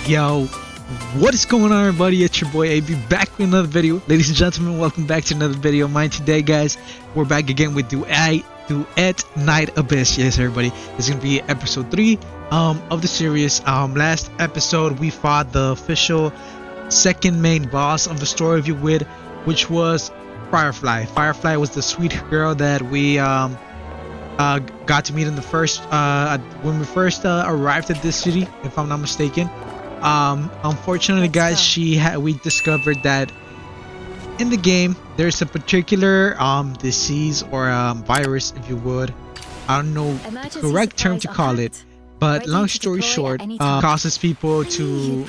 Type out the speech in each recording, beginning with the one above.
Yo, what is going on, everybody? It's your boy AB back with another video. Ladies and gentlemen, welcome back to another video of mine today, guys. We're back again with Duet Night Abyss. Yes, everybody, this is gonna be episode 3 of the series. Last episode we fought the official second main boss of the story, if you would, which was Firefly. Firefly was the sweet girl that we got to meet in the first when we first arrived at this city, if I'm not mistaken. Unfortunately, guys, we discovered that in the game there's a particular disease or virus, if you would. I don't know the correct term to call it, but long story short, causes people to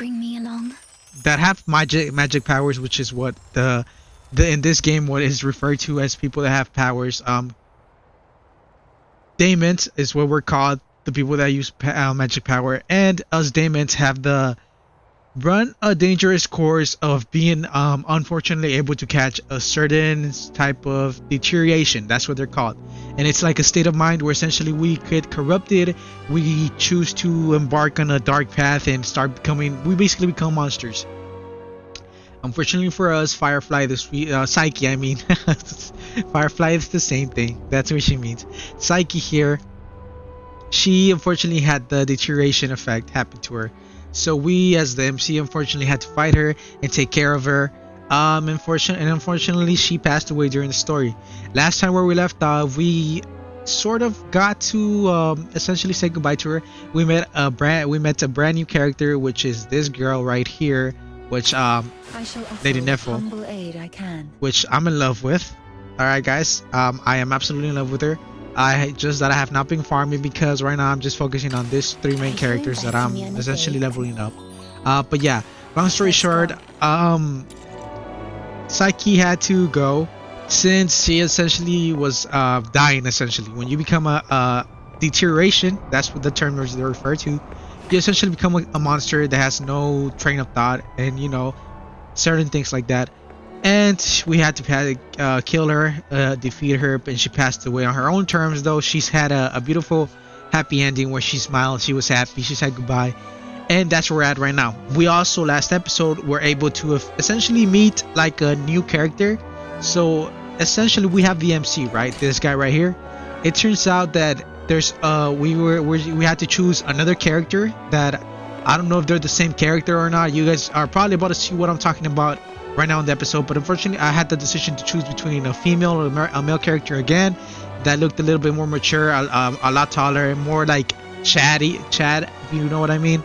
that have magic powers, which is what the in this game what is referred to as people that have powers. Daemons is what we're called, the people that use magic power, and us Daemons have run a dangerous course of being unfortunately able to catch a certain type of deterioration. That's what they're called, and it's like a state of mind where essentially we get corrupted. We choose to embark on a dark path and we basically become monsters. Unfortunately for us, Firefly, the sweet Psyche, I mean, Firefly is the same thing. That's what she means. Psyche here, she unfortunately had the deterioration effect happen to her. So we, as the MC, unfortunately had to fight her and take care of her. Unfortunately, she passed away during the story. Last time where we left off, we sort of got to essentially say goodbye to her. We met a brand new character, which is this girl right here, which Lady Neffel, which I'm in love with. Alright, guys, I am absolutely in love with her. I have not been farming because right now I'm just focusing on these 3 main characters that I'm essentially leveling up. But yeah, long story short, Psyche had to go since she essentially was dying. Essentially, when you become a deterioration, that's what the term is referred to. You essentially become a monster that has no train of thought, and you know, certain things like that. And we had to kill her, defeat her, and she passed away on her own terms. Though she's had a beautiful, happy ending where she smiled, she was happy, she said goodbye, and that's where we're at right now. We also last episode were able to essentially meet like a new character. So essentially we have the MC, right? This guy right here. It turns out that there's we had to choose another character that I don't know if they're the same character or not. You guys are probably about to see what I'm talking about right now in the episode, but unfortunately I had the decision to choose between a female or a male character again that looked a little bit more mature, a lot taller, more like Chad, if you know what I mean.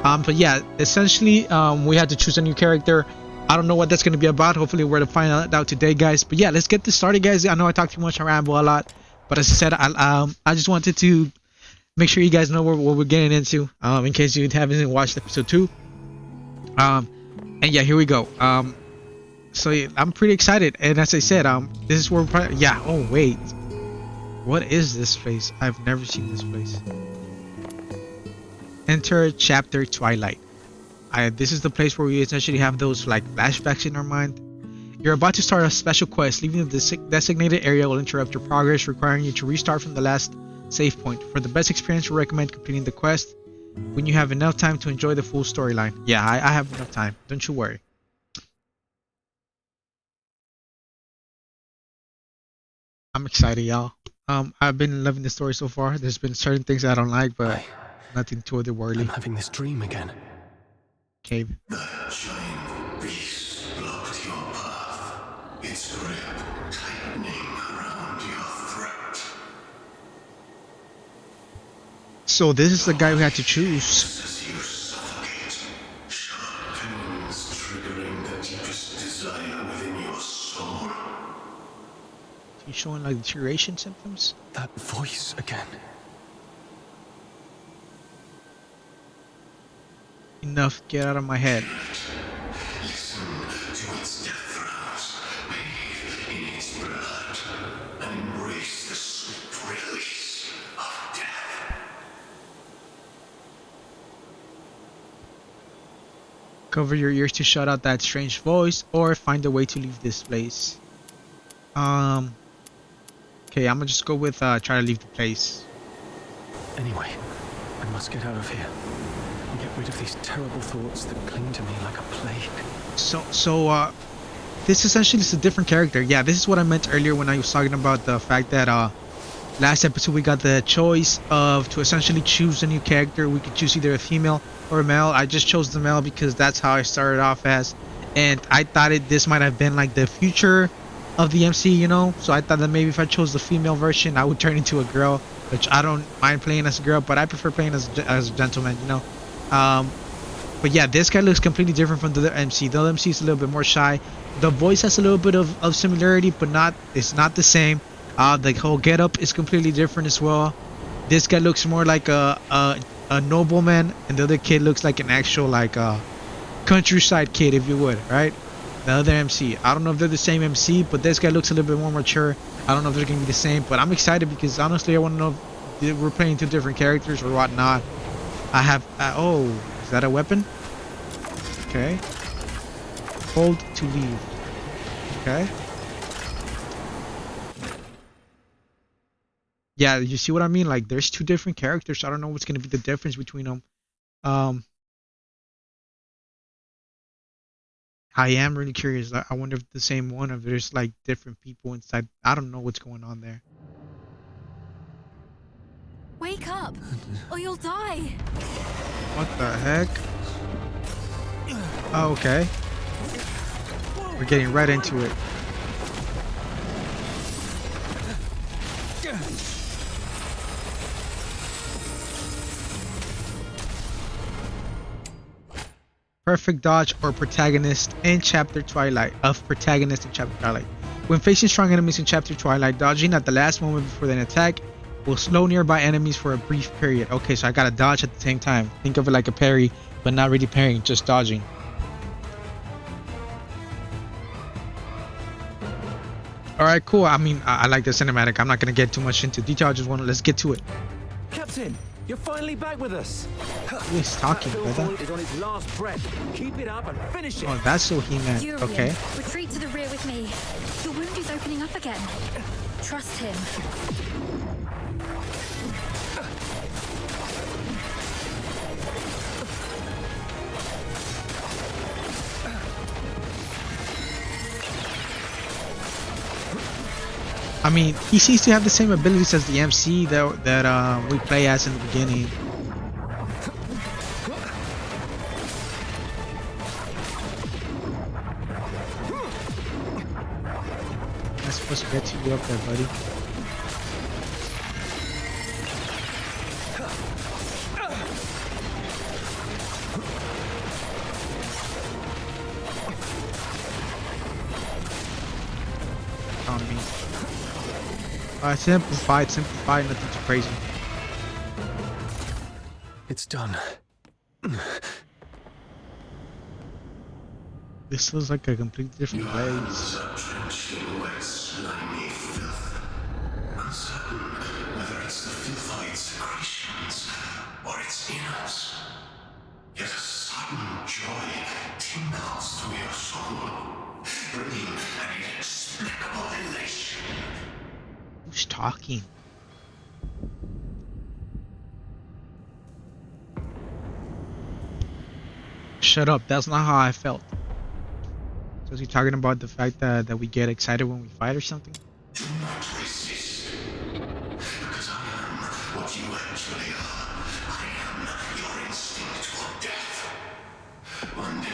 But yeah, essentially we had to choose a new character. I don't know what that's going to be about. Hopefully we're to find out today, guys. But yeah, let's get this started, guys. I know I talk too much, I ramble a lot, but as I said, I just wanted to make sure you guys know what we're getting into, in case you haven't watched episode 2. And yeah, here we go. So yeah, I'm pretty excited, and as I said, this is where oh wait, what is this place? I've never seen this place. Enter chapter Twilight. This is the place where we essentially have those like flashbacks in our mind. You're about to start a special quest. Leaving the designated area will interrupt your progress, requiring you to restart from the last save point. For the best experience, we recommend completing the quest when you have enough time to enjoy the full storyline. Yeah, I have enough time, don't you worry. I'm excited, y'all. I've been loving the story so far. There's been certain things I don't like, but nothing too otherworldly. I'm having this dream again. Cave. The giant beast blocked your path, its grip tightening around your throat. So this is the guy we had to choose. As you suffocate, sharp pains triggering the deepest desire within your soul. He's showing like deterioration symptoms. That voice again. Enough, get out of my head. Listen to its death throes, bathe in its blood, and embrace the sweet release of death. Cover your ears to shut out that strange voice, or find a way to leave this place. Okay, I'm gonna just go with try to leave the place. Anyway, I must get out of here. and get rid of these terrible thoughts that cling to me like a plague. This essentially is a different character. Yeah, this is what I meant earlier when I was talking about the fact that last episode we got the choice of to essentially choose a new character. We could choose either a female or a male. I just chose the male because that's how I started off as, and I thought this might have been like the future of the MC, you know. So I thought that maybe if I chose the female version, I would turn into a girl, which I don't mind playing as a girl, but I prefer playing as a gentleman, you know. But yeah, this guy looks completely different from the other MC. The other MC is a little bit more shy. The voice has a little bit of similarity, but it's not the same. The whole getup is completely different as well. This guy looks more like a nobleman, and the other kid looks like an actual like countryside kid, if you would, right? The other MC, I don't know if they're the same MC, but this guy looks a little bit more mature. I don't know if they're gonna be the same, but I'm excited because honestly I want to know if we're playing two different characters or whatnot. I have oh, is that a weapon? Okay, hold to leave. Okay, yeah, you see what I mean? Like there's two different characters. I don't know what's gonna be the difference between them. I am really curious. I wonder if the same one, or if there's like different people inside. I don't know what's going on there. Wake up, or you'll die. What the heck? Oh, okay. We're getting right into it. Perfect dodge or protagonist in Chapter Twilight. When facing strong enemies in Chapter Twilight, dodging at the last moment before an attack will slow nearby enemies for a brief period. Okay, so I gotta dodge at the same time. Think of it like a parry, but not really parrying, just dodging. Alright, cool. I mean, I like the cinematic. I'm not gonna get too much into detail. I just want to, let's get to it. Captain, you're finally back with us. Who is talking, brother? Is on his last breath. Keep it up and finish it. Oh, that's so He-Man. Furion, Okay. retreat to the rear with me. Your wound is opening up again. Trust him. I mean, he seems to have the same abilities as the MC that we play as in the beginning. I'm supposed to get to you up there, buddy. On me. Simplified, nothing too crazy. It's done. This looks like a completely different place. Are drenched in wet, slimy filth. Uncertain whether it's the filth of its secretions or its innards. Yet a sudden joy tingles through your soul, bringing an inexplicable elation. Who's talking? Shut up, that's not how I felt. So is he talking about the fact that we get excited when we fight or something? Do not resist, because I am what you actually are. I am your instinct for death. One day,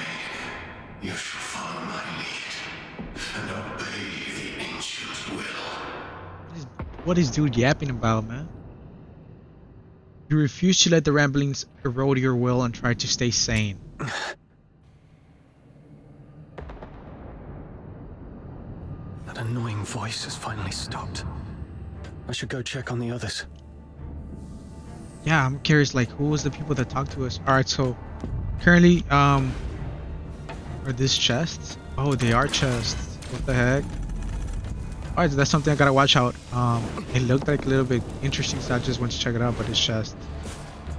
you shall follow my lead and obey the ancient will. What is dude yapping about, man? You refuse to let the ramblings erode your will and try to stay sane. That annoying voice has finally stopped. I should go check on the others. Yeah, I'm curious, like, who was the people that talked to us? Alright, so currently, are this chests? Oh, they are chests. What the heck? Alright, that's something I gotta watch out. It looked like a little bit interesting, so I just went to check it out, but it's chest.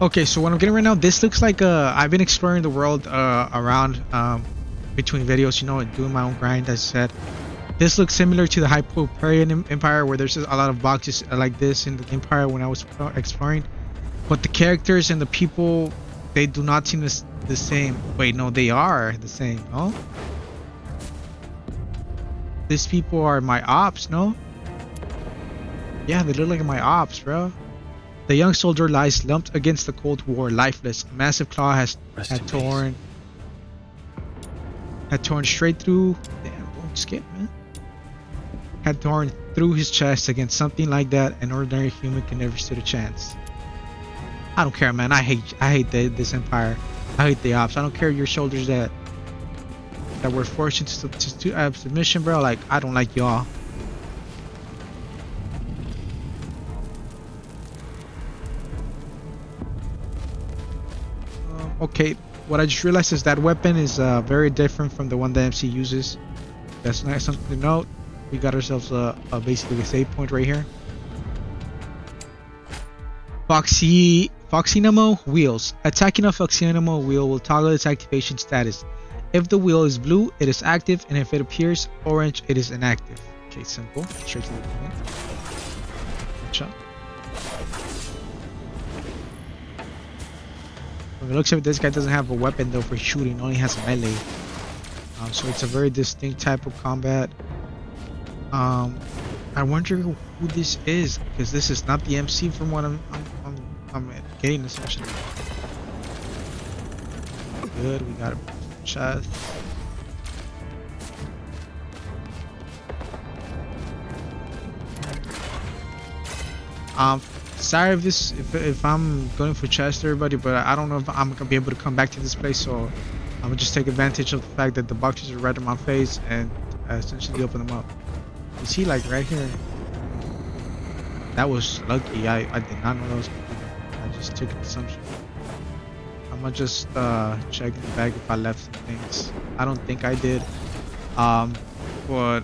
Okay, so what I'm getting right now, this looks like I've been exploring the world around between videos, you know, and doing my own grind, as I said. This looks similar to the Hyperion Empire, where there's a lot of boxes like this in the Empire when I was exploring. But the characters and the people they do not seem the same. Wait, no, they are the same. No, these people are my ops. No, yeah, they look like my ops, bro. The young soldier lies lumped against the Cold War, lifeless. A massive claw had torn straight through. Damn, don't skip, man. Had torn through his chest. Against something like that, an ordinary human can never stood a chance. I don't care, man. I hate this empire. I hate the ops. I don't care your soldiers that were forced into submission, bro. Like, I don't like y'all. Okay, what I just realized is that weapon is very different from the one that MC uses. That's nice, something to note. We got ourselves basically a save point right here. Foxynamo wheels. Attacking a Foxynamo wheel will toggle its activation status. If the wheel is blue, it is active, and if it appears orange, it is inactive. Okay, simple. Straight to the point. Good shot. From the looks of it, this guy doesn't have a weapon though for shooting, only has a melee. So it's a very distinct type of combat. I wonder who this is, because this is not the MC from what I'm getting essentially. Good, we got a chest. Sorry if I'm going for chest, everybody, but I don't know if I'm gonna be able to come back to this place, so I'm gonna just take advantage of the fact that the boxes are right in my face and essentially open them up. You see, like right here, that was lucky. I did not know that was gonna be there. I just took an assumption. I'm gonna just check in the bag if I left some things. I don't think I did, but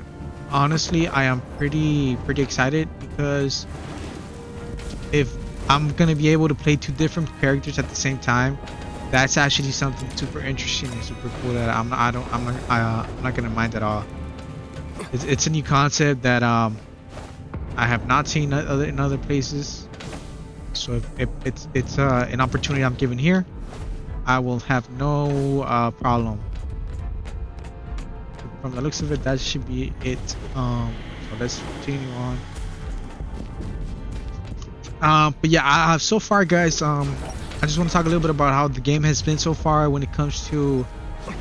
honestly, I am pretty excited, because if I'm gonna be able to play two different characters at the same time, that's actually something super interesting and super cool that I'm not gonna mind at all. It's a new concept that I have not seen in other places. So if it's an opportunity I'm given here, I will have no problem. From the looks of it, that should be it. So let's continue on. But yeah, so far, guys, I just want to talk a little bit about how the game has been so far when it comes to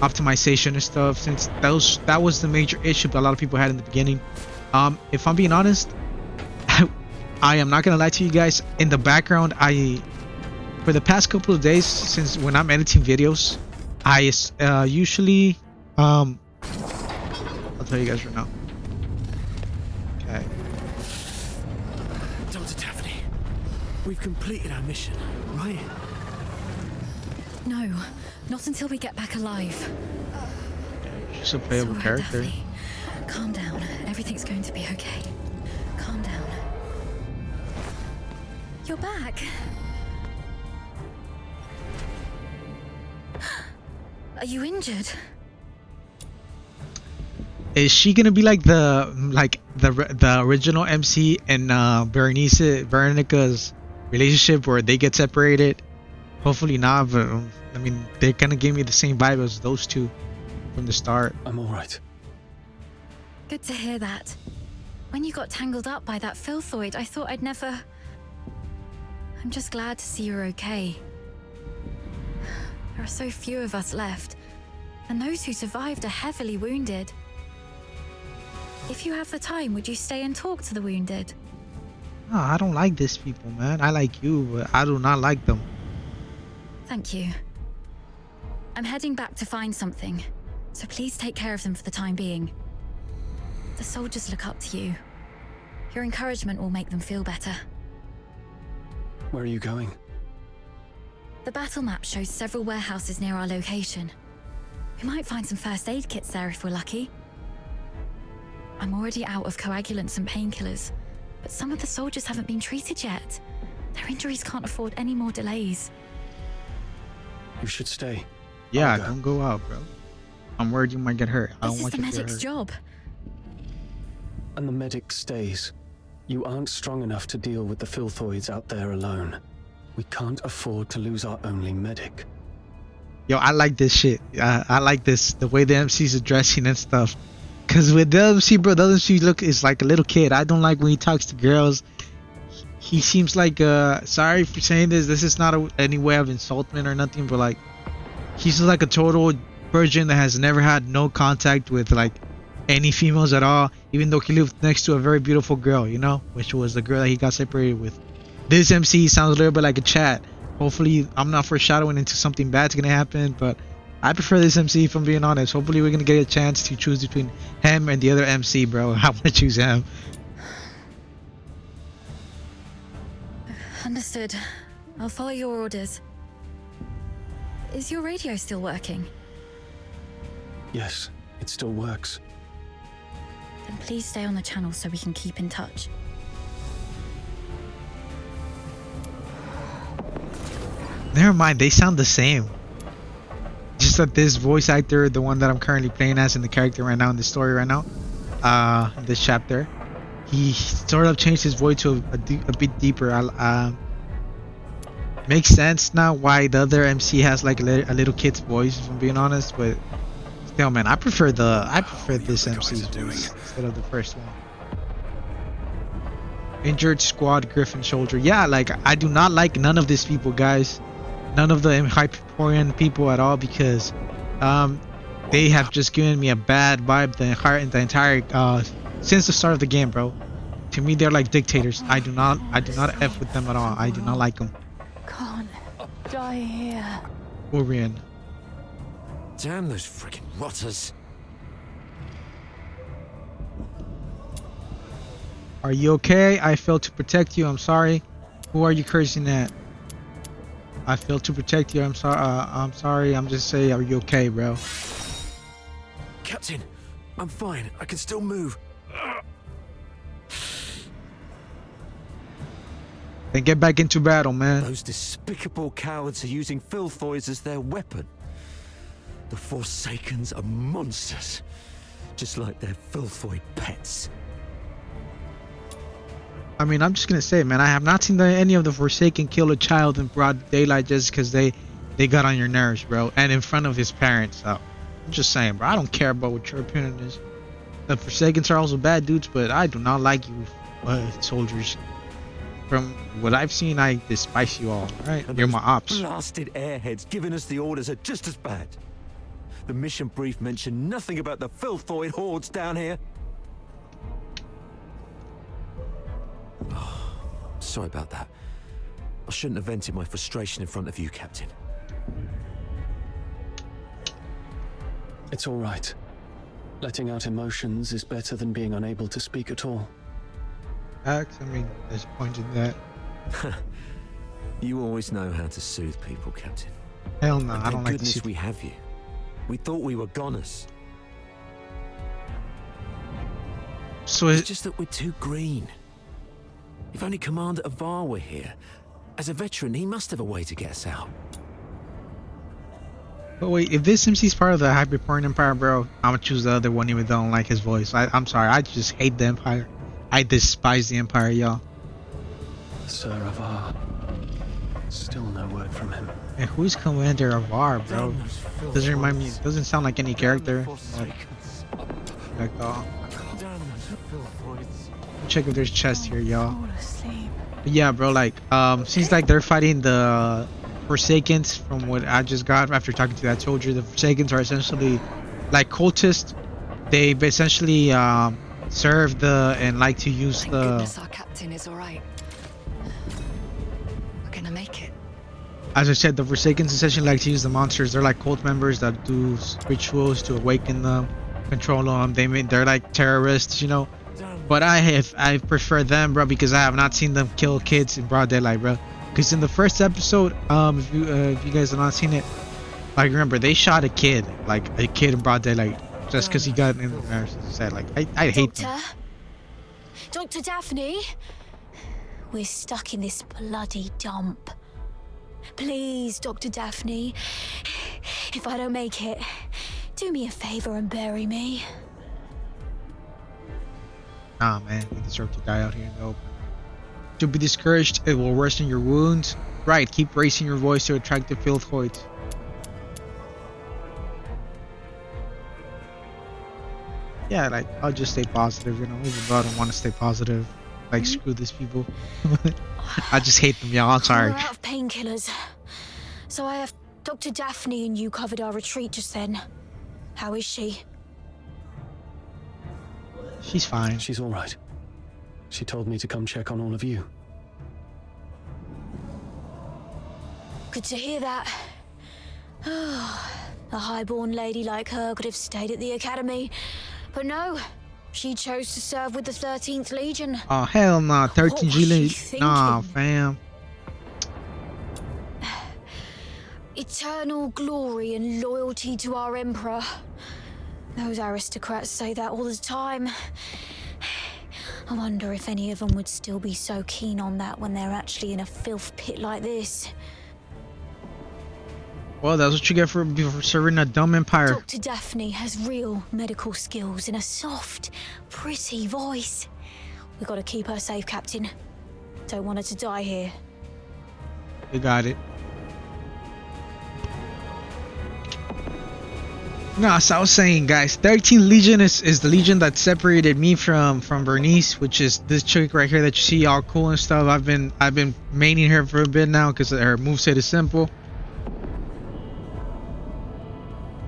optimization and stuff, since that was the major issue that a lot of people had in the beginning. If I'm being honest, I am not gonna lie to you guys. In the background, for the past couple of days, since when I'm editing videos, I usually I'll tell you guys right now. Okay. Dr. Daphne, we've completed our mission, right? No, not until we get back alive. She's a playable It's all right, character. Daphne. Calm down. Everything's going to be okay. Calm down. You're back. Are you injured? Is she gonna be like the original MC and Veronica's relationship where they get separated? Hopefully not, but I mean, they're gonna give me the same vibe as those two from the start. I'm all right. Good to hear that. When you got tangled up by that filthoid, I thought I'd never... I'm just glad to see you're okay. There are so few of us left, and those who survived are heavily wounded. If you have the time, would you stay and talk to the wounded? Oh, I don't like these people, man. I like you, but I do not like them. Thank you. I'm heading back to find something, so please take care of them for the time being. The soldiers look up to you. Your encouragement will make them feel better. Where are you going? The battle map shows several warehouses near our location. We might find some first aid kits there if we're lucky. I'm already out of coagulants and painkillers, but some of the soldiers haven't been treated yet. Their injuries can't afford any more delays. You should stay. Yeah, I'll go. don't go out, bro. I'm worried you might get hurt. I don't This is want the you to get medic's hurt. job. And the medic stays. You aren't strong enough to deal with the filthoids out there alone. We can't afford to lose our only medic. Yo, I like this shit. I like this, the way the MC's addressing and stuff. Cause with the MC, bro, the MC look is like a little kid. I don't like when he talks to girls. He seems like sorry for saying this. This is not any way of insultment or nothing, but like he's like a total virgin that has never had no contact with like any females at all. Even though he lived next to a very beautiful girl, you know, which was the girl that he got separated with. This MC sounds a little bit like a chat. Hopefully, I'm not foreshadowing into something bad's gonna happen, but I prefer this MC if I'm being honest. Hopefully, we're gonna get a chance to choose between him and the other MC, bro. I wanna choose him. Understood. I'll follow your orders. Is your radio still working? Yes, it still works. Then please stay on the channel so we can keep in touch. Never mind, they sound the same. Just that this voice actor, the one that I'm currently playing as in the character right now in the story right now, in this chapter, he sort of changed his voice to a bit deeper. Makes sense now why the other MC has like a little kid's voice, if I'm being honest. But still, man, I prefer this MC's voice instead of the first one. Injured squad, Griffin soldier. Yeah, like I do not like none of these people, guys. None of the Hyperborean people at all, because they have just given me a bad vibe the entire since the start of the game, bro. To me, they're like dictators. I do not f with them at all. I do not like them. Can't die here. Orion. Damn those freaking rotters. Are you okay? I failed to protect you. I'm sorry. Who are you cursing at? I failed to protect you. I'm sorry. I'm sorry. I'm just saying. Are you okay, bro? Captain, I'm fine. I can still move. Then get back into battle, man. Those despicable cowards are using Filthoids as their weapon. The Forsakens are monsters, just like their Filthoid pets. I mean, I'm just gonna say, man, I have not seen any of the Forsaken kill a child in broad daylight just because they got on your nerves, bro, and in front of his parents. So I'm just saying, bro, I don't care about what your opinion is. The Forsakens are also bad dudes, but I do not like you soldiers. From what I've seen, I despise you all. Right? You're my ops. Blasted airheads giving us the orders are just as bad. The mission brief mentioned nothing about the Filthoid hordes down here. Sorry about that. I shouldn't have vented my frustration in front of you, Captain. It's all right. Letting out emotions is better than being unable to speak at all. Facts. I mean, there's a point in that. You always know how to soothe people, Captain. Hell no, And I don't thank like goodness this. we have you. We thought we were goners. So It's just that we're too green. If only Commander Avar were here. As a veteran, he must have a way to get us out. but wait, if this MC's part of the Hyperborean Empire, bro, I'm gonna choose the other one even though I don't like his voice. I'm sorry, I just hate the Empire. I despise the Empire, y'all. Sir Avar. Still no word from him. And who's Commander Avar, bro? Damn those Doesn't remind me. Filthoids. Doesn't sound like any character. Damn the Forsakens. Like, oh, Damn those Filthoids. check if there's chest here, y'all. Fall asleep. But yeah, bro. Like, seems like they're fighting the Forsakens. From what I just got after talking to that soldier, the Forsakens are essentially like cultists. They essentially serve the and like to use Thank the. goodness our captain is all right. We're gonna make it. As I said, the Forsakens essentially like to use the monsters. They're like cult members that do rituals to awaken them, control them. They're like terrorists, you know. But I prefer them, bro, because I have not seen them kill kids in broad daylight, bro. Because in the first episode, if you guys have not seen it, like remember they shot a kid in broad daylight, just because he got in there. As I said, like I hate them. Dr. Daphne? We're stuck in this bloody dump. Please, Dr. Daphne. If I don't make it, do me a favor and bury me. Nah, man, you deserve to die out here in the open. To be discouraged, it will worsen your wounds. Right, keep raising your voice to attract the Filthoids. yeah, like I'll just stay positive, you know, even though I don't want to stay positive. Like screw these people. I just hate them, y'all. I'm sorry. We're out of painkillers. So I have Dr. Daphne and you covered our retreat just then. How is she? She's fine. She's all right. She told me to come check on all of you. Good to hear that. A highborn lady like her could have stayed at the academy. But no, she chose to serve with the 13th Legion. Oh hell nah, 13 What was G. she Nah, thinking? fam. Eternal glory and loyalty to our Emperor. Those aristocrats say that all the time. I wonder if any of them would still be so keen on that when they're actually in a filth pit like this. Well, that's what you get for serving a dumb empire. Dr. Daphne has real medical skills and a soft, pretty voice. We gotta keep her safe, Captain. Don't want her to die here. You got it. No, so I was saying, guys, 13 Legion is the Legion that separated me from Bernice, which is this chick right here that you see, all cool and stuff. I've been maining her for a bit now because her moveset is simple.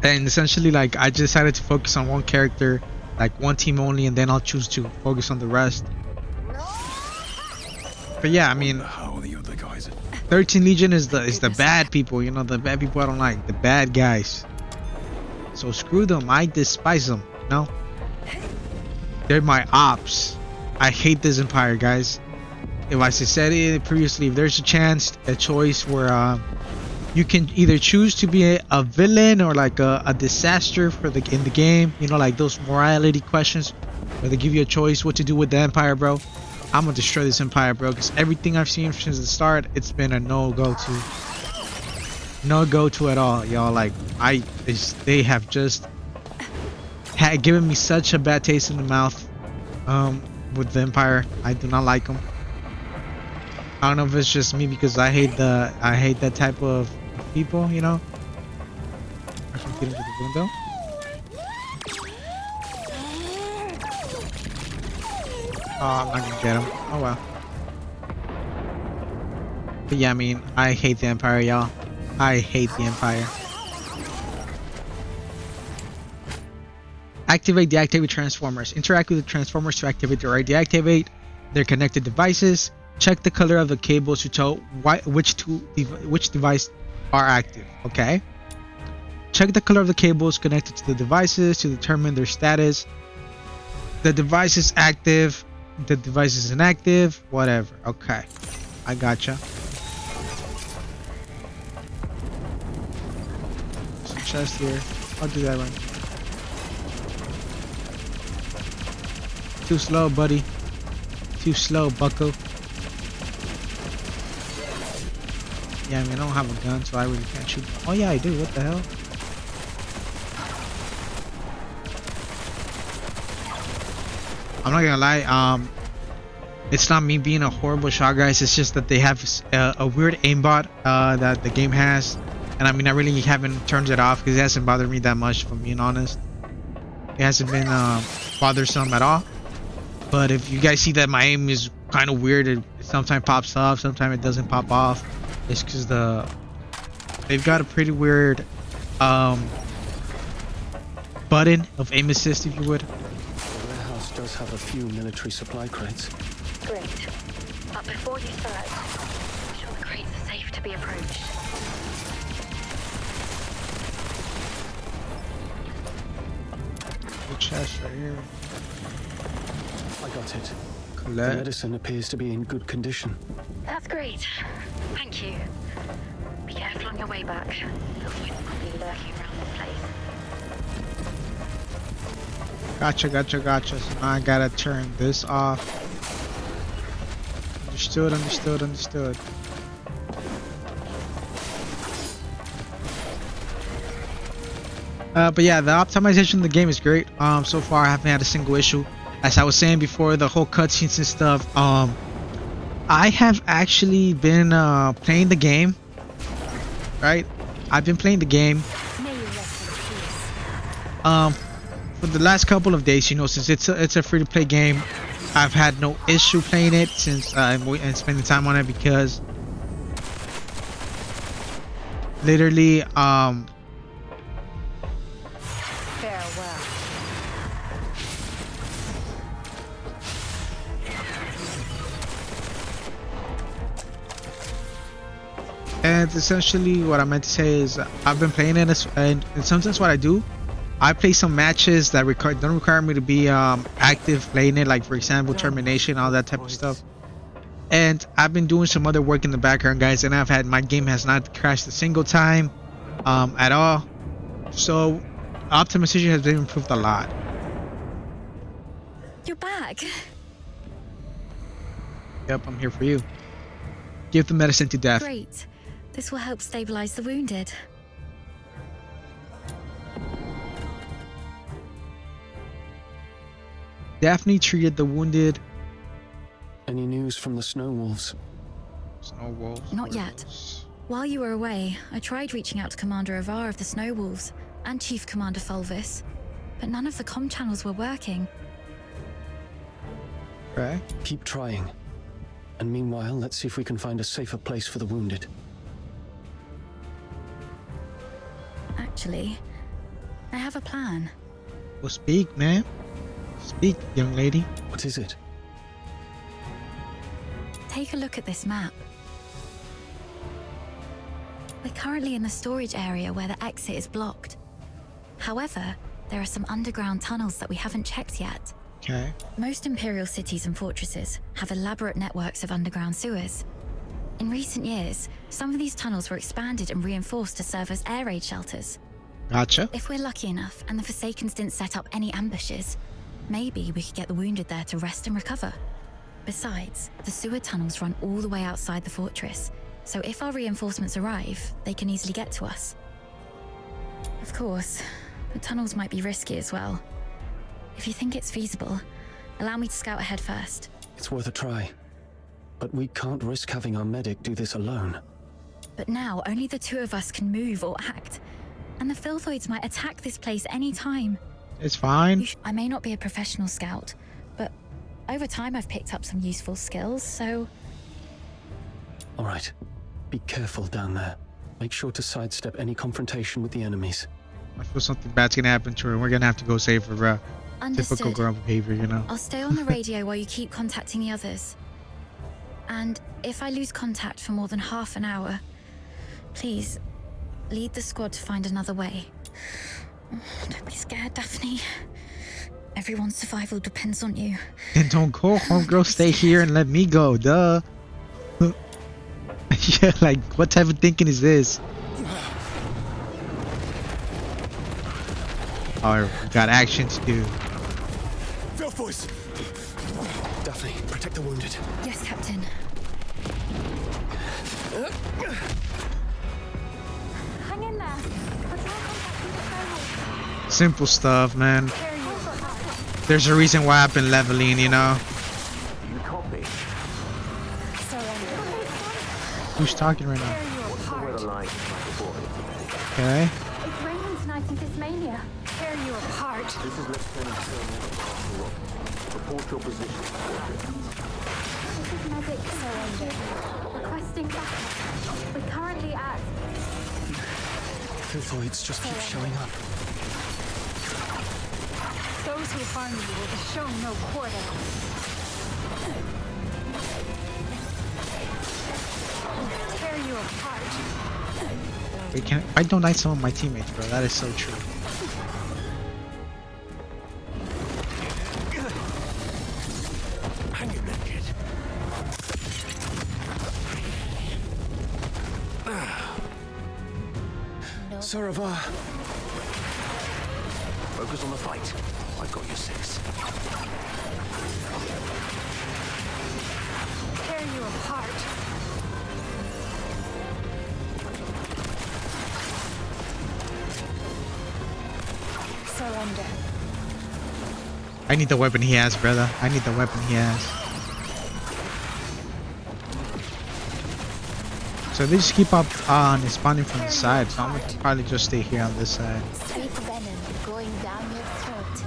And essentially, like, I decided to focus on one character, like one team only, and then I'll choose to focus on the rest. But yeah, I mean, How are the other guys? 13 Legion is the bad people, you know, the bad people I don't like, the bad guys. So screw them, I despise them, you know? They're my ops. I hate this empire, guys. If I said it previously, if there's a choice where you can either choose to be a villain or like a disaster for in the game, you know, like those morality questions where they give you a choice what to do with the empire, bro. I'm gonna destroy this empire, bro, because everything I've seen since the start, it's been a no go-to at all, y'all. Like they have just given me such a bad taste in the mouth with the empire. I do not like them. I don't know if it's just me because I hate that type of people, you know. I can get into the window. Oh, I'm not gonna get him. Oh well. But yeah, I mean, I hate the empire, y'all. I hate the empire. Activate, deactivate transformers. Interact with the transformers to activate or deactivate their connected devices. Check the color of the cables to tell which device are active. Okay. Check the color of the cables connected to the devices to determine their status. The device is active. The device is inactive. Whatever. Okay. I gotcha. Some chest here. I'll do that right now. Too slow, buddy. Too slow, bucko. Yeah, I mean, I don't have a gun, so I really can't shoot. Oh yeah, I do. What the hell? I'm not gonna lie. It's not me being a horrible shot, guys. It's just that they have a weird aimbot that the game has, and I mean, I really haven't turned it off because it hasn't bothered me that much, if I'm being honest. It hasn't been bothersome at all. But if you guys see that my aim is kind of weird, it sometimes pops off, sometimes it doesn't pop off. It's because they've got a pretty weird button of aim assist, if you would. The warehouse does have a few military supply crates. Great. But before you search, I'm sure the crates are safe to be approached. The chest right here. I got it. The Collect. medicine appears to be in good condition. That's great. Thank you. Be careful on your way back. They'll find them probably lurking around the place. Gotcha. So now I gotta turn this off. Understood. But yeah, the optimization of the game is great. So far I haven't had a single issue. As I was saying before, the whole cutscenes and stuff. I have actually been playing the game. Right? I've been playing the game. for the last couple of days, you know, since it's a free to play game, I've had no issue playing it since and spending time on it because literally Farewell. and essentially what I meant to say is I've been playing it and sometimes what I do, I play some matches that don't require me to be active playing it, like for example termination, all that type of stuff. And I've been doing some other work in the background, guys, and I've had my game has not crashed a single time at all. So optimization has been improved a lot. You're back. Yep, I'm here for you. Give the medicine to death. Great. This will help stabilize the wounded. Daphne treated the wounded. Any news from the snow wolves? Snow wolves. Not yet. While you were away, I tried reaching out to Commander Avar of the Snow Wolves and Chief Commander Fulvis, but none of the comm channels were working. Okay. Keep trying. And meanwhile, let's see if we can find a safer place for the wounded. Actually, I have a plan. Well, speak, man. Speak, young lady. What is it? Take a look at this map. We're currently in the storage area where the exit is blocked. However, there are some underground tunnels that we haven't checked yet. Okay. Most Imperial cities and fortresses have elaborate networks of underground sewers. In recent years, some of these tunnels were expanded and reinforced to serve as air raid shelters. Gotcha. If we're lucky enough and the Forsakens didn't set up any ambushes, maybe we could get the wounded there to rest and recover. Besides, the sewer tunnels run all the way outside the fortress, so if our reinforcements arrive, they can easily get to us. Of course, the tunnels might be risky as well. If you think it's feasible, allow me to scout ahead first. It's worth a try. But we can't risk having our medic do this alone. But now, only the two of us can move or act, and the Filthoids might attack this place any time. It's fine. I may not be a professional scout, but over time I've picked up some useful skills, so... All right. Be careful down there. Make sure to sidestep any confrontation with the enemies. I feel something bad's gonna happen to her, and we're gonna have to go save her. Typical Understood. girl behavior, you know. I'll stay on the radio while you keep contacting the others. And if I lose contact for more than half an hour, please lead the squad to find another way. Don't be scared, Daphne. Everyone's survival depends on you. And don't go, homegirl. Stay here and let me go. Duh. Yeah, like what type of thinking is this? Oh, we got action to do. Voice. Daphne, protect the wounded. Yes, Captain. Hang in there. I'll try contacting the phone. Simple stuff, man. There's a reason why I've been leveling, you know. You copy? Who's talking right now? Where the line is like a boy. Okay. It's raining tonight in Tasmania. Tear you apart. This is Lieutenant Colonel. Report your position. This is medic surrender. Requesting backup. We're currently at... Filthoids just keep showing up. Those who harm you will be shown no quarter. Tear you apart. Wait, I don't like some of my teammates, bro. That is so true. Hang in there, kid. Saravar! Focus on the fight. I've got your six. Tear you apart. Surrender. I need the weapon he has, brother. I need the weapon he has. So they just keep up on spawning from the side, so I'm gonna probably just stay here on this side. Sweet venom going down your throat.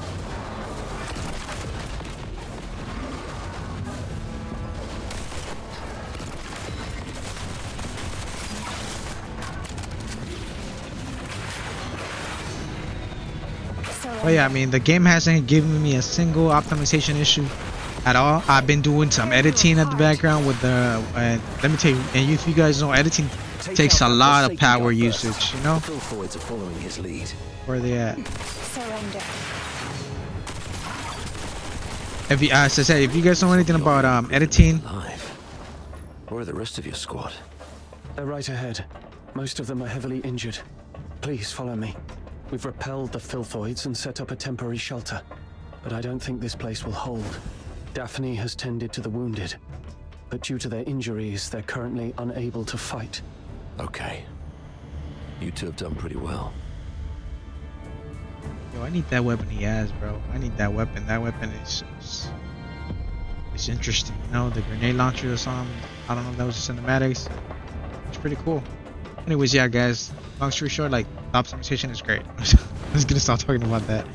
surrender. But yeah, I mean, the game hasn't given me a single optimization issue at all. I've been doing some editing at the background with the. Let me tell you, and if you guys know, editing takes a lot of power usage. You know, The Filthoids are following his lead. where they at? Surrender. If you, as I said, if you guys know anything about editing, Alive. Where are the rest of your squad? They're right ahead. Most of them are heavily injured. Please follow me. We've repelled the Filthoids and set up a temporary shelter. But I don't think this place will hold. Daphne has tended to the wounded. But due to their injuries, they're currently unable to fight. Okay. You two have done pretty well. yo, I need that weapon he has, bro. I need that weapon. That weapon is it's interesting. You know, the grenade launcher or something. I don't know if that was the cinematics. It's pretty cool. Anyways, yeah, guys. Long story short, like, the optimization is great. I'm just gonna stop talking about that.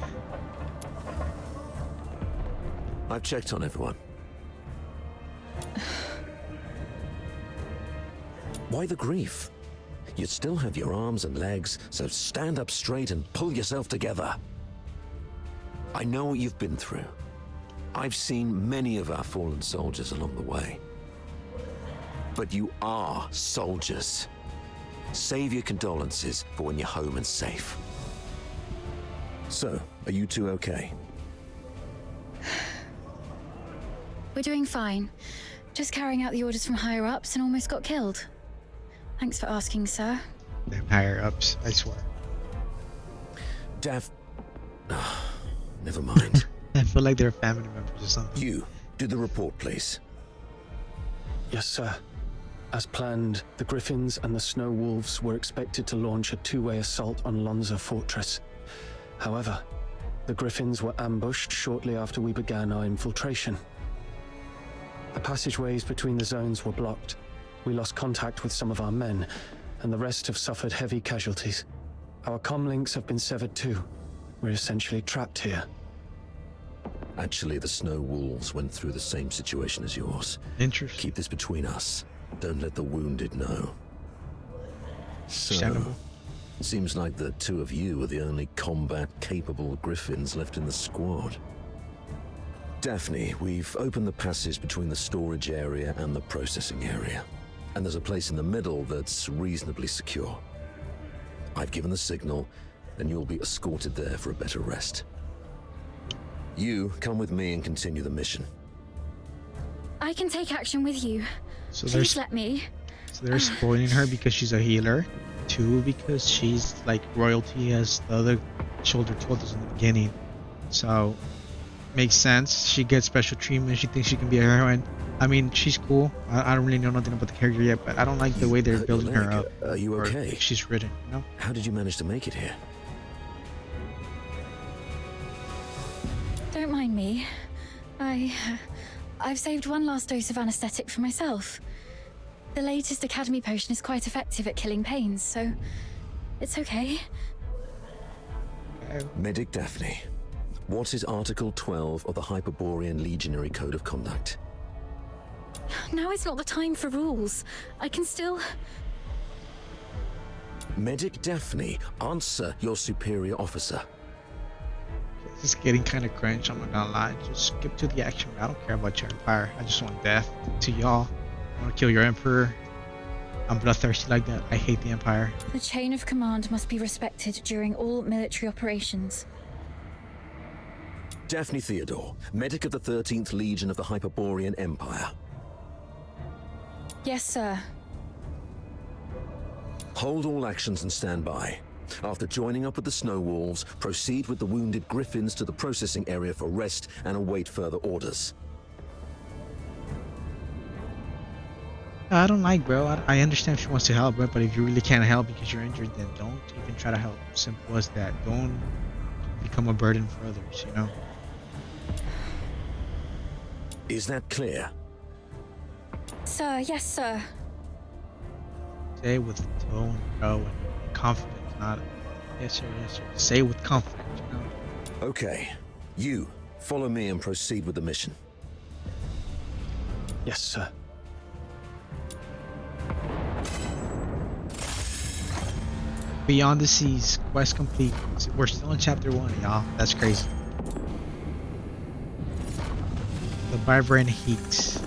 I've checked on everyone. Why the grief? You still have your arms and legs, so stand up straight and pull yourself together. I know what you've been through. I've seen many of our fallen soldiers along the way. But you are soldiers. Save your condolences for when you're home and safe. So, are you two okay? We're doing fine. Just carrying out the orders from higher ups and almost got killed. Thanks for asking, sir. Them higher ups, I swear. Dav... Never mind. I feel like they're family members or something. You, do the report, please. Yes, sir. As planned, the Griffins and the Snow Wolves were expected to launch a two-way assault on Lonza Fortress. However, the Griffins were ambushed shortly after we began our infiltration. The passageways between the zones were blocked. We lost contact with some of our men, and the rest have suffered heavy casualties. Our comlinks have been severed too. We're essentially trapped here. Actually, the Snow Wolves went through the same situation as yours. Interesting. Keep this between us. Don't let the wounded know. So, Understandable. seems like the two of you are the only combat-capable Griffins left in the squad. Daphne, we've opened the passage between the storage area and the processing area. And there's a place in the middle that's reasonably secure. I've given the signal, and you'll be escorted there for a better rest. You, come with me and continue the mission. I can take action with you. So Please let me. they're spoiling her because she's a healer. Two, because she's like royalty, as the other shoulder told us in the beginning. So makes sense. She gets special treatment. She thinks she can be a heroine. I mean, she's cool. I don't really know nothing about the character yet, but I don't like the way they're building her up. Are you or okay? she's written, you know? How did you manage to make it here? Don't mind me. I've saved one last dose of anesthetic for myself. The latest Academy potion is quite effective at killing pains, so it's okay. Medic Daphne, what is Article 12 of the Hyperborean Legionary Code of Conduct? Now is not the time for rules. I can still... Medic Daphne, answer your superior officer. This is getting kind of cringe, I'm not gonna lie. Just skip to the action. I don't care about your empire. I just want death to y'all. I want to kill your emperor. I'm bloodthirsty like that. I hate the empire. The chain of command must be respected during all military operations. Daphne Theodore, medic of the 13th Legion of the Hyperborean Empire. Yes, sir. Hold all actions and stand by. After joining up with the Snow Wolves, proceed with the wounded Griffins to the processing area for rest and await further orders. I don't like, bro. I understand she wants to help, bro, but if you really can't help because you're injured, then don't even try to help. Simple as that. Don't become a burden for others, you know? Is that clear? Sir, yes, sir. Say with tone, bro, and confidence, not yes, sir, yes, sir. Say with confidence, you know? Okay. You, follow me and proceed with the mission. Yes, sir. Beyond the Seas, quest complete. We're still in chapter 1, y'all. That's crazy. The vibrant heat. The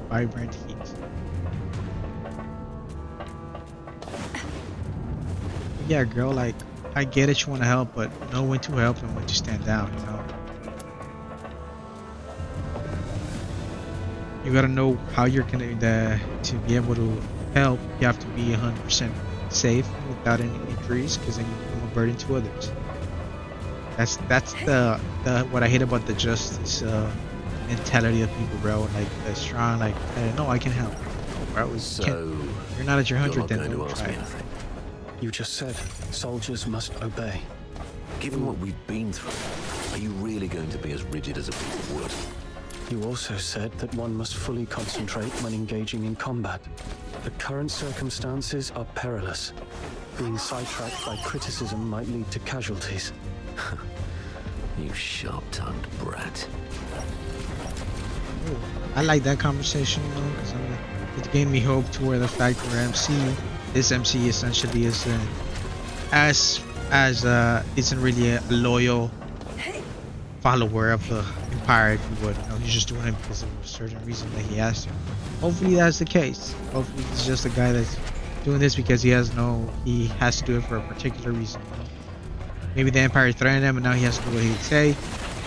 vibrant heat. Yeah, girl, like, I get it, you want to help, but know when to help and when to stand down, you know? You gotta know how you're gonna, to be able to help, you have to be 100% safe without any injuries, because then you become a burden to others. That's the what I hate about the justice mentality of people, bro. Like the strong, like no, I can help, bro. So you're not at your you're 100, not then going to don't ask try. me anything. You just said soldiers must obey. Given what we've been through, are you really going to be as rigid as a piece of wood? You also said that one must fully concentrate when engaging in combat. The current circumstances are perilous. Being sidetracked by criticism might lead to casualties. You sharp-tongued brat. Ooh, I like that conversation, you know, because it gave me hope to where the fact where this MC essentially is isn't really a loyal follower of the Empire, if you would. You know, he's just doing it because of a certain reason that he has to. Hopefully that's the case. Hopefully he's just a guy that's doing this because he has to do it for a particular reason. You know? Maybe the Empire threatened him, and now he has to do what he would say.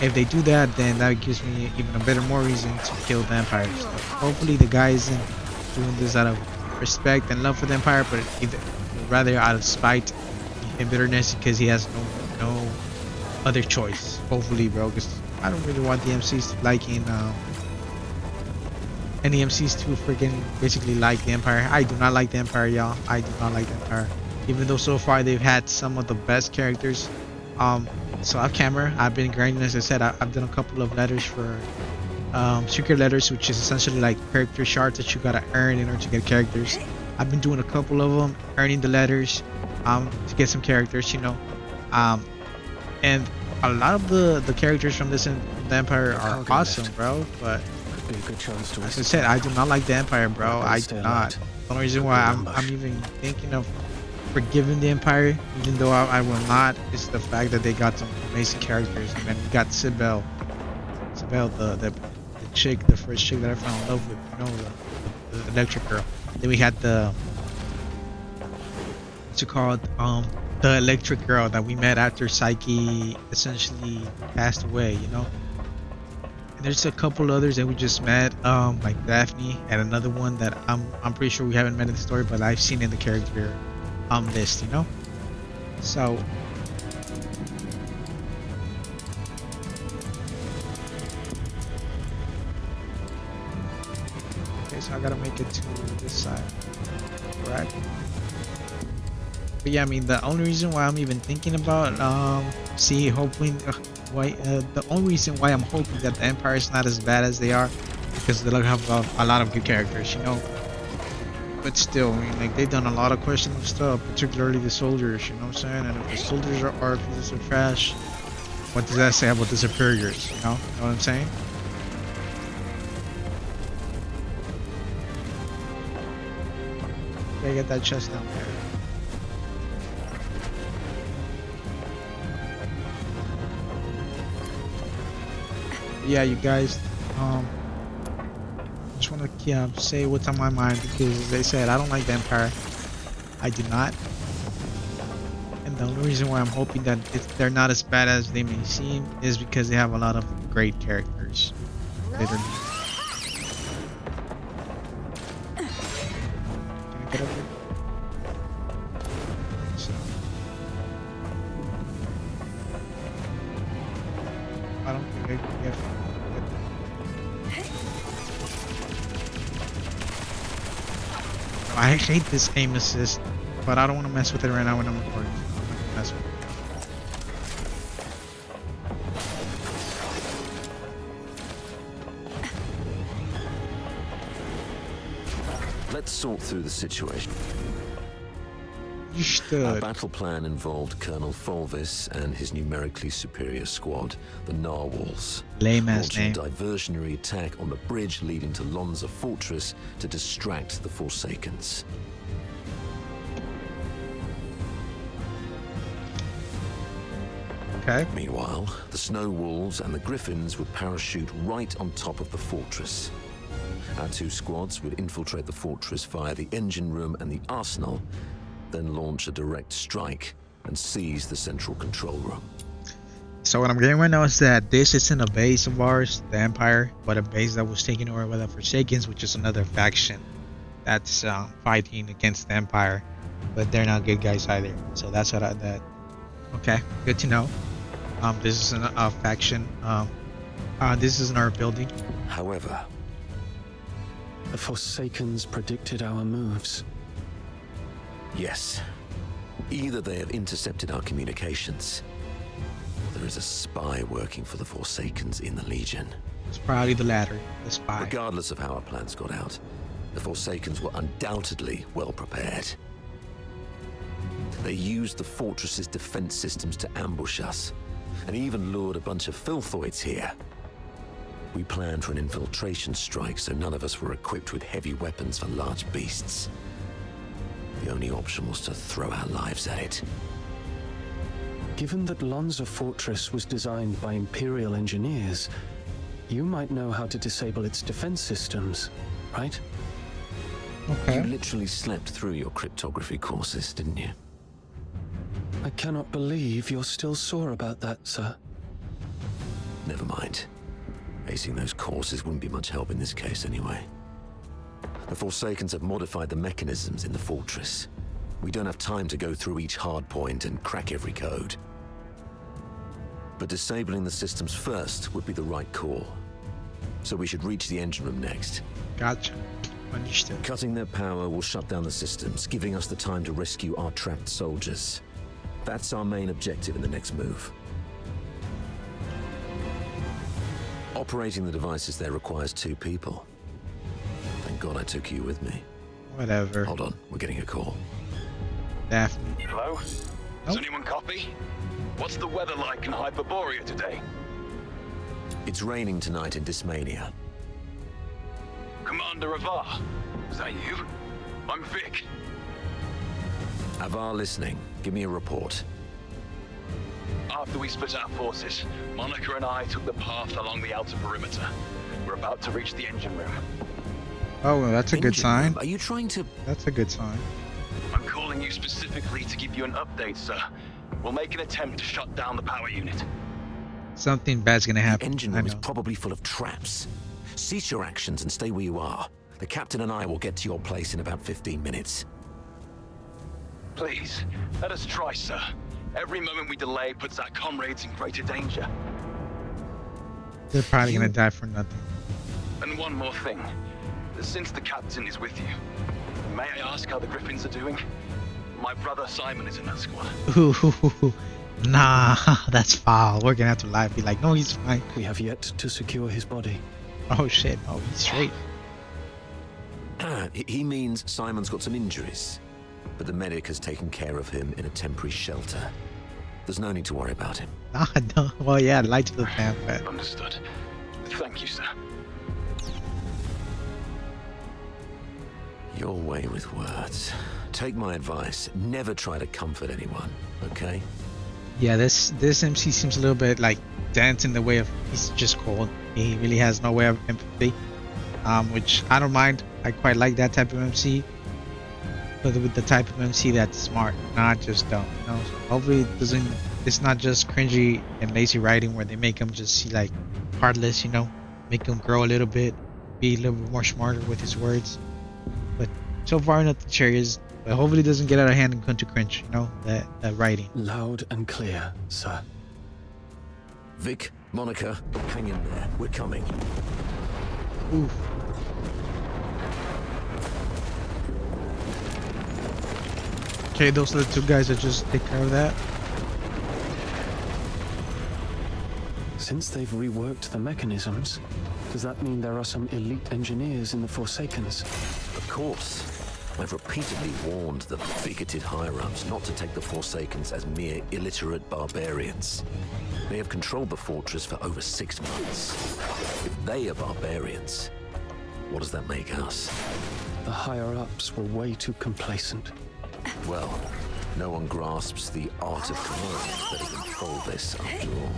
If they do that, then that gives me even a better more reason to kill the Empire. So hopefully the guy isn't doing this out of respect and love for the Empire, but rather out of spite and bitterness because he has no other choice. Hopefully, bro, because I don't really want the MCs to liking any MCs to freaking basically like the Empire. I do not like the Empire, y'all. I do not like the Empire, even though so far they've had some of the best characters. So off camera, I've been grinding. As I said, I've done a couple of letters for secret letters, which is essentially like character shards that you gotta earn in order to get characters. I've been doing a couple of them, earning the letters to get some characters, you know. And a lot of the characters from the Empire are awesome, bro. But Could be a good chance to. as I said, I do not like the Empire, bro. I do not. The only reason why I'm even thinking of forgiving the Empire, even though I will not, is the fact that they got some amazing characters. And then we got Sibel, the chick, the first chick that I fell in love with, you know, the electric girl. Then we had the what's it called, the electric girl that we met after Psyche essentially passed away, you know. And there's a couple others that we just met, like Daphne, and another one that I'm pretty sure we haven't met in the story, but I've seen in the character list, you know. So okay, so I gotta make it to this side, correct? But yeah, I mean, the only reason why I'm even thinking about the only reason why I'm hoping that the Empire is not as bad as they are, because they have a lot of good characters, you know. But still, I mean, like, they've done a lot of questionable stuff, particularly the soldiers, you know what I'm saying? And if the soldiers are pieces of trash, what does that say about the superiors, you know what I'm saying? Okay, get that chest down there. Yeah, you guys, just want to say what's on my mind, because as I said, I don't like the Empire. I do not. And the only reason why I'm hoping that they're not as bad as they may seem is because they have a lot of great characters. Literally. Can I get up here? So, I don't think I can get. I hate this aim assist, but I don't want to mess with it right now when I'm recording. I'm not gonna mess with it. Let's sort through the situation. You should. Our battle plan involved Colonel Fulvis and his numerically superior squad, the Narwhals, Lame ass launching name. a diversionary attack on the bridge leading to Lonza Fortress to distract the Forsakens. Okay. Meanwhile, the Snow Wolves and the Griffins would parachute right on top of the fortress. Our 2 squads would infiltrate the fortress via the engine room and the arsenal, then launch a direct strike and seize the central control room. So what I'm getting right now is that this isn't a base of ours, the Empire, but a base that was taken over by the Forsakens, which is another faction that's fighting against the Empire, but they're not good guys either. So that's what that. Okay, good to know. This is a faction. This is in our building. However, The Forsakens predicted our moves. yes, either they have intercepted our communications, or there is a spy working for the Forsakens in the Legion. It's probably the latter, the spy. Regardless of how our plans got out, the Forsakens were undoubtedly well prepared. They used the fortress's defense systems to ambush us, and even lured a bunch of filthoids here. We planned for an infiltration strike, so none of us were equipped with heavy weapons for large beasts. The only option was to throw our lives at it. Given that Lonza Fortress was designed by Imperial engineers, you might know how to disable its defense systems, right? Okay. You literally slept through your cryptography courses, didn't you? I cannot believe you're still sore about that, sir. Never mind. Acing those courses wouldn't be much help in this case anyway. The Forsakens have modified the mechanisms in the fortress. We don't have time to go through each hard point and crack every code. But disabling the systems first would be the right call. So we should reach the engine room next. Gotcha. Understood. Cutting their power will shut down the systems, giving us the time to rescue our trapped soldiers. That's our main objective in the next move. Operating the devices there requires 2 people. Thank God I took you with me. Whatever. Hold on, we're getting a call. Daphne. Hello? Nope. Does anyone copy? What's the weather like in Hyperborea today? It's raining tonight in Dismania. Commander Avar, is that you? I'm Vic. Avar listening. Give me a report. After we split our forces, Monica and I took the path along the outer perimeter. We're about to reach the engine room. Oh, well, that's a good Engine sign. room? Are you trying to... That's a good sign. I'm calling you specifically to give you an update, sir. We'll make an attempt to shut down the power unit. Something bad's gonna The happen. engine I room is know. probably full of traps. Cease your actions and stay where you are. The captain and I will get to your place in about 15 minutes. Please, let us try, sir. Every moment we delay puts our comrades in greater danger. They're probably gonna die for nothing. And one more thing. Since the captain is with you, may I ask how the Griffins are doing? My brother Simon is in that squad. Ooh, nah, that's foul. We're gonna have to lie. Be like, no, he's fine. We have yet to secure his body. Oh shit, no, he's straight. He means Simon's got some injuries, but the medic has taken care of him in a temporary shelter. There's no need to worry about him. Nah, no. Well, yeah, lie to the fan, but Understood. Thank you, sir. Your way with words. Take my advice. Never try to comfort anyone, okay? yeah, this MC seems a little bit like dense in the way of he's just cold. He really has no way of empathy, which I don't mind. I quite like that type of MC, but with the type of MC that's smart, not just dumb. You know, so hopefully it doesn't. It's not just cringy and lazy writing where they make him just see like heartless. You know, make him grow a little bit, be a little bit more smarter with his words. But so far, nothing serious. But hopefully it doesn't get out of hand and come to cringe. You know, that writing. Loud and clear, sir. Vic, Monica, hang in there. We're coming. Oof. Okay, those are the 2 guys that just take care of that. Since they've reworked the mechanisms, does that mean there are some elite engineers in the Forsakens? Of course. I've repeatedly warned the bigoted higher-ups not to take the Forsakens as mere illiterate barbarians. They have controlled the fortress for over 6 months. If they are barbarians, what does that make us? The higher-ups were way too complacent. Well, No one grasps the art of command better than Fulvis, after all.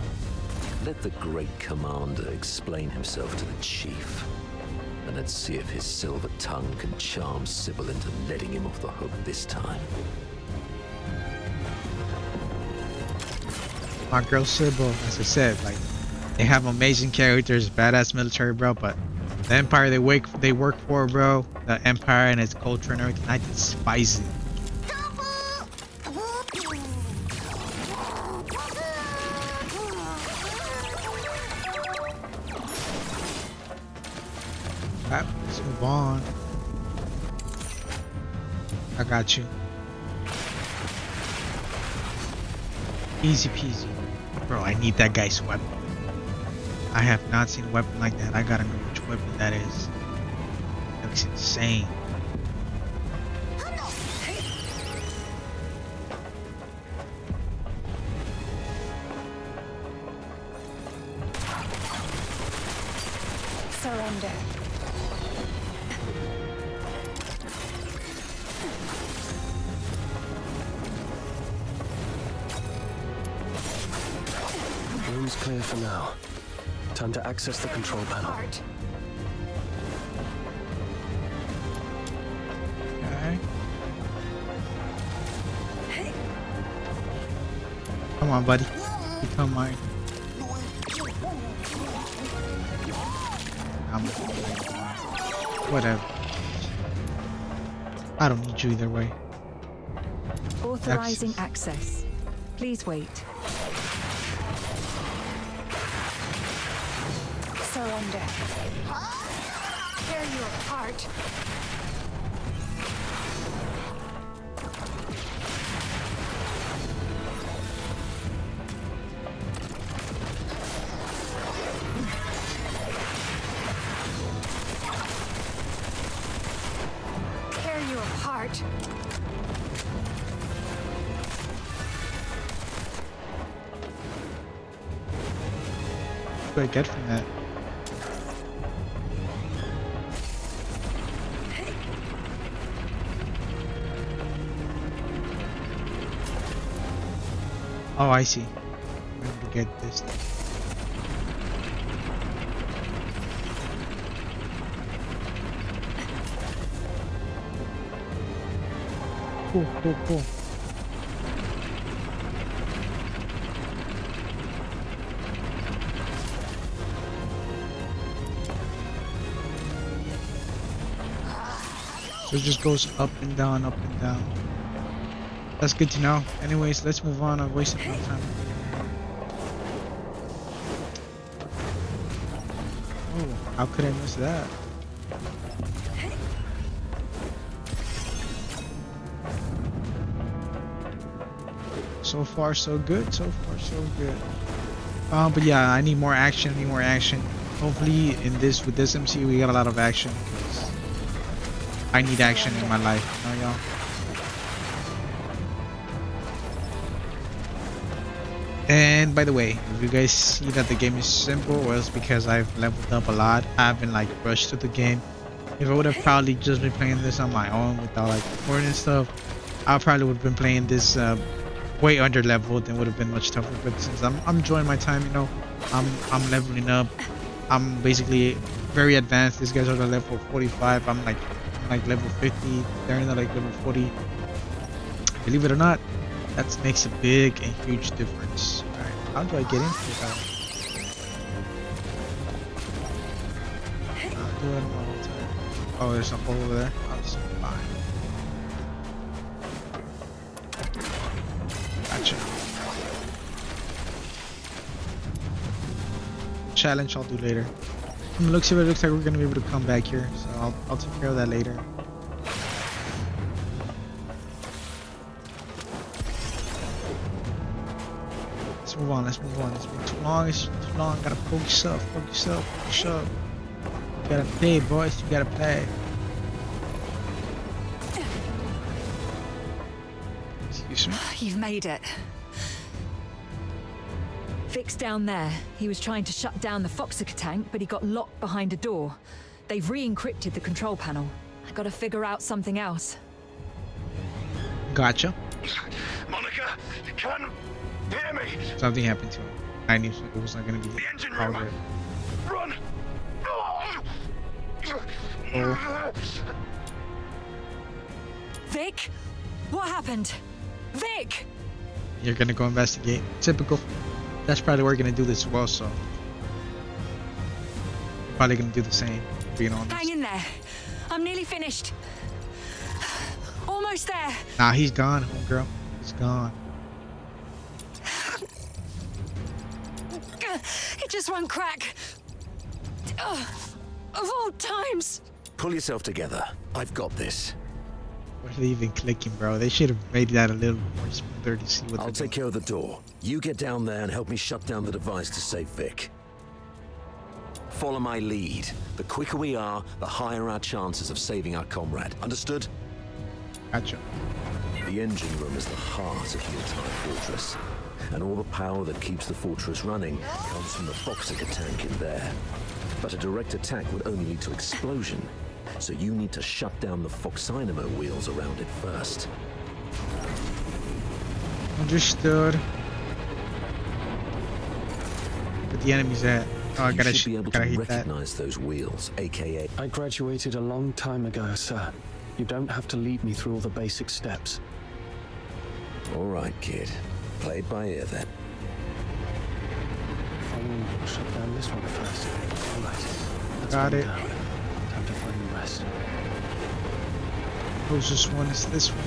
Let the great commander explain himself to the chief. And let's see if his silver tongue can charm Sybil into letting him off the hook this time. My girl Sybil, as I said, like, they have amazing characters, badass military, bro, but the empire they work for, bro, the empire and its culture and everything, I despise it. Alright, let's move on. I got you. Easy peasy. Bro, I need that guy's weapon. I have not seen a weapon like that. I gotta know which weapon that is. That looks insane. Surrender. Room's clear for now. Time to access the control panel. Heart. Okay. Come on, buddy. Become mine. Whatever. I don't need you either way. Authorizing access. Please wait. Surrender. Tear you apart. Tear you apart. What do I get from that? Oh, I see. I'm going to get this. Cool, cool, cool. So it just goes up and down, up and down. That's good to know. Anyways, let's move on. I've wasted my time. Oh, how could I miss that? So far, so good. So far, so good. But yeah, I need more action. Need more action. Hopefully, with this MC, we got a lot of action. I need action in my life. You know, y'all. And by the way, if you guys see that the game is simple, well, it's because I've leveled up a lot. I haven't like rushed to the game. If I would have probably just been playing this on my own without like recording and stuff, I probably would have been playing this way under leveled and would have been much tougher. But since I'm enjoying my time, you know, I'm leveling up. I'm basically very advanced. These guys are the level 45. I'm like level 50. They're in like level 40. Believe it or not, that makes a big and huge difference. Alright, how do I get into it? I'll do it one more time. Oh, there's a hole over there. I'll just fine. Gotcha. Challenge I'll do later. From the looks of it, looks like we're gonna be able to come back here, so I'll take care of that later. Let's move on, let's move on. It's been too long, it's too long. Gotta focus up, focus up, focus up. You gotta play, boys, you gotta play. Excuse me? You've made it. Vic's down there. He was trying to shut down the Foxica tank, but he got locked behind a door. They've re-encrypted the control panel. I gotta figure out something else. Gotcha. Monica, can hear me. Something happened to him. I knew it was not gonna be The engine all room. good. Run. Oh. Vic? What happened? Vic! You're gonna go investigate. Typical. That's probably where we're gonna do this as well, so probably gonna do the same, being honest. Hang in there. I'm nearly finished. Almost there. Nah, he's gone, homegirl. He's gone. It just won't crack. Ugh. Of all times. Pull yourself together. I've got this. What are they even clicking, bro? They should have made that a little more smoother to see what I'll they're take doing. care of the door. You get down there and help me shut down the device to save Vic. Follow my lead. The quicker we are, the higher our chances of saving our comrade. Understood? Gotcha. The engine room is the heart of the entire fortress. And all the power that keeps the fortress running comes from the Foxica tank in there. But a direct attack would only lead to explosion. So you need to shut down the Foxynamo wheels around it first. Understood. But the enemy's at. Oh, I You gotta should be able to gotta hit that. recognize those wheels, aka... I graduated a long time ago, sir. You don't have to lead me through all the basic steps. All right, kid. Play it by ear then. I'll shut down this one first. All right. That's Got one it. down. Time to find the rest. Closest one is this one.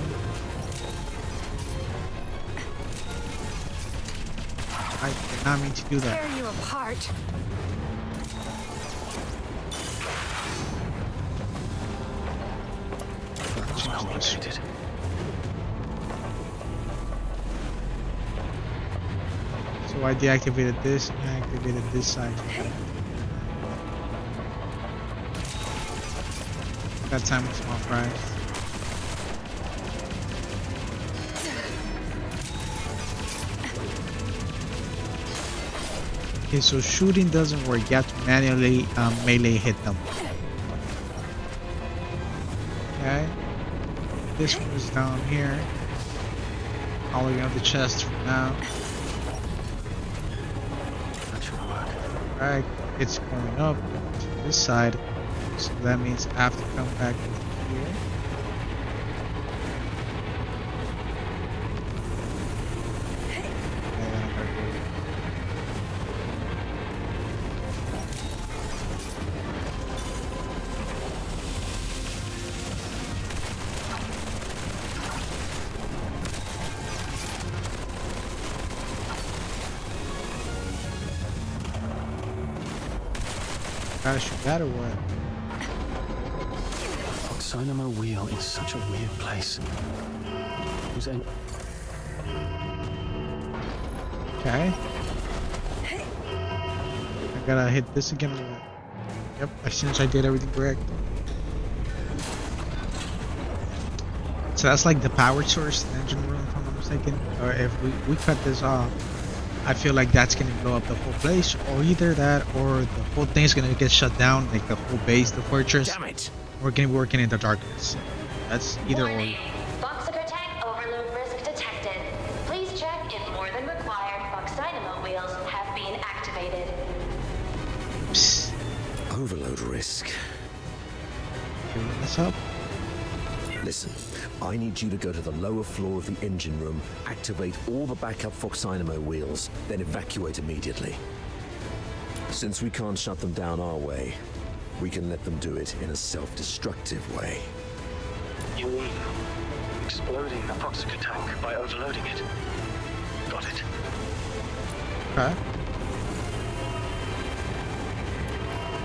I did not mean to do that. Tear you apart. That's well located. So I deactivated this and I activated this side. That time with small fries. Okay, so shooting doesn't work. You have to manually melee hit them. Okay. This one is down here. Hollowing out the chest for now. That should work. Alright, it's going up to this side. So that means I have to come back here. And I gotta go. Gotta shoot that or what? Foxynamo wheel is such a weird place. Who's in? Okay. I gotta hit this again. Yep, as soon as I did everything correct. So that's like the power source, the engine room, if I'm not mistaken. Or if we cut this off, I feel like that's gonna blow up the whole place, or either that, or the whole thing's gonna get shut down, like the whole base, the fortress. Damn it! We're gonna be working in the darkness. That's either or. Foxica tank overload risk detected. Please check if more than required Foxynamo wheels have been activated. Psst. Overload risk. Giving this up. Listen, I need you to go to the lower floor of the engine room, activate all the backup Foxynamo wheels, then evacuate immediately. Since we can't shut them down our way, we can let them do it in a self-destructive way. You mean exploding the Foxica tank by overloading it? Got it. Okay.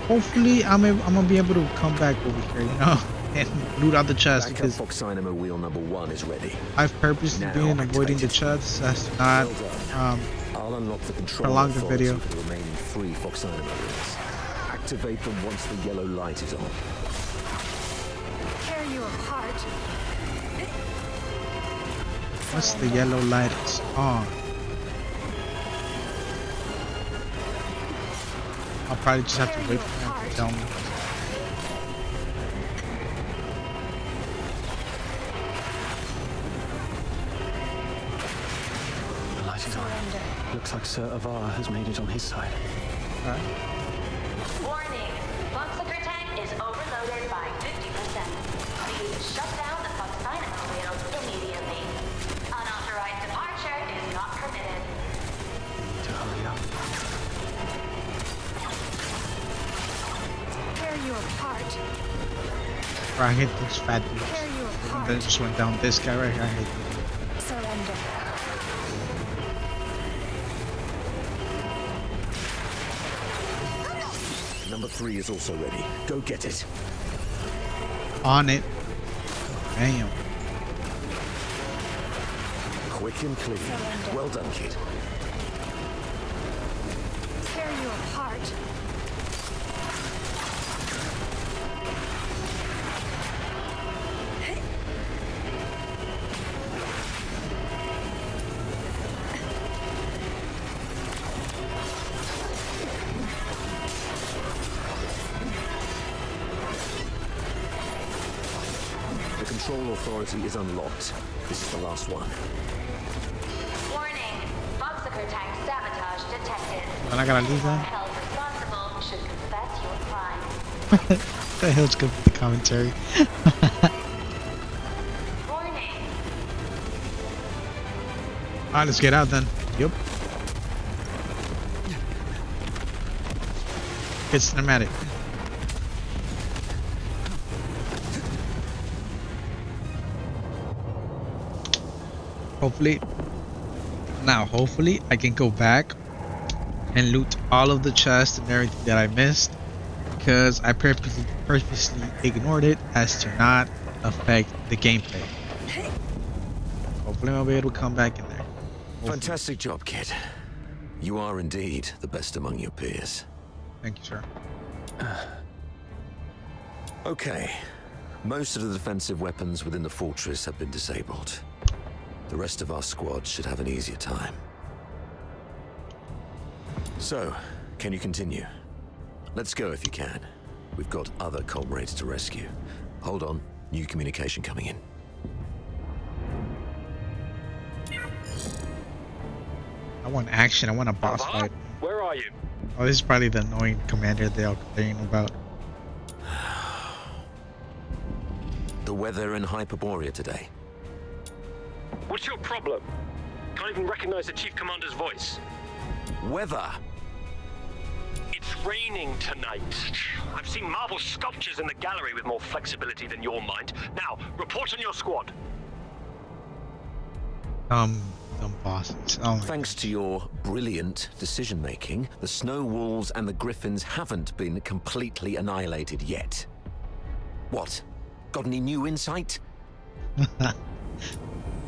Hopefully, I'm gonna be able to come back over here, you know, and loot out the chest, Backup because Foxynamo wheel number 1 is ready. I've purposely Now been avoiding the activate chests. That's not Well done. um I'll unlock the control prolong the authority video. for the remaining 3 Foxynamo wheels. Activate them once the yellow light is on. Tear you apart. once the yellow light is on. I'll probably just have to wait for him to tell me. Looks like Sir Avar has made it on his side. Alright. Warning, Foxiger tank is overloaded by 50%. Please shut down the Fox Dynamo wheels immediately. Unauthorized departure is not permitted. To hurry up. Tear you apart. Bro, I hate these fat dudes. Tear you apart. That just went down this guy right here. I hate him. Surrender. Number 3 is also ready. Go get it. On it. Damn. Quick and clean. Surrender. Well done, kid. Tear you apart. The control authority is unlocked. This is the last one. Warning, Foxiger tank sabotage detected. And I gotta leave Anyone that? held responsible should confess your crime. The hell's good with the commentary? Warning, Alright, let's get out then. Yup. Get cinematic. Hopefully I can go back and loot all of the chests and everything that I missed, because I purposely ignored it as to not affect the gameplay. Hopefully I'll be able to come back in there. Hopefully. Fantastic job, kid. You are indeed the best among your peers. Thank you, sir. Okay. Most of the defensive weapons within the fortress have been disabled. The rest of our squad should have an easier time. So, can you continue? Let's go if you can. We've got other comrades to rescue. Hold on, new communication coming in. I want action. I want a boss fight. Where are you? Oh, this is probably the annoying commander they'll complain about. The weather in Hyperborea today. What's your problem? Can't even recognize the Chief Commander's voice. Weather! It's raining tonight. I've seen marble sculptures in the gallery with more flexibility than your mind. Now, report on your squad. Dumb bosses. Oh my Thanks to your brilliant decision-making, the Snow Wolves and the Griffins haven't been completely annihilated yet. What? Got any new insight?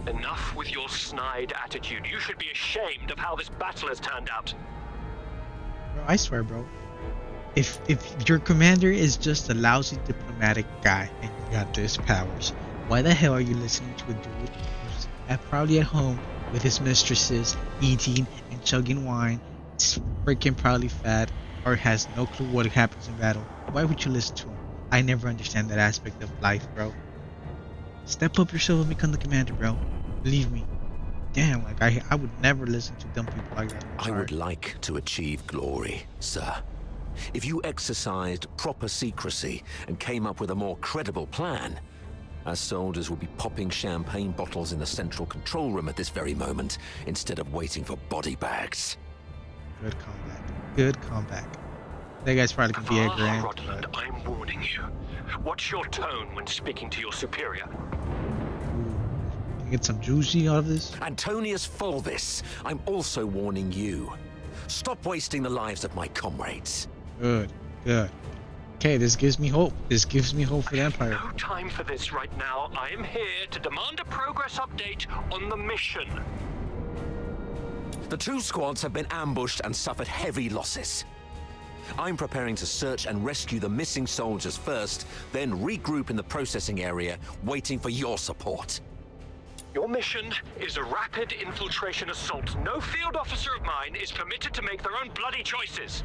Enough with your snide attitude. You should be ashamed of how this battle has turned out. Bro, I swear, bro. If your commander is just a lousy diplomatic guy and you got these powers, why the hell are you listening to a dude who's probably at home with his mistresses, eating and chugging wine, is freaking probably fat, or has no clue what happens in battle? Why would you listen to him? I never understand that aspect of life, bro. Step up yourself and become the commander, bro. Believe me. Damn, like I would never listen to dumb people like that. I would like to achieve glory, sir. If you exercised proper secrecy and came up with a more credible plan, our soldiers would be popping champagne bottles in the central control room at this very moment, instead of waiting for body bags. Good comeback. Good comeback. That guy's probably gonna be a grand. Rodland, I'm warning you. What's your tone when speaking to your superior? Can get some juicy out of this? Antonius Fulvis, I'm also warning you. Stop wasting the lives of my comrades. Good. Good. Okay, this gives me hope. This gives me hope for the Empire. No time for this right now. I am here to demand a progress update on the mission. The two squads have been ambushed and suffered heavy losses. I'm preparing to search and rescue the missing soldiers first, then regroup in the processing area, waiting for your support. Your mission is a rapid infiltration assault. No field officer of mine is permitted to make their own bloody choices.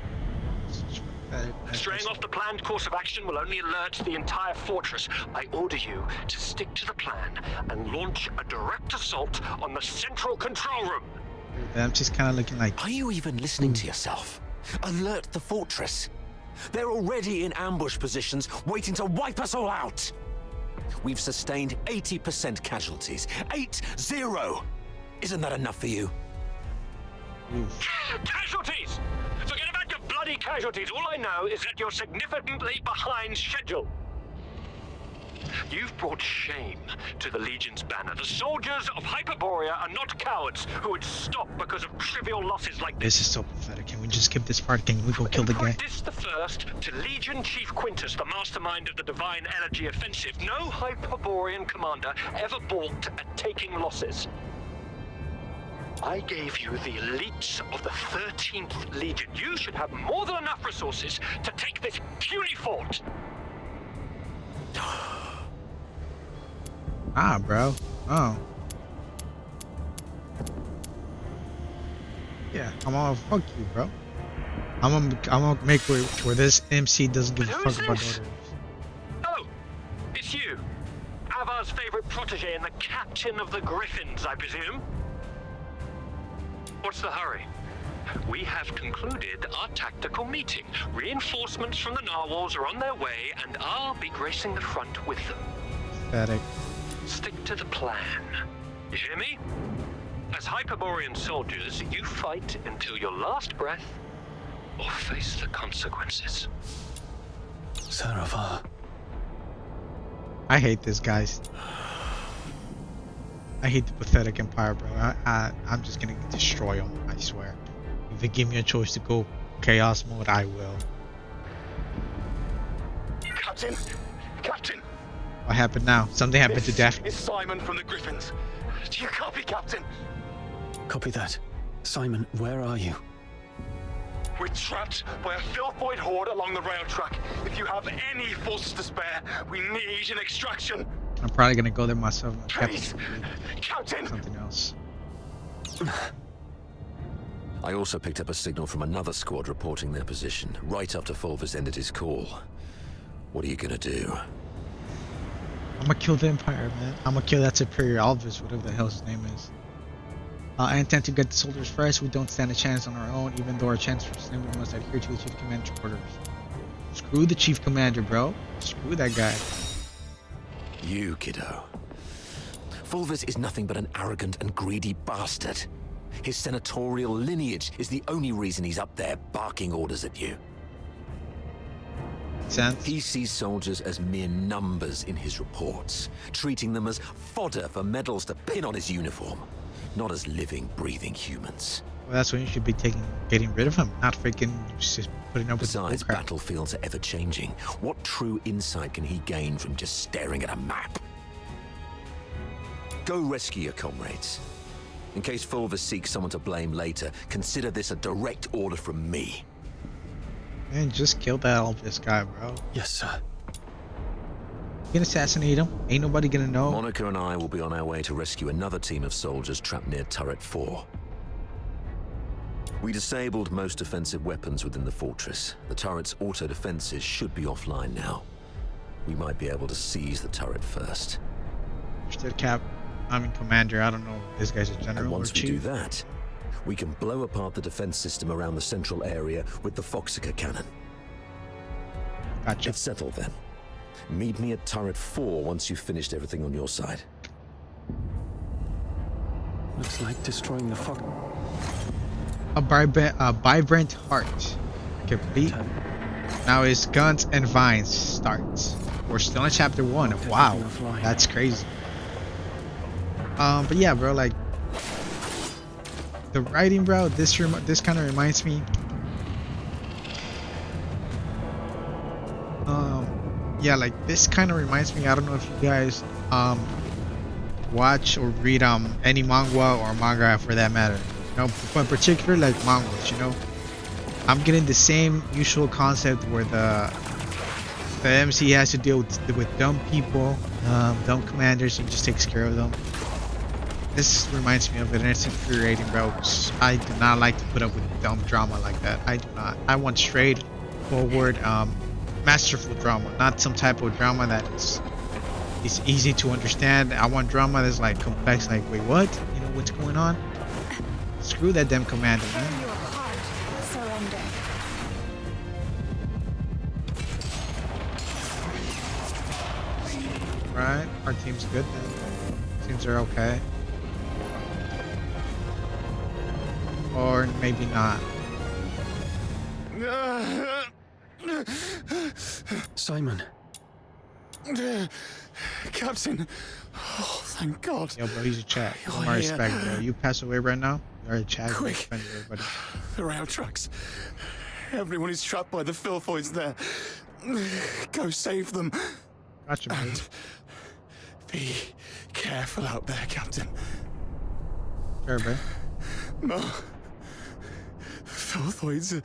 Straying off the planned course of action will only alert the entire fortress. I order you to stick to the plan and launch a direct assault on the central control room. I'm just kind of looking like. Are you even listening to yourself? Alert the fortress. They're already in ambush positions, waiting to wipe us all out. We've sustained 80% casualties. 8-0. Isn't that enough for you? Casualties! Forget about your bloody casualties. All I know is that you're significantly behind schedule. You've brought shame to the Legion's banner. The soldiers of Hyperborea are not cowards who would stop because of trivial losses like this. This is so pathetic. Can we just skip this part? Can we go kill the guy? This the first to Legion Chief Quintus, the mastermind of the Divine Energy Offensive. No Hyperborean commander ever balked at taking losses. I gave you the elites of the 13th Legion. You should have more than enough resources to take this puny fort. Ah, bro. Oh. Yeah, I'm gonna fuck you, bro. I'm gonna make where this MC doesn't give a Who's fuck about this? orders. Oh, it's you. Avar's favorite protege and the captain of the Griffins, I presume. What's the hurry? We have concluded our tactical meeting. Reinforcements from the narwhals are on their way, and I'll be gracing the front with them. Pathetic. Stick to the plan. You hear me? As Hyperborean soldiers, you fight until your last breath, or face the consequences. Saravar. I hate this, guys. I hate the pathetic Empire, bro. I'm just gonna destroy them, I swear. If they give me a choice to go chaos mode, I will. Captain! Captain! What happened now? Something happened to Daphne. It's Simon from the Griffins. Do you copy, Captain? Copy that. Simon, where are you? We're trapped by a filthoid horde along the rail track. If you have any forces to spare, we need an extraction. I'm probably gonna go there myself. Please, Captain! Something else. I also picked up a signal from another squad reporting their position, right after Fulvus ended his call. What are you gonna do? I'm gonna kill the Empire, man. I'm gonna kill that Superior Alvis, whatever the hell his name is. I intend to get the soldiers first. We don't stand a chance on our own, even though our chance for slim, we must adhere to the Chief Commander's orders. Screw the Chief Commander, bro. Screw that guy. You, kiddo. Fulvus is nothing but an arrogant and greedy bastard. His senatorial lineage is the only reason he's up there barking orders at you. Sense? He sees soldiers as mere numbers in his reports, treating them as fodder for medals to pin on his uniform, not as living, breathing humans. Well, that's when you should be getting rid of him, not freaking just putting up with Besides, bullcrap. battlefields are ever changing. What true insight can he gain from just staring at a map? Go rescue your comrades. In case Fulvus seeks someone to blame later, consider this a direct order from me. Man, just kill that Alvis guy, bro. Yes, sir. You can assassinate him. Ain't nobody gonna know. Monica and I will be on our way to rescue another team of soldiers trapped near Turret 4. We disabled most offensive weapons within the fortress. The turret's auto defenses should be offline now. We might be able to seize the turret first. Understood, Cap. I mean, Commander. I don't know if this guy's a general And or once we do chief. that, we can blow apart the defense system around the central area with the Foxica cannon. Gotcha. It's settled then. Meet me at Turret 4 once you've finished everything on your side. Looks like destroying the fog. A vibrant heart. Complete. Now it's Guns and Vines starts. We're still in chapter 1. Wow, that's crazy. But yeah, bro, like the writing, bro. This kind of reminds me. Yeah, like this kind of reminds me. I don't know if you guys watch or read any manga or manga for that matter. You know, but in particular like mangas. You know, I'm getting the same usual concept where the MC has to deal with dumb people, dumb commanders, and just takes care of them. This reminds me of it, and it's infuriating, bro. I do not like to put up with dumb drama like that. I do not. I want straightforward, masterful drama, not some type of drama that is easy to understand. I want drama that's like complex, like wait, what? You know what's going on? Screw that damn commander, Tear man. you apart. Surrender. Right? Our team's good then. Teams are okay. Or maybe not. Simon. Captain. Oh, thank God. Yo, bro, he's a chat. Oh, My yeah. respect, bro. You pass away right now, you're a chat. Quick. Friend of everybody. The rail tracks. Everyone is trapped by the filthoids there. Go save them. Gotcha, bro. And be careful out there, Captain. Sure, bro. No. Filthoids are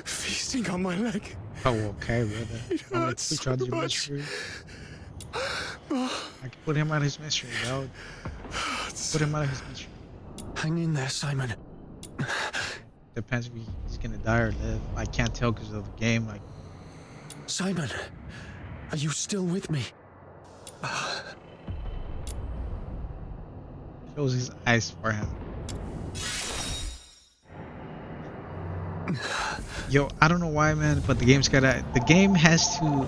feasting on my leg. Oh, okay, brother. It hurts Which so one's your much. mystery? I can put him out of his mystery, bro. Put him out of his mystery. Hang in there, Simon. Depends if he's gonna die or live. I can't tell because of the game. Like, Simon, are you still with me? close his eyes for him. Yo, I don't know why, man, but the game has to. Let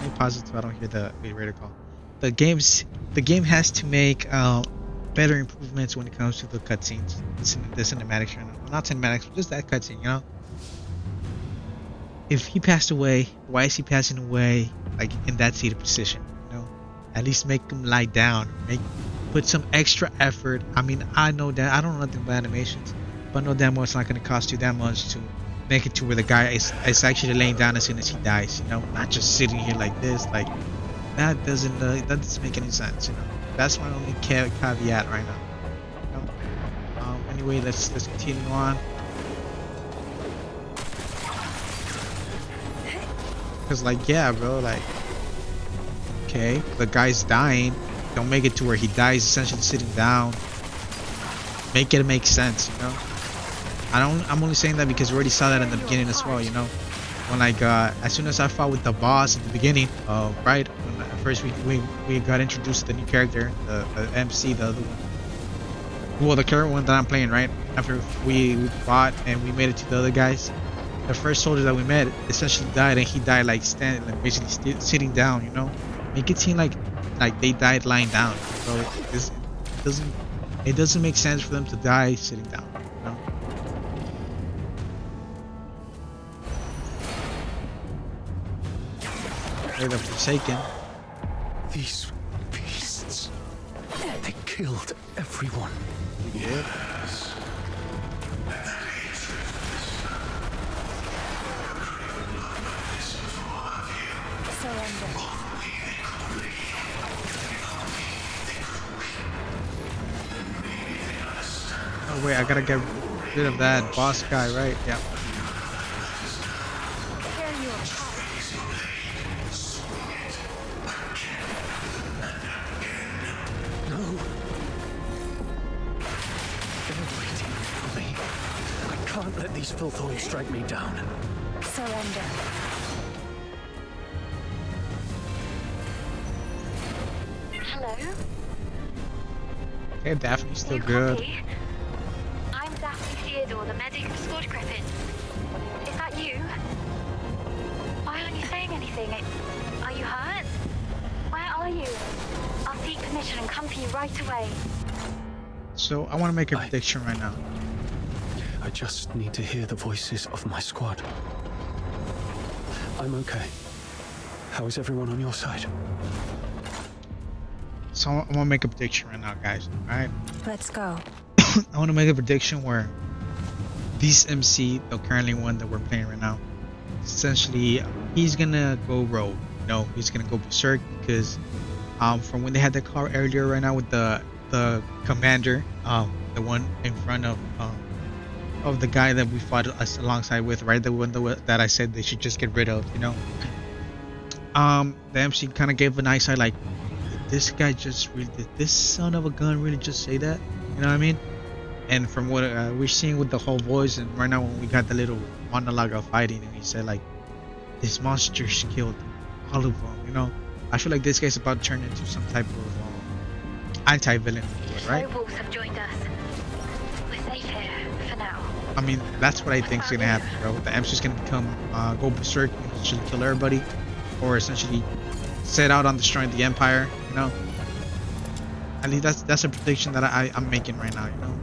me pause it so I don't hear the radio call. The game has to make better improvements when it comes to the cutscenes, the cinematics, not cinematics, but just that cutscene, you know. If he passed away, why is he passing away like in that seated position? You know, at least make him lie down. Put some extra effort. I mean, I know that I don't know nothing about animations, but I know damn well it's not going to cost you that much to make it to where the guy is actually laying down as soon as he dies. You know, not just sitting here like this. Like that doesn't make any sense. You know, that's my only caveat right now. You know? Anyway, let's continue on. Cause like, yeah, bro, like, okay, the guy's dying. Don't make it to where he dies essentially sitting down. Make it make sense, you know. I'm only saying that because we already saw that in the beginning as well, you know. When like as soon as I fought with the boss at the beginning, right, when at first we got introduced to the new character, the MC, the other one. Well, the current one that I'm playing, right? After we fought and we made it to the other guys, the first soldier that we met essentially died, and he died like standing, like basically sitting down, you know. Make it seem like they died lying down. So it doesn't make sense for them to die sitting down, you know. They're the Forsaken. These beasts, they killed everyone. Yeah. Surrender. Oh wait, I gotta get rid of that boss guy, right? Yeah. Tear you apart. No. They're waiting for me. I can't let these filthoids drag me down. Surrender. Hello? Okay, Daphne's still You good. copy? I'm Daphne Theodore, the medic of Squad Griffin. Is that you? Why aren't you saying anything? Are you hurt? Where are you? I'll seek permission and come for you right away. So I want to make a prediction right now. I just need to hear the voices of my squad. I'm okay. How is everyone on your side? So I want to make a prediction right now, guys. All right. Let's go. I want to make a prediction where this MC, the currently one that we're playing right now, essentially he's gonna go rogue. You know, he's gonna go berserk because from when they had the car earlier right now with the commander, the one in front of the guy that we fought us alongside with, right? The one that I said they should just get rid of, you know. The MC kind of gave a nice eye, like, did this son of a gun really just say that? You know what I mean? And from what we're seeing with the whole voice, and right now when we got the little monologue of fighting, and he said like, this monster's killed all of them, you know. I feel like this guy's about to turn into some type of anti-villain, right? Snow wolves have joined us. safe here for now. I mean, that's what I think is gonna happen, bro. The M's just gonna become go berserk, essentially kill everybody, or essentially set out on destroying the Empire. You know, I mean that's a prediction that I'm making right now. You know,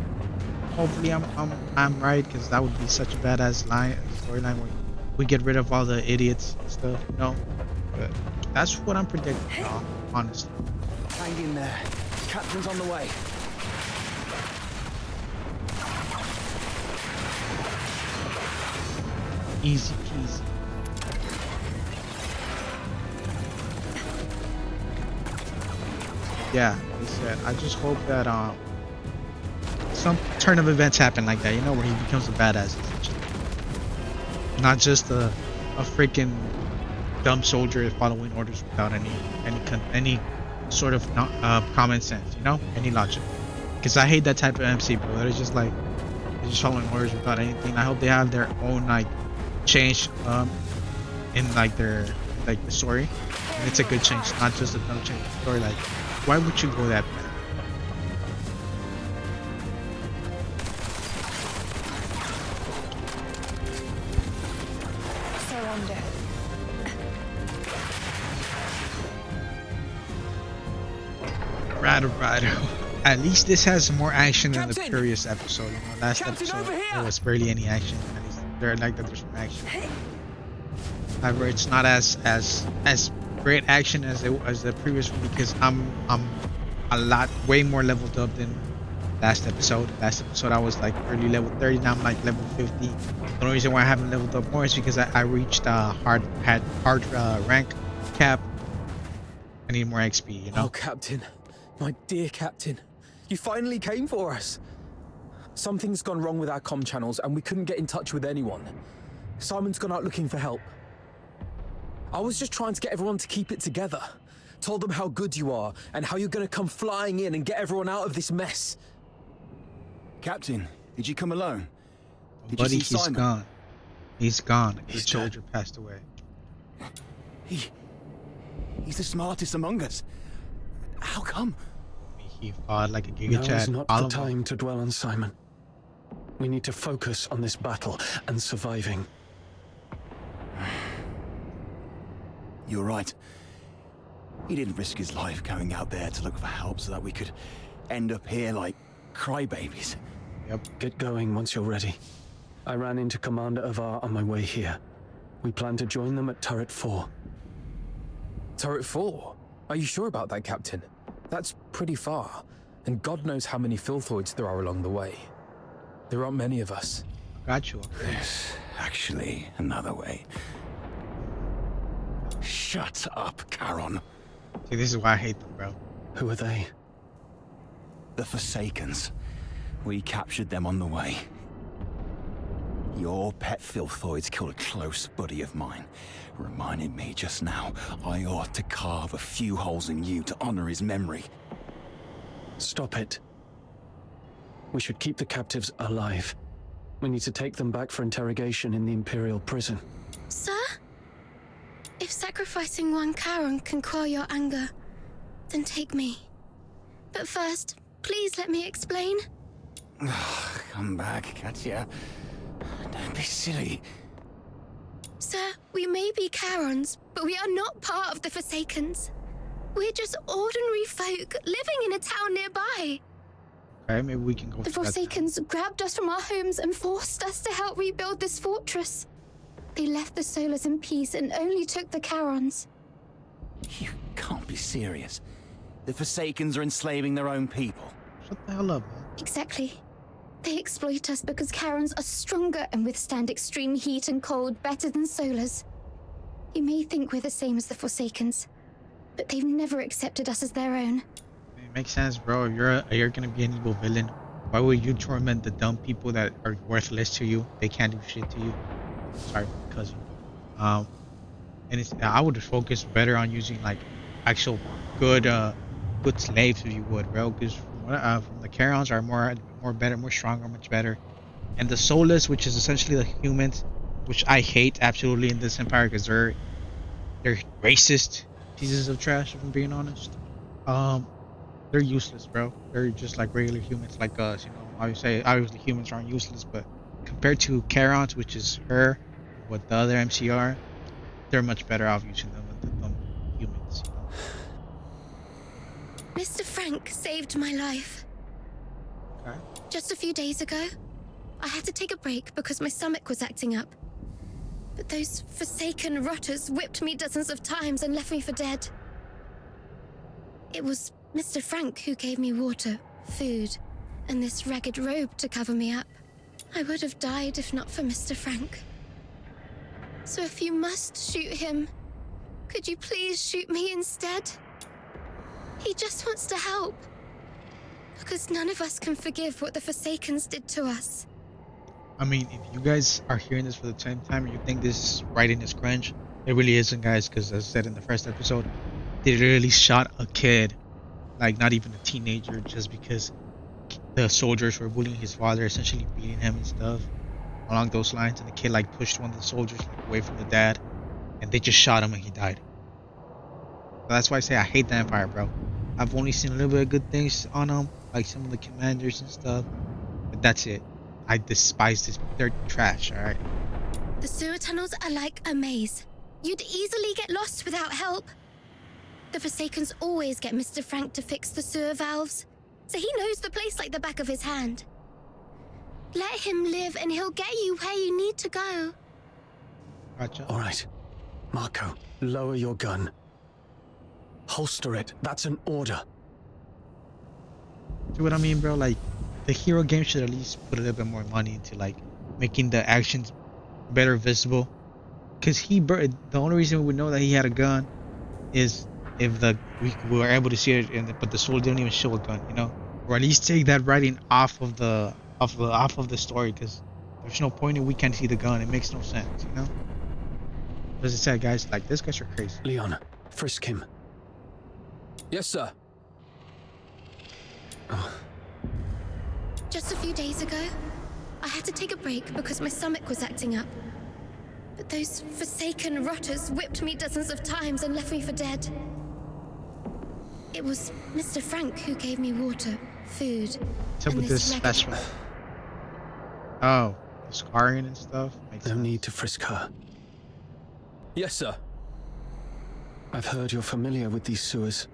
hopefully I'm right, because that would be such a badass storyline where we get rid of all the idiots and stuff. You know, but that's what I'm predicting, honestly. Hang in there. Captain's on the way. Easy peasy. Yeah, like I said, I just hope that some turn of events happen like that, you know, where he becomes a badass essentially. Not just a freaking dumb soldier following orders without any sort of common sense, you know, any logic. Because I hate that type of MC, bro. They're just like they're just following orders without anything. I hope they have their own like change in like their like the story, and it's a good change, not just a dumb change story. Like, why would you go that bad? Surrender. Right. At least this has more action than the Captain! previous episode. You know, last Captain, episode over here! there was barely any action. At least there like that there's some action. However, it's not as great action as the previous one, because I'm a way more leveled up than last episode. Last episode I was like early level 30, now I'm like level 50. The only reason why I haven't leveled up more is because I reached hard rank cap. I need more XP, you know. Oh, Captain. My dear Captain. You finally came for us. Something's gone wrong with our comm channels and we couldn't get in touch with anyone. Simon's gone out looking for help. I was just trying to get everyone to keep it together. Told them how good you are and how you're gonna come flying in and get everyone out of this mess. Captain, did you come alone? Did Buddy, you see he's Simon? gone. He's gone. He's His soldier passed away. He's the smartest among us. How come? He fought like a Giga Now Chad. is not the time to dwell on Simon. We need to focus on this battle and surviving. You're right. He didn't risk his life going out there to look for help so that we could end up here like crybabies. Yep. Get going once you're ready. I ran into Commander Avar on my way here. We plan to join them at Turret 4. Turret 4? Are you sure about that, Captain? That's pretty far, and God knows how many filthoids there are along the way. There aren't many of us. Got you. There's actually another way. Shut up, Charon. See, this is why I hate them, bro. Who are they? The Forsakens. We captured them on the way. Your pet filthoids killed a close buddy of mine. Reminded me just now I ought to carve a few holes in you to honor his memory. Stop it. We should keep the captives alive. We need to take them back for interrogation in the Imperial prison. Sir? If sacrificing one Charon can quell your anger, then take me. But first, please let me explain. Come back, Katya. Don't be silly. Sir, we may be Charons, but we are not part of the Forsakens. We're just ordinary folk living in a town nearby. Okay, maybe we can go. The Forsakens grabbed us from our homes and forced us to help rebuild this fortress. They left the Solars in peace and only took the Charons. You can't be serious. The Forsakens are enslaving their own people. Shut the hell up, man. Exactly. They exploit us because Charons are stronger and withstand extreme heat and cold better than Solars. You may think we're the same as the Forsakens, but they've never accepted us as their own. It makes sense, bro. If you're gonna be an evil villain, why would you torment the dumb people that are worthless to you? They can't do shit to you. Sorry, cousin. And I would focus better on using like actual good slaves, if you would, bro. Because from the Charons are more better, more stronger, much better. And the Soulless, which is essentially the humans, which I hate absolutely in this empire because they're racist pieces of trash, if I'm being honest. They're useless, bro. They're just like regular humans, like us. You know, I would say obviously humans aren't useless, but compared to Charons, which is her, what the other MC are, they're much better off using them than them humans. You know. Mr. Frank saved my life. Okay. Just a few days ago, I had to take a break because my stomach was acting up. But those forsaken rotters whipped me dozens of times and left me for dead. It was Mr. Frank who gave me water, food, and this ragged robe to cover me up. I would have died if not for Mr. Frank. So if you must shoot him, could you please shoot me instead? He just wants to help. Because none of us can forgive what the Forsakens did to us. I mean, if you guys are hearing this for the 10th time and you think this writing is cringe, it really isn't, guys, because as I said in the first episode, they literally shot a kid, like not even a teenager, just because the soldiers were bullying his father, essentially beating him and stuff along those lines, and the kid like pushed one of the soldiers like away from the dad, and they just shot him and he died. So that's why I say I hate the Empire, bro. I've only seen a little bit of good things on them, like some of the commanders and stuff, but that's it. I despise this. They're trash, alright? The sewer tunnels are like a maze. You'd easily get lost without help. The Forsakens always get Mr. Frank to fix the sewer valves, so he knows the place like the back of his hand. Let him live and he'll get you where you need to go. Gotcha. All right. Marco, lower your gun. Holster it. That's an order. See what I mean, bro? Like, the hero game should at least put a little bit more money into like making the actions better visible. Cause the only reason we would know that he had a gun is if we were able to see it, but the soldier didn't even show a gun, you know, or at least take that writing off of the story. Cause there's no point in we can't see the gun. It makes no sense, you know. As I said, guys, like these guys are crazy. Leon, frisk him. Yes, sir. Oh. Just a few days ago, I had to take a break because my stomach was acting up. But those forsaken rotters whipped me dozens of times and left me for dead. It was Mr. Frank who gave me water, food, What's up and with this ragged- special? Oh, scarring and stuff. No need to frisk her. Yes, sir. I've heard you're familiar with these sewers.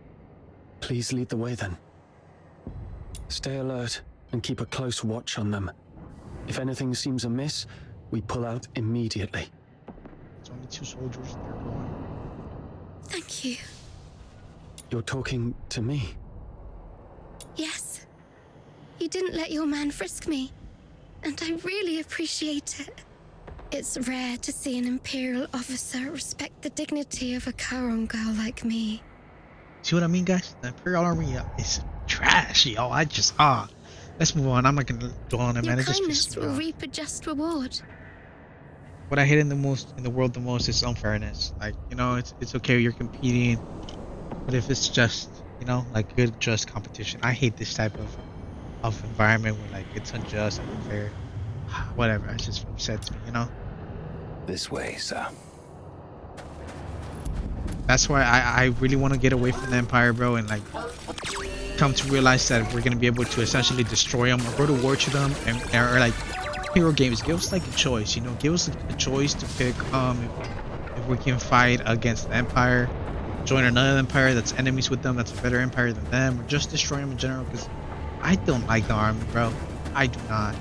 Please lead the way then. Stay alert and keep a close watch on them. If anything seems amiss, we pull out immediately. It's only 2 soldiers and they're going. Thank you. You're talking to me? Yes. You didn't let your man frisk me, and I really appreciate it. It's rare to see an Imperial officer respect the dignity of a Charon girl like me. See what I mean, guys? The Imperial Army is trash, yo. Let's move on. I'm not gonna dwell on it, Your man. It just kindness pisses me will off. reap a just reward. What I hate in the world the most is unfairness. Like, you know, it's okay you're competing, but if it's just, you know, like good just competition. I hate this type of environment where like it's unjust and unfair. Whatever, it just upsets me, you know. This way, sir. That's why I really want to get away from the Empire, bro, and like come to realize that we're gonna be able to essentially destroy them or go to war to them, or like hero games give us like a choice, you know, give us a choice to pick if we can fight against the Empire, join another Empire that's enemies with them, that's a better Empire than them, or just destroy them in general. Because I don't like the army, bro. I do not.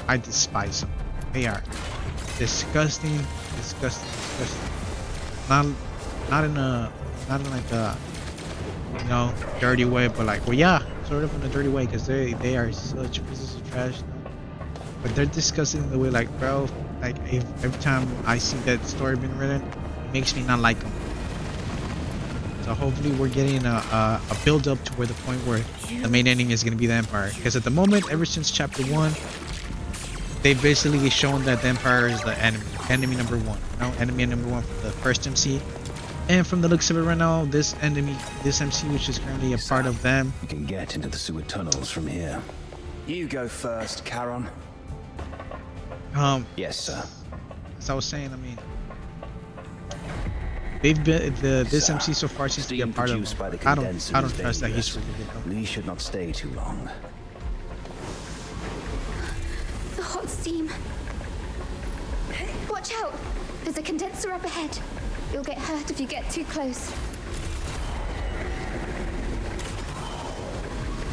I despise them. They are disgusting. Not in like a, you know, dirty way, but like, well, yeah, sort of in a dirty way, because they are such pieces of trash. You know? But they're disgusting in the way, like, bro, like every time I see that story being written, it makes me not like them. So hopefully we're getting a build up to where the point where the main ending is gonna be the Empire, because at the moment, ever since chapter 1, they've basically shown that the Empire is the enemy number 1, you know, enemy number 1 for the first MC. And from the looks of it right now, this MC, which is currently a part of them. You can get into the sewer tunnels from here. You go first, Charon. Yes, sir. As I was saying, I mean, they've been this MC so far seems to be a part of Produced by them. the I don't condensers trust that he's dangerous. really good. Lee should not stay too long. The hot steam. Watch out! There's a condenser up ahead. You'll get hurt if you get too close.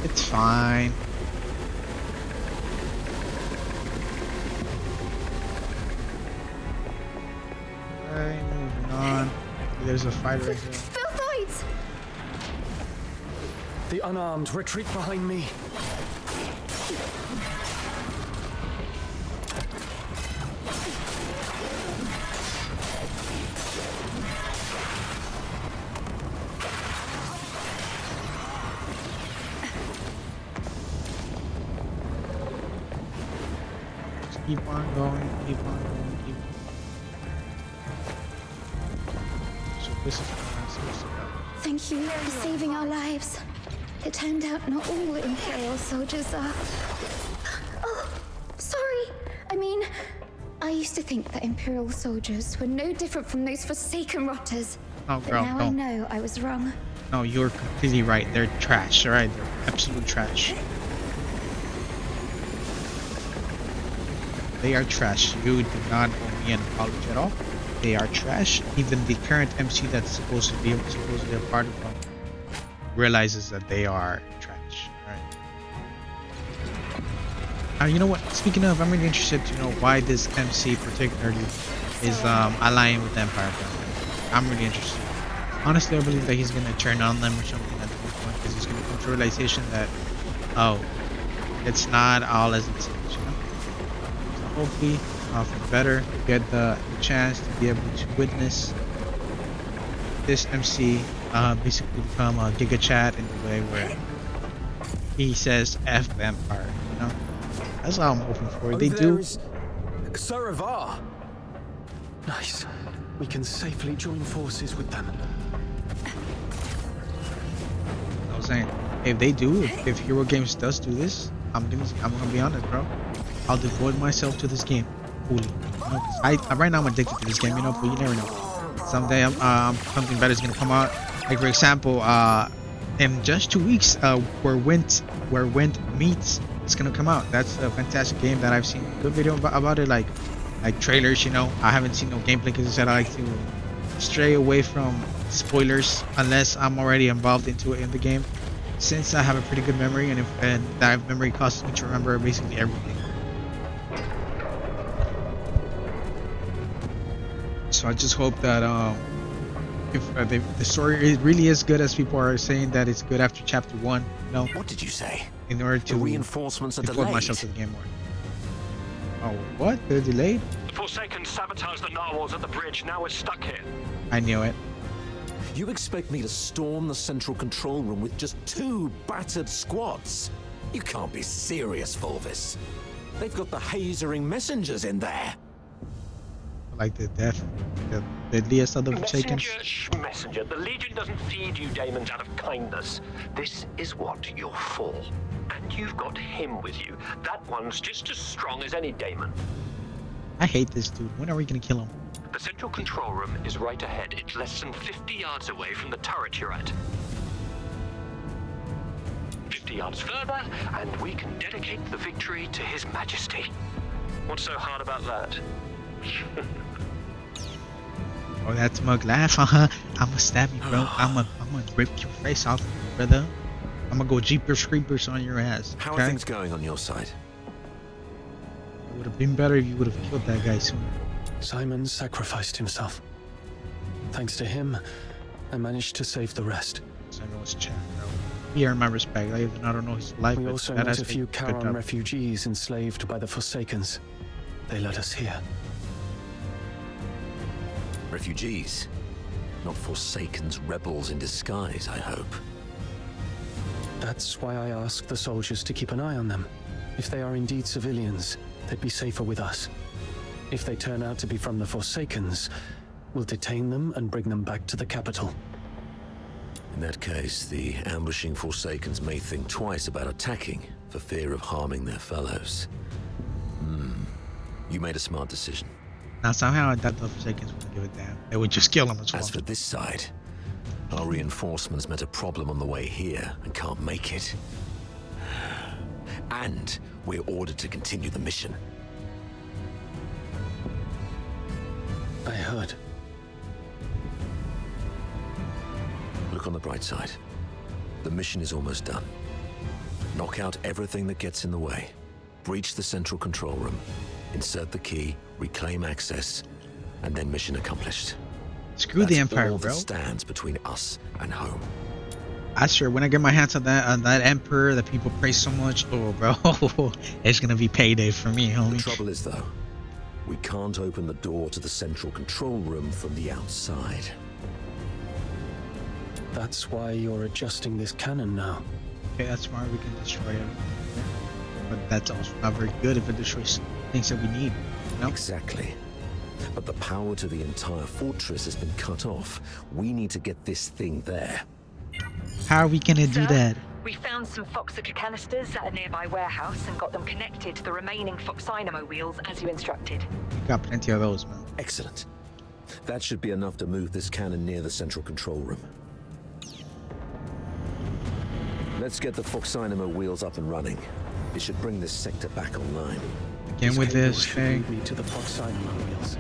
It's fine. Alright, moving on. There's a fight right here. Filthoids! The unarmed retreat behind me. Just keep on going, keep on going, keep on. So this is where I'm supposed to go. Thank you for saving our lives. It turned out not all the Imperial soldiers are. Oh, sorry. I mean, I used to think that Imperial soldiers were no different from those forsaken rotters. Oh, But girl, now I don't. know I was wrong. No, you're completely right. They're trash, alright? They're absolute trash. They are trash. You do not owe me an apology at all. They are trash. Even the current MC that's supposedly a part of them realizes that they are trash. Alright. You know what? Speaking of, I'm really interested to know why this MC particularly is aligning with the Empire. I'm really interested. Honestly, I believe that he's gonna turn on them or something at some point because he's gonna come to a realization that, oh, it's not all as it seems, you know? So hopefully, for the better, get the chance to be able to witness this MC basically become a Giga Chat in the way where he says F the Empire, you know? That's all I'm hoping for. They do. Saravar. Nice. We can safely join forces with them. I was saying, if they do, if Hero Games does do this, I'm gonna be honest, bro. I'll devote myself to this game fully. You know, 'cause right now I'm addicted to this game, you know, but you never know. Someday something better is gonna come out. Like for example, in just 2 weeks, where Wind Meets is gonna come out. That's a fantastic game that I've seen a good video about it, like trailers. You know, I haven't seen no gameplay because I said I like to stray away from spoilers unless I'm already involved into it in the game. Since I have a pretty good memory, and that memory causes me to remember basically everything. So I just hope that if the story really is good as people are saying that it's good after chapter 1, you know. What did you say? In order to The reinforcements are devote delayed. myself to the game more. Oh, what? They're delayed? The Forsaken sabotaged the narwhals at the bridge. Now we're stuck here. I knew it. You expect me to storm the central control room with just 2 battered squads? You can't be serious, Volvis. They've got the hazering messengers in there. Like the deadliest of the Forsaken. Messenger. The Legion doesn't feed you daemons out of kindness. This is what you're for. And you've got him with you. That one's just as strong as any daemon. I hate this dude. When are we gonna kill him? The central control room is right ahead. It's less than 50 yards away from the turret you're at. 50 yards further, and we can dedicate the victory to His Majesty. What's so hard about that? Oh, that smug laugh, I'ma stab you, bro. I'ma rip your face off, brother. I'ma go Jeepers Creepers on your ass. How okay? are things going on your side? It would have been better if you would have killed that guy sooner. Simon sacrificed himself. Thanks to him, I managed to save the rest. Simon's chat, bro. He earned my respect. I don't know his life, We but also that met a aspect, few good Charon job. refugees enslaved by the Forsakens. They led us here. Refugees? Not Forsakens, rebels in disguise, I hope. That's why I asked the soldiers to keep an eye on them. If they are indeed civilians, they'd be safer with us. If they turn out to be from the Forsakens, we'll detain them and bring them back to the capital. In that case, the ambushing Forsakens may think twice about attacking for fear of harming their fellows. You made a smart decision. Now somehow I doubt the Forsakens wouldn't give a damn. They would just kill him as well. As for this side, our reinforcements met a problem on the way here and can't make it. And we're ordered to continue the mission. I heard. Look on the bright side. The mission is almost done. Knock out everything that gets in the way. Breach the central control room. Insert the key, reclaim access, and then mission accomplished. Screw the That's Empire, all bro. that stands between us and home. I swear, when I get my hands on that Emperor that people praise so much, oh, bro, it's gonna be payday for me, homie. The trouble is, though, we can't open the door to the central control room from the outside. That's why you're adjusting this cannon now. Okay, that's smart. We can destroy it, but that's also not very good if it destroys things that we need. You know? Exactly. But the power to the entire fortress has been cut off. We need to get this thing there. How are we gonna do that? We found some Foxica canisters at a nearby warehouse and got them connected to the remaining Foxynamo wheels as you instructed. We got plenty of those, man. Excellent. That should be enough to move this cannon near the central control room. Let's get the Foxynamo wheels up and running. It should bring this sector back online. Again with this thing. Lead me to the Foxynamo wheels.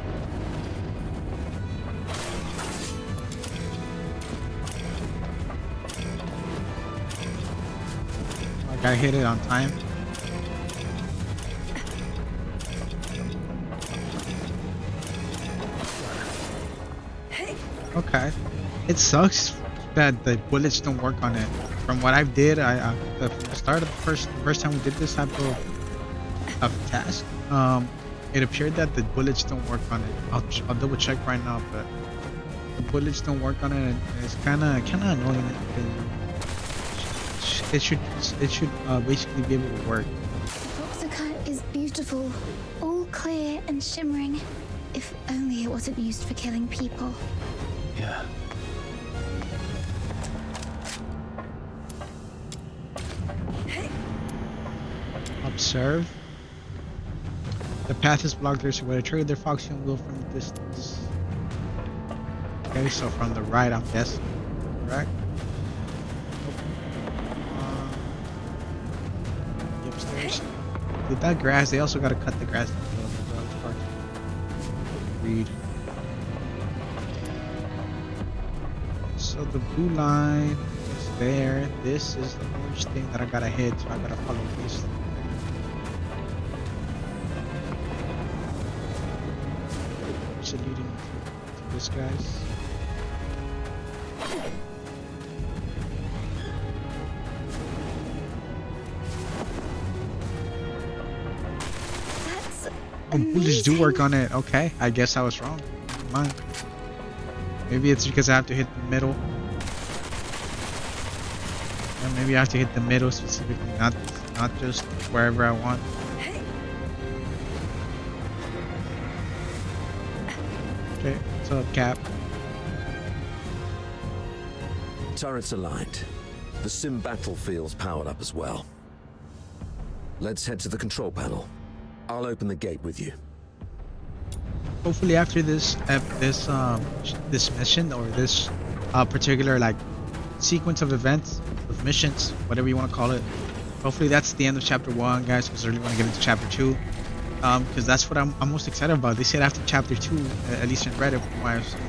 I gotta hit it on time. Okay. It sucks that the bullets don't work on it. From what I did, from the start of the first time we did this type of task, it appeared that the bullets don't work on it. I'll double check right now, but the bullets don't work on it, and it's kind of annoying. It should basically be able to work. Foxica is beautiful, all clear and shimmering. If only it wasn't used for killing people. Yeah. Observe. The path is blocked there, so when I trigger their Foxian wheel from the distance. Okay, so from the right, I'm guessing. Correct? The upstairs. With that grass, they also gotta cut the grass in the middle of the road part. Read. So the blue line is there. This is the orange thing that I gotta hit, so I gotta follow this. Leading to this guy's. That's Bullets do work on it. Okay, I guess I was wrong. Never mind. Maybe it's because I have to hit the middle. Or maybe I have to hit the middle specifically, not just wherever I want. Okay, what's up, Cap? Turrets aligned. The sim battlefield's powered up as well. Let's head to the control panel. I'll open the gate with you. Hopefully after this mission or this particular like sequence of events, of missions, whatever you want to call it. Hopefully that's the end of chapter 1, guys, because I really want to get into chapter 2. Because that's what I'm most excited about. They said after chapter 2, at least in Reddit, from what I've seen,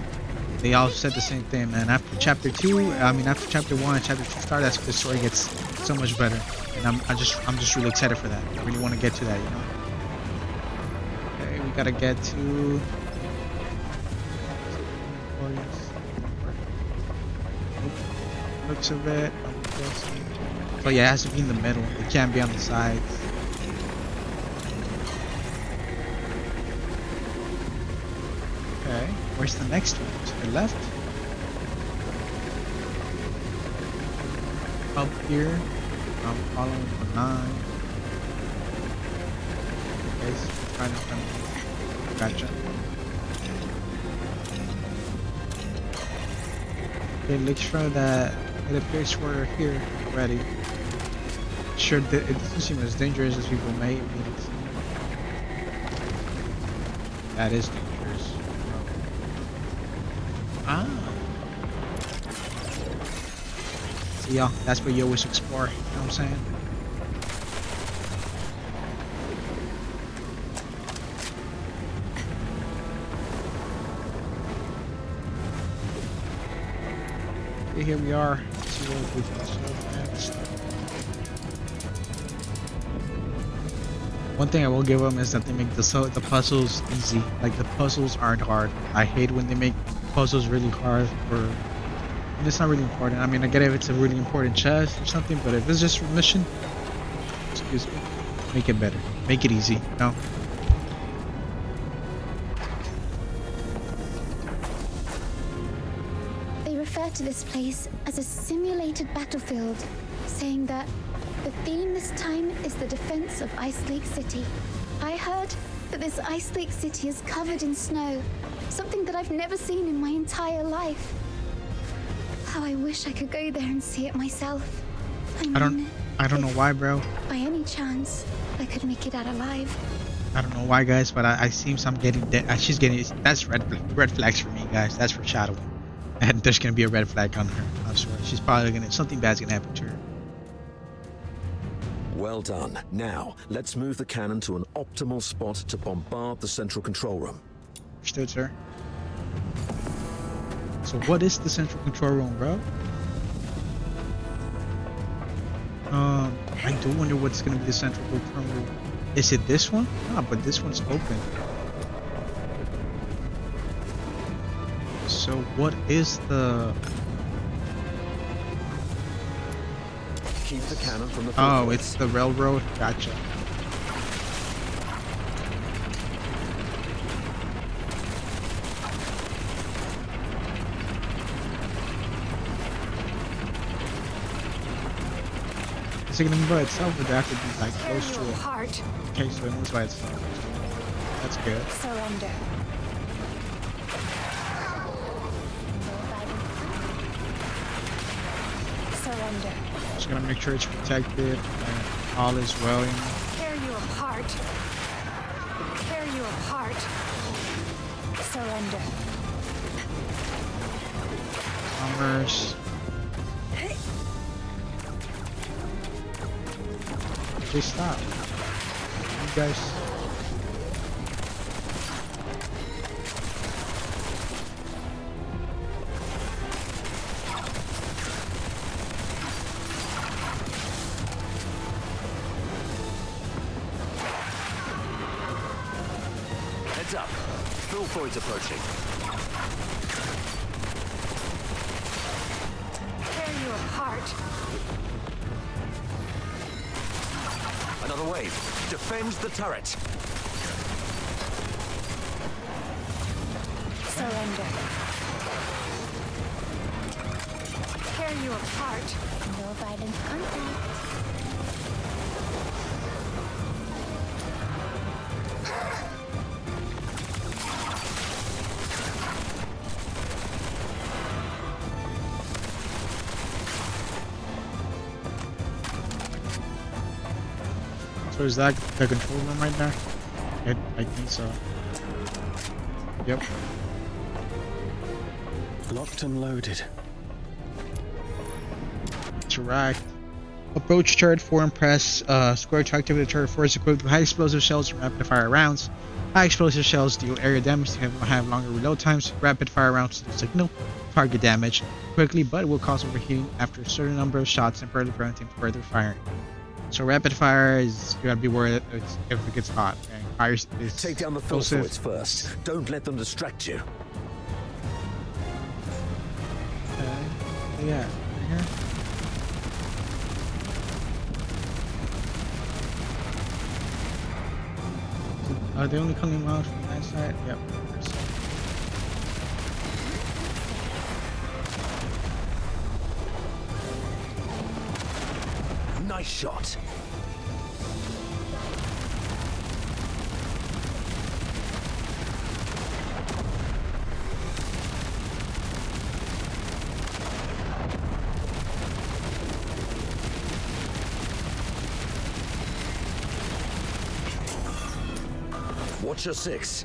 they all said the same thing, man. After chapter 2, after chapter 1 and chapter 2 start, that's the story gets so much better, and I'm just really excited for that. I really want to get to that, you know. Okay, we gotta get to. Looks of it. Oh yeah, it has to be in the middle. It can't be on the sides. Okay, where's the next one? To the left? Up here. I'm following the 9. Okay, so trying to gotcha. Okay, make sure that it appears we're here already. Sure, it doesn't seem as dangerous as people may make it seem. That is dangerous. Ah. So yeah, that's where you always explore. You know what I'm saying? Okay, here we are. Let's see what we can solve next. One thing I will give them is that they make the puzzles easy. Like the puzzles aren't hard. I hate when they make puzzles really hard for. And it's not really important. I mean, I get if it's a really important chest or something, but if it's just a mission, excuse me, make it better. Make it easy. You know. They refer to this place as a simulated battlefield, saying that the theme this time is the defense of Ice Lake City. I heard that this Ice Lake City is covered in snow, something that I've never seen in my entire life. How I wish I could go there and see it myself. I don't know why, bro. By any chance, I could make it out alive. I don't know why, guys, but I see some getting dead. She's getting. That's red flags for me, guys. That's foreshadowing. And there's gonna be a red flag on her. I'm sure she's probably gonna something bad's gonna happen to her. Well done. Now, let's move the cannon to an optimal spot to bombard the central control room. Understood, sir. So what is the central control room, bro? I do wonder what's gonna be the central control room. Is it this one? Ah, but this one's open. So what is the... Keep the cannon from the... Oh, it's the railroad? Gotcha. Is it gonna move by itself or do I have to be like close to it? Heart. Okay, so it moves by itself. That's good. Surrender. Surrender. Just gonna make sure it's protected and all is well, you know. Tear you apart. Tear you apart. Surrender. Commerce. Please stop. You guys. Heads up. Filthoid's approaching. Tear you apart. Another wave. Defend the turret. Surrender. Tear you apart. No violent contact. So is that the control room right there? I think so. Yep. Locked and loaded. Interact. Approach turret 4 and press square to activate the turret 4 is equipped with high explosive shells and rapid fire rounds. High explosive shells deal area damage to have longer reload times. Rapid fire rounds signal target damage quickly, but will cause overheating after a certain number of shots and further preventing further firing. So rapid fire is you gotta be worried if it gets hot. Okay? Fire is Take down the filthoids first. Don't let them distract you. Okay. Yeah. Right here. Are they only coming out from that side? Yep. Nice shot. Watch your 6.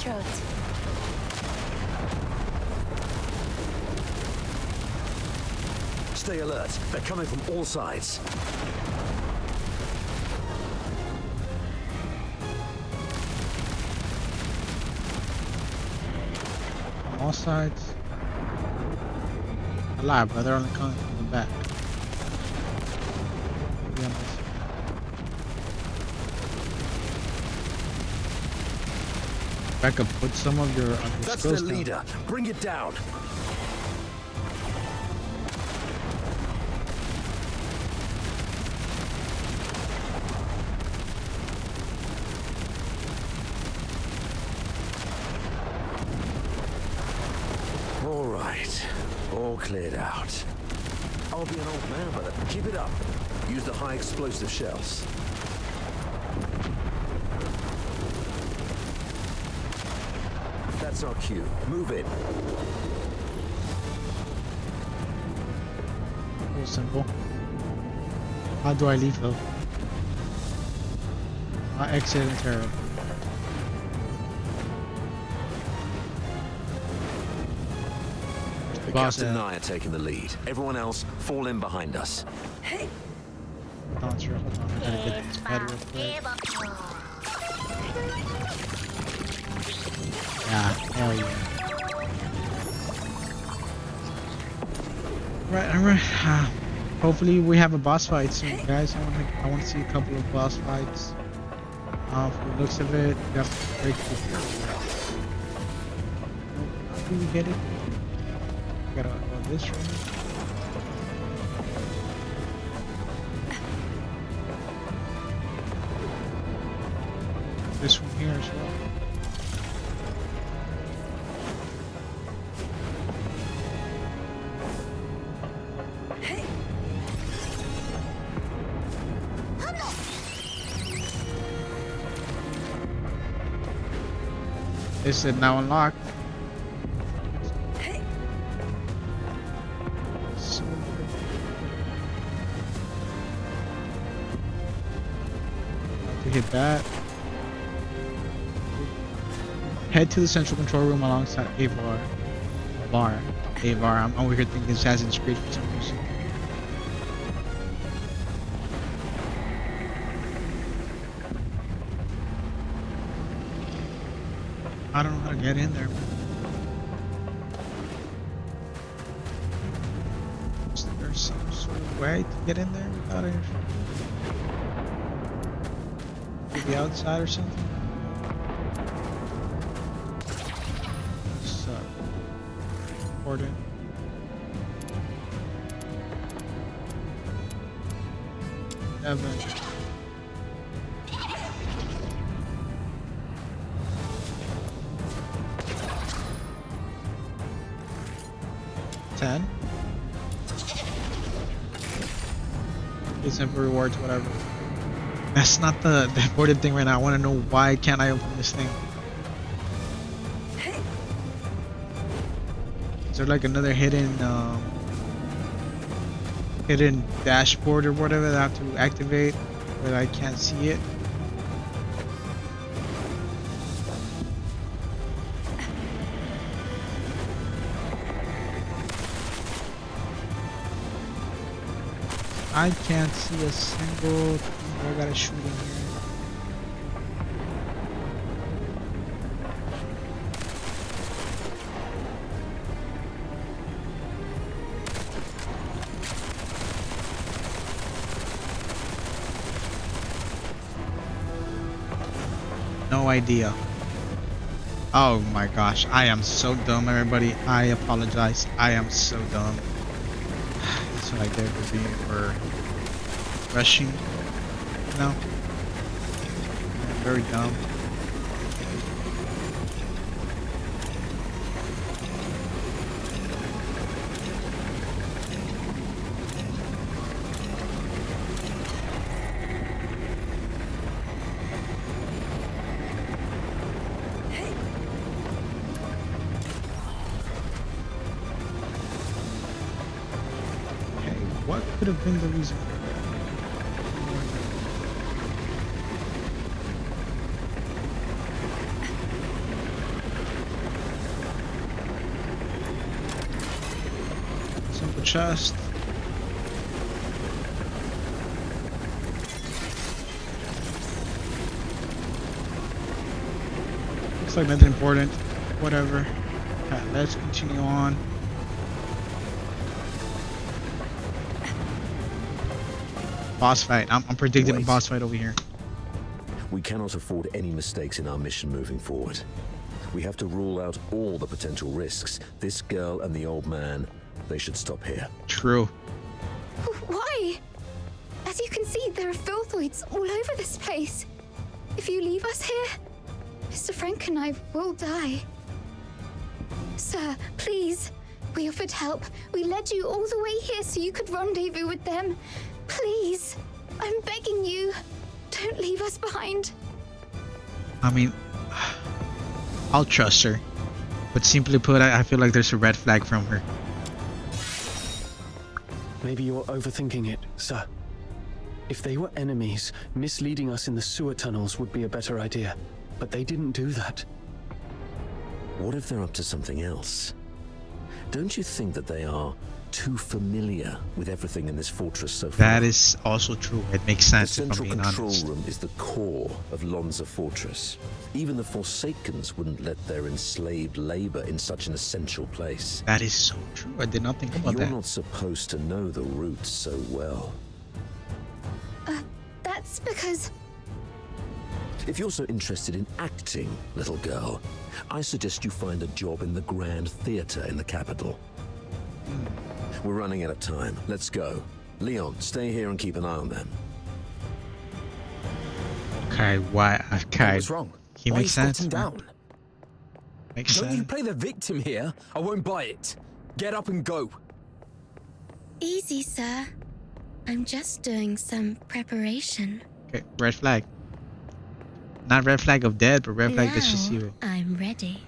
throat. Stay alert. They're coming from all sides. On all sides. Alive, but they're only coming from the back. Maybe on this. Becca, put some of your That's skills the down. leader. Bring it down. All right. All cleared out. I'll be an old man, but keep it up. Use the high explosive shells. That's our cue. Move in. Very simple. How do I leave though? I exit and turret. The Boss captain and end. I are taking the lead. Everyone else, fall in behind us. Hold on, sir. Hold on. I gotta get this bed real quick. Yeah, hell yeah. Alright. Hopefully we have a boss fight soon, guys. I want to see a couple of boss fights. From the looks of it, we have to break the How do we get it? We gotta go this way. This one here as well. It said now unlocked. So to hit that. Head to the central control room alongside Avar. I'm over here thinking Assassin's Creed for some reason. I don't know how to get in there. Is there some sort of way to get in there without it? To the outside or something? Important. Evan. 10. Get simple rewards, whatever. That's not the important thing right now. I want to know why can't I open this thing? Is there like another hidden dashboard or whatever that I have to activate, but I can't see it? I can't see a single thing where I gotta shoot in here. No idea. Oh my gosh, I am so dumb, everybody. I apologize. I am so dumb. That's what I did for rushing. No. I'm very dumb. What could have been the reason? chest. Looks like nothing important. Whatever. Okay, let's continue on. Boss fight. I'm predicting a Wait. boss fight over here. We cannot afford any mistakes in our mission moving forward. We have to rule out all the potential risks. This girl and the old man, they should stop here. True. Why? As you can see, there are filthoids all over this place. If you leave us here, Mr. Frank and I will die. Sir, please. We offered help. We led you all the way here so you could rendezvous with them. Please. I'm begging you. Don't leave us behind. I mean, I'll trust her. But simply put, I feel like there's a red flag from her. Maybe you're overthinking it, sir. If they were enemies, misleading us in the sewer tunnels would be a better idea. But they didn't do that. What if they're up to something else? Don't you think that they are too familiar with everything in this fortress so far? That is also true. It makes sense The if I'm central being control honest. room is the core of Lonza Fortress. Even the Forsakens wouldn't let their enslaved labor in such an essential place. That is so true. I did not think about You're that. not supposed to know the routes so well. That's because... If you're so interested in acting, little girl, I suggest you find a job in the Grand Theatre in the capital. We're running out of time. Let's go. Leon, stay here and keep an eye on them. Okay, why? Okay. What's wrong? He Why makes are you sense. squatting man. down? Makes Don't sense. you play the victim here. I won't buy it. Get up and go. Easy, sir. I'm just doing some preparation. Okay, red flag. Not red flag of dead, but red flag that's just Now evil. I'm ready.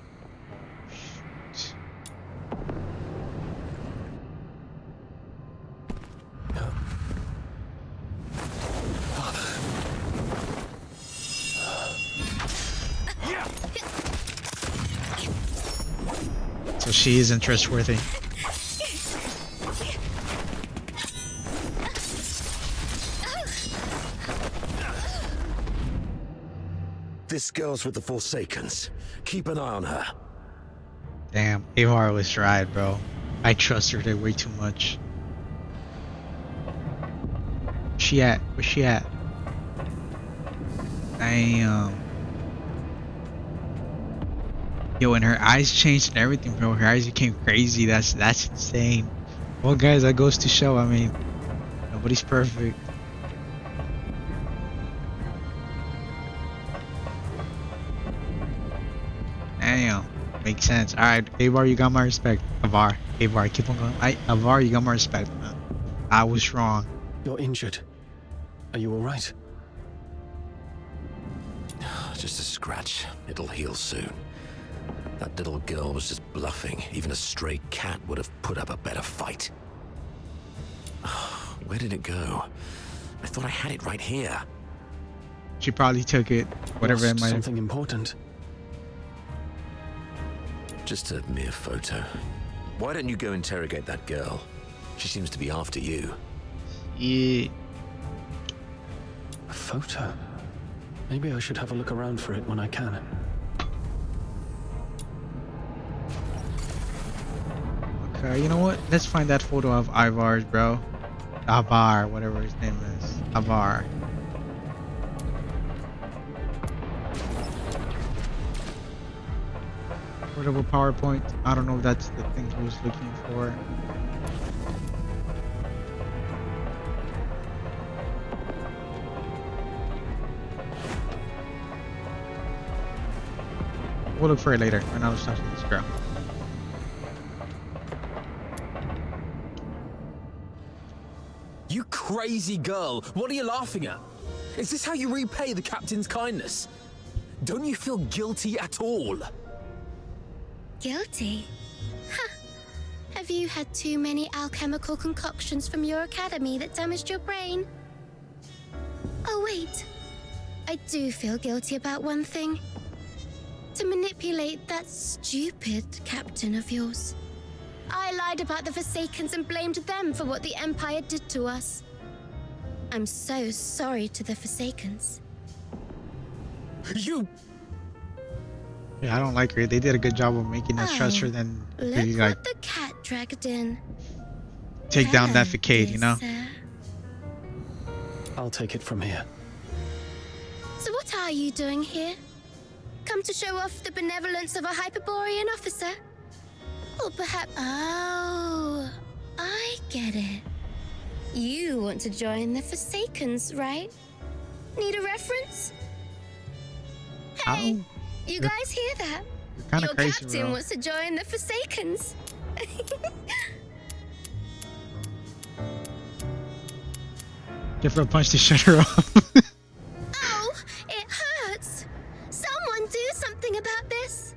So she isn't trustworthy. This girl's with the Forsakens. Keep an eye on her. Damn, Avar was right, bro. I trust her there way too much. Where's she at? Where's she at? Damn. Yo, and her eyes changed and everything, bro. Her eyes became crazy. That's insane. Well, guys, that goes to show. I mean, nobody's perfect. Damn, makes sense. All right, Avar, you got my respect. Avar, keep on going. Avar, you got my respect, man. I was wrong. You're injured. Are you all right? Just a scratch. It'll heal soon. That little girl was just bluffing. Even a stray cat would have put up a better fight. Where did it go? I thought I had it right here. She probably took it, whatever Lost it might have. something important. Just a mere photo. Why don't you go interrogate that girl? She seems to be after you. Yeah. A photo? Maybe I should have a look around for it when I can. Okay, you know what? Let's find that photo of Ivar's, bro. Avar, whatever his name is. Avar. Portable PowerPoint. I don't know if that's the thing he was looking for. We'll look for it later. Right now, let's talk to this girl. You crazy girl. What are you laughing at? Is this how you repay the captain's kindness? Don't you feel guilty at all? Guilty? Huh. Have you had too many alchemical concoctions from your academy that damaged your brain? Oh, wait. I do feel guilty about one thing. To manipulate that stupid captain of yours. I lied about the Forsakens and blamed them for what the Empire did to us. I'm so sorry to the Forsakens. You! Yeah, I don't like her. They did a good job of making us trust her, then Look really like what the cat dragged in. take down that Hello, facade, you know? dear sir. I'll take it from here. So what are you doing here? Come to show off the benevolence of a Hyperborean officer? Or perhaps... Oh, I get it. You want to join the Forsakens, right? Need a reference? Hey, you guys hear that? Kinda Your crazy, captain bro. wants to join the Forsakens. Give her a punch to shut her off. Oh, it hurts. Someone do something about this.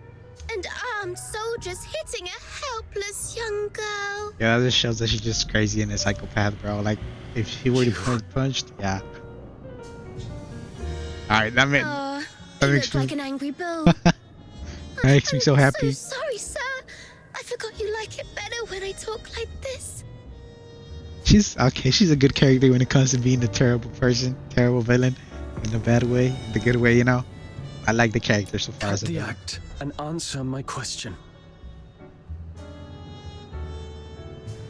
And armed soldiers hitting a helpless young girl. Yeah, that just shows that she's just crazy and a psychopath, bro. Like, if she were to get punched, yeah. Alright, that makes You makes look me like an angry bull. that makes me so happy. So sorry, sir. I forgot you like it better when I talk like this. She's okay. She's a good character when it comes to being a terrible person, terrible villain, in a bad way, the good way, you know. I like the character so far. Cut As a the villain. act and answer my question.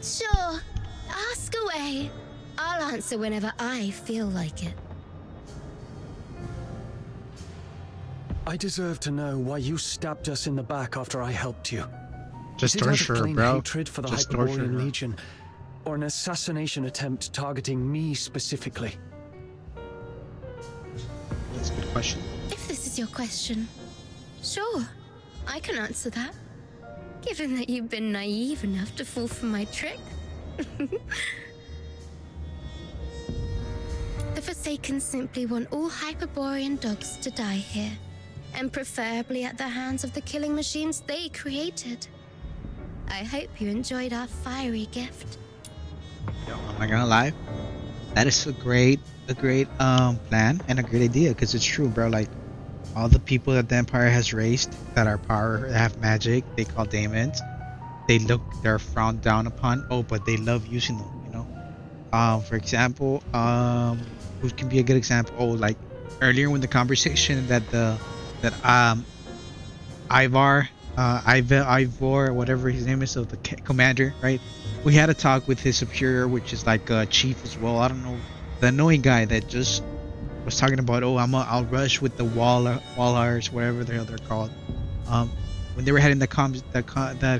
Sure. Ask away. I'll answer whenever I feel like it. I deserve to know why you stabbed us in the back after I helped you. Just Is it out of torture her, plain bro. hatred for the Just torture Hyperborean her. Legion, or an assassination attempt targeting me specifically? That's a good question. If this is your question, sure, I can answer that. Given that you've been naive enough to fall for my trick. The Forsaken simply want all Hyperborean dogs to die here, and preferably at the hands of the killing machines they created. I hope you enjoyed our fiery gift. Yo, I'm not gonna lie. That is a great plan and a great idea, because it's true, bro. Like, all the people that the Empire has raised that are power, that have magic, they call daemons. They're frowned down upon. Oh, but they love using them, you know. For example, which can be a good example. Oh, like earlier when the conversation that Ivor, whatever his name is, so the commander, right? We had a talk with his superior, which is like a chief as well. I don't know, the annoying guy that just was talking about, oh, I'll rush with the wallars, whatever the hell they're called. When they were having that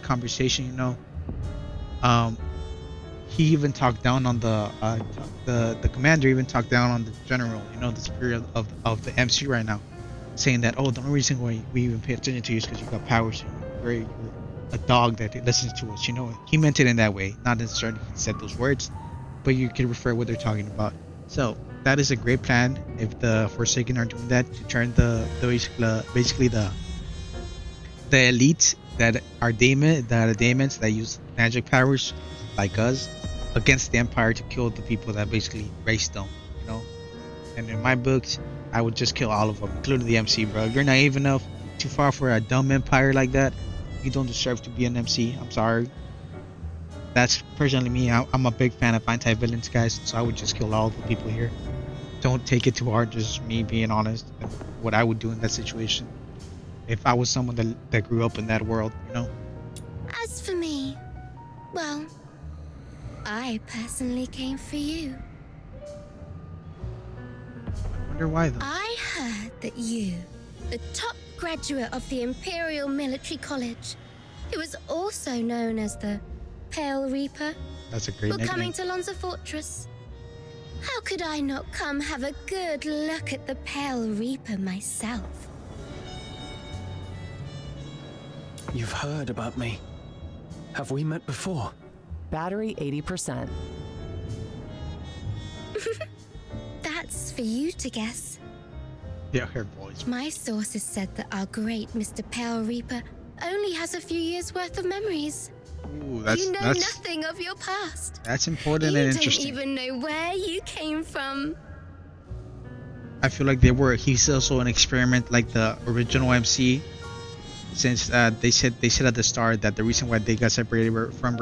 conversation, you know, he even talked down on the commander, even talked down on the general, you know, the superior of the MC right now, saying that, oh, the only reason why we even pay attention to you is because you got powers. You're a dog that listens to us, you know. He meant it in that way, not necessarily he said those words, but you can refer what they're talking about. So that is a great plan if the Forsaken are doing that, to turn basically the elite that are daemons that use magic powers like us against the Empire, to kill the people that basically raised them, you know. And in my books, I would just kill all of them, including the MC, bro. If you're naive enough, too far for a dumb Empire like that, you don't deserve to be an MC. I'm sorry. That's personally me. I'm a big fan of anti-villains, guys, so I would just kill all the people here. Don't take it too hard, just me being honest and what I would do in that situation if I was someone that grew up in that world, you know. As for me, well, I personally came for you. I wonder why though. I heard that you, the top graduate of the Imperial Military College, who is also known as the Pale Reaper, That's a great were nickname. coming to Lonza Fortress. How could I not come have a good look at the Pale Reaper myself? You've heard about me. Have we met before? Battery 80%. That's for you to guess. Yeah, her voice. My sources said that our great Mr. Pale Reaper only has a few years' worth of memories. Ooh, You know nothing of your past. that's important You and don't interesting. even know where you came from. I feel like he's also an experiment like the original MC. since they said at the start that the reason why they got separated from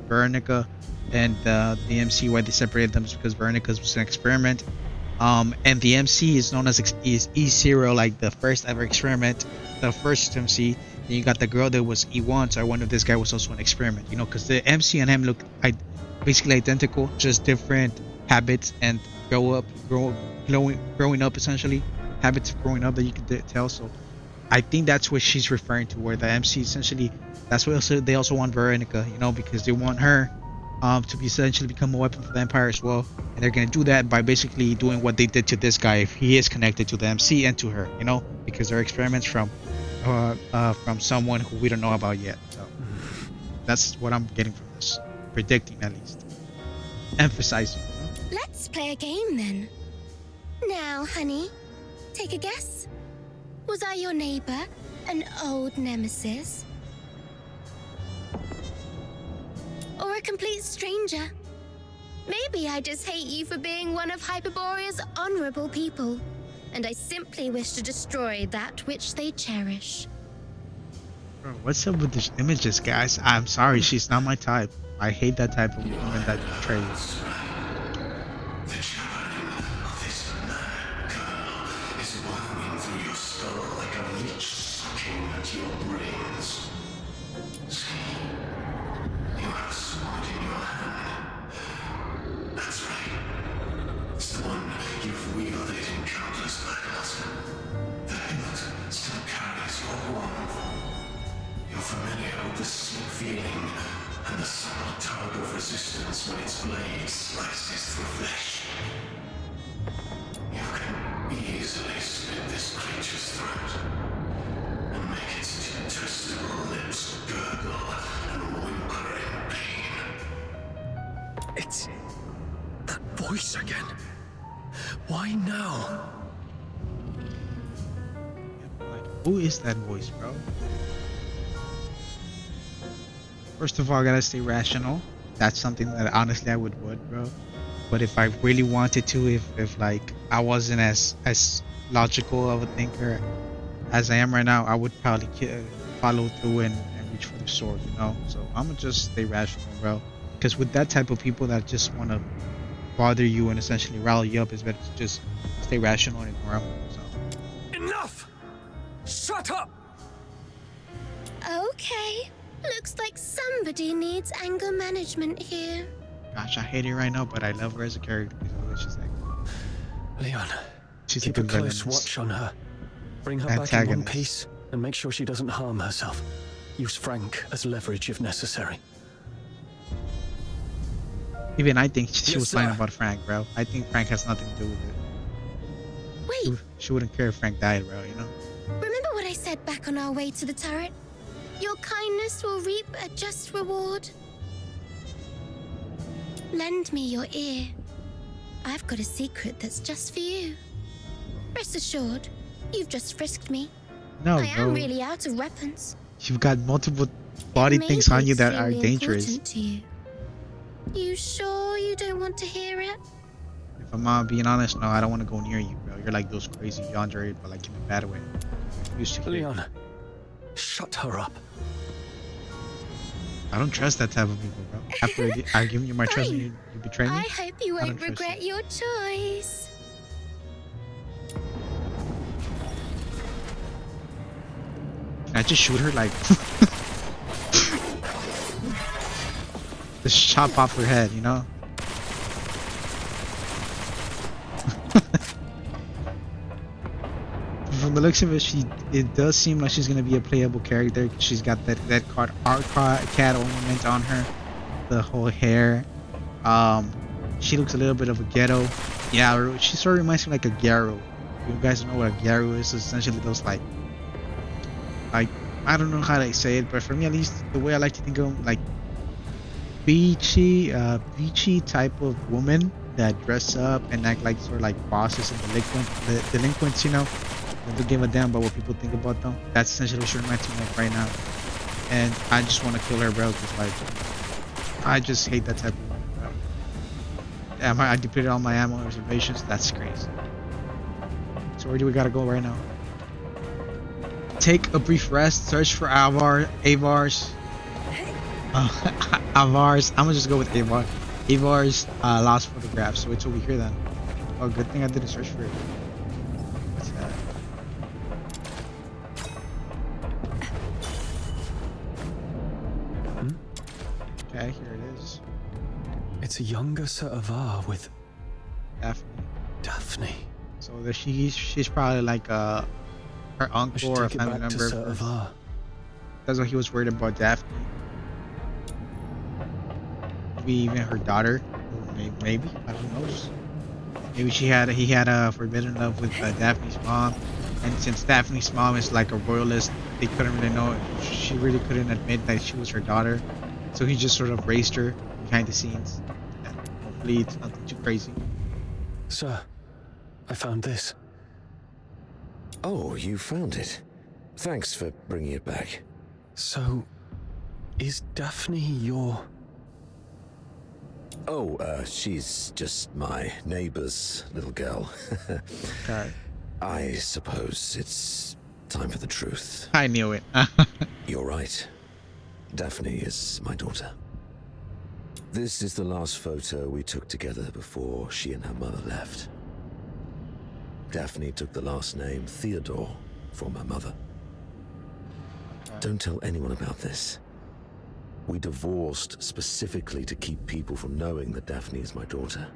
Veronica and the MC, why they separated them is because Veronica was an experiment. And the MC is known as is E0, like the first ever experiment, the first MC. Then you got the girl that was E1, so I wonder if this guy was also an experiment, you know, because the MC and him look basically identical, just different habits and growing up essentially, habits of growing up that you can tell. So I think that's what she's referring to, where the MC essentially, that's what they also want Veronica, you know, because they want her to be essentially become a weapon for the Empire as well, and they're gonna do that by basically doing what they did to this guy if he is connected to the MC and to her, you know, because they're experiments from someone who we don't know about yet. So that's what I'm getting from this, predicting at least, emphasizing. You know? Let's play a game then. Now, honey, take a guess. Was I your neighbor, an old nemesis, or a complete stranger? Maybe I just hate you for being one of Hyperborea's honorable people, and I simply wish to destroy that which they cherish. Bro, what's up with these images, guys? I'm sorry, she's not my type. I hate that type of woman that betrays. The javelin of this mad girl is burning through your skull like a leech sucking at your brains. See, you have a sword in your hand. That's right. It's the one you've wielded in countless battles. The hilt still carries your warmth. You're familiar with the slick feeling and the subtle tug of resistance when its blade slices through flesh. You can easily slit this creature's throat and make its detestable lips gurgle and whimper in pain. It's that voice again. Why now? Like, who is that voice, bro? First of all, I gotta stay rational. That's something that honestly I would, bro. But if I really wanted to, if like I wasn't as logical of a thinker as I am right now, I would probably follow through and reach for the sword, you know. So I'm gonna just stay rational, bro. Because with that type of people that just want to bother you and essentially rile you up, it's better to just stay rational and ignore them. So. Enough! Shut up! Okay. Looks like somebody needs anger management here. Gosh, I hate her right now, but I love her as a character because she's like, Leon, she's keep a a good close villain. watch on her. Bring her back in one Antagonist. piece and make sure she doesn't harm herself. Use Frank as leverage if necessary. Even I think she Yes, was lying sir. about Frank, bro. I think Frank has nothing to do with it. Wait, She wouldn't care if Frank died, bro, you know? remember what I said back on our way to the turret? Your kindness will reap a just reward. Lend me your ear. I've got a secret that's just for you. Rest assured, you've just frisked me. No, I bro. am really out of weapons. You've got multiple body things on you that are Really dangerous. important to you. You sure you don't want to hear it? If I'm being honest, no, I don't want to go near you, bro. You're like those crazy yandere, but like in a bad way. Used to Leon, shut her up. I don't trust that type of people, bro. After I've given you my trust and you betray me. I hope you I don't won't trust regret your choice. Can I just shoot her like just chop off her head, you know? From the looks of it, it does seem like she's gonna be a playable character. She's got that cat ornament on her, the whole hair. She looks a little bit of a ghetto. Yeah, she sort of reminds me like a gyro. You guys know what a gyro is? It's essentially those like I don't know how to say it, but for me at least, the way I like to think of them, like beachy type of woman that dress up and act like sort of like bosses and delinquents, you know. They don't give a damn about what people think about them. That's essentially what she reminds me of right now. And I just want to kill her, bro, because like I just hate that type of woman, bro. Damn, I depleted all my ammo and reservations. That's crazy. So where do we gotta go right now? take a brief rest, search for Avar's. Avar's. I'm gonna just go with Avar. Avar's lost photograph. So it's over here then. Oh, good thing I didn't search for it. What's that? Okay, here it is. It's a younger Sir Avar with Daphne. So she's probably like her uncle or a family member. That's why he was worried about Daphne. Maybe even her daughter, or maybe I don't know. Maybe he had a forbidden love with Daphne's mom, and since Daphne's mom is like a royalist, they couldn't really know. She really couldn't admit that she was her daughter, so he just sort of raised her behind the scenes. And hopefully, it's nothing too crazy. Sir, I found this. Oh, you found it. Thanks for bringing it back. So, is Daphne your... Oh, she's just my neighbor's little girl. Okay. I suppose it's time for the truth. I knew it. You're right. Daphne is my daughter. This is the last photo we took together before she and her mother left. Daphne took the last name Theodore from her mother. Don't tell anyone about this. We divorced specifically to keep people from knowing that Daphne is my daughter.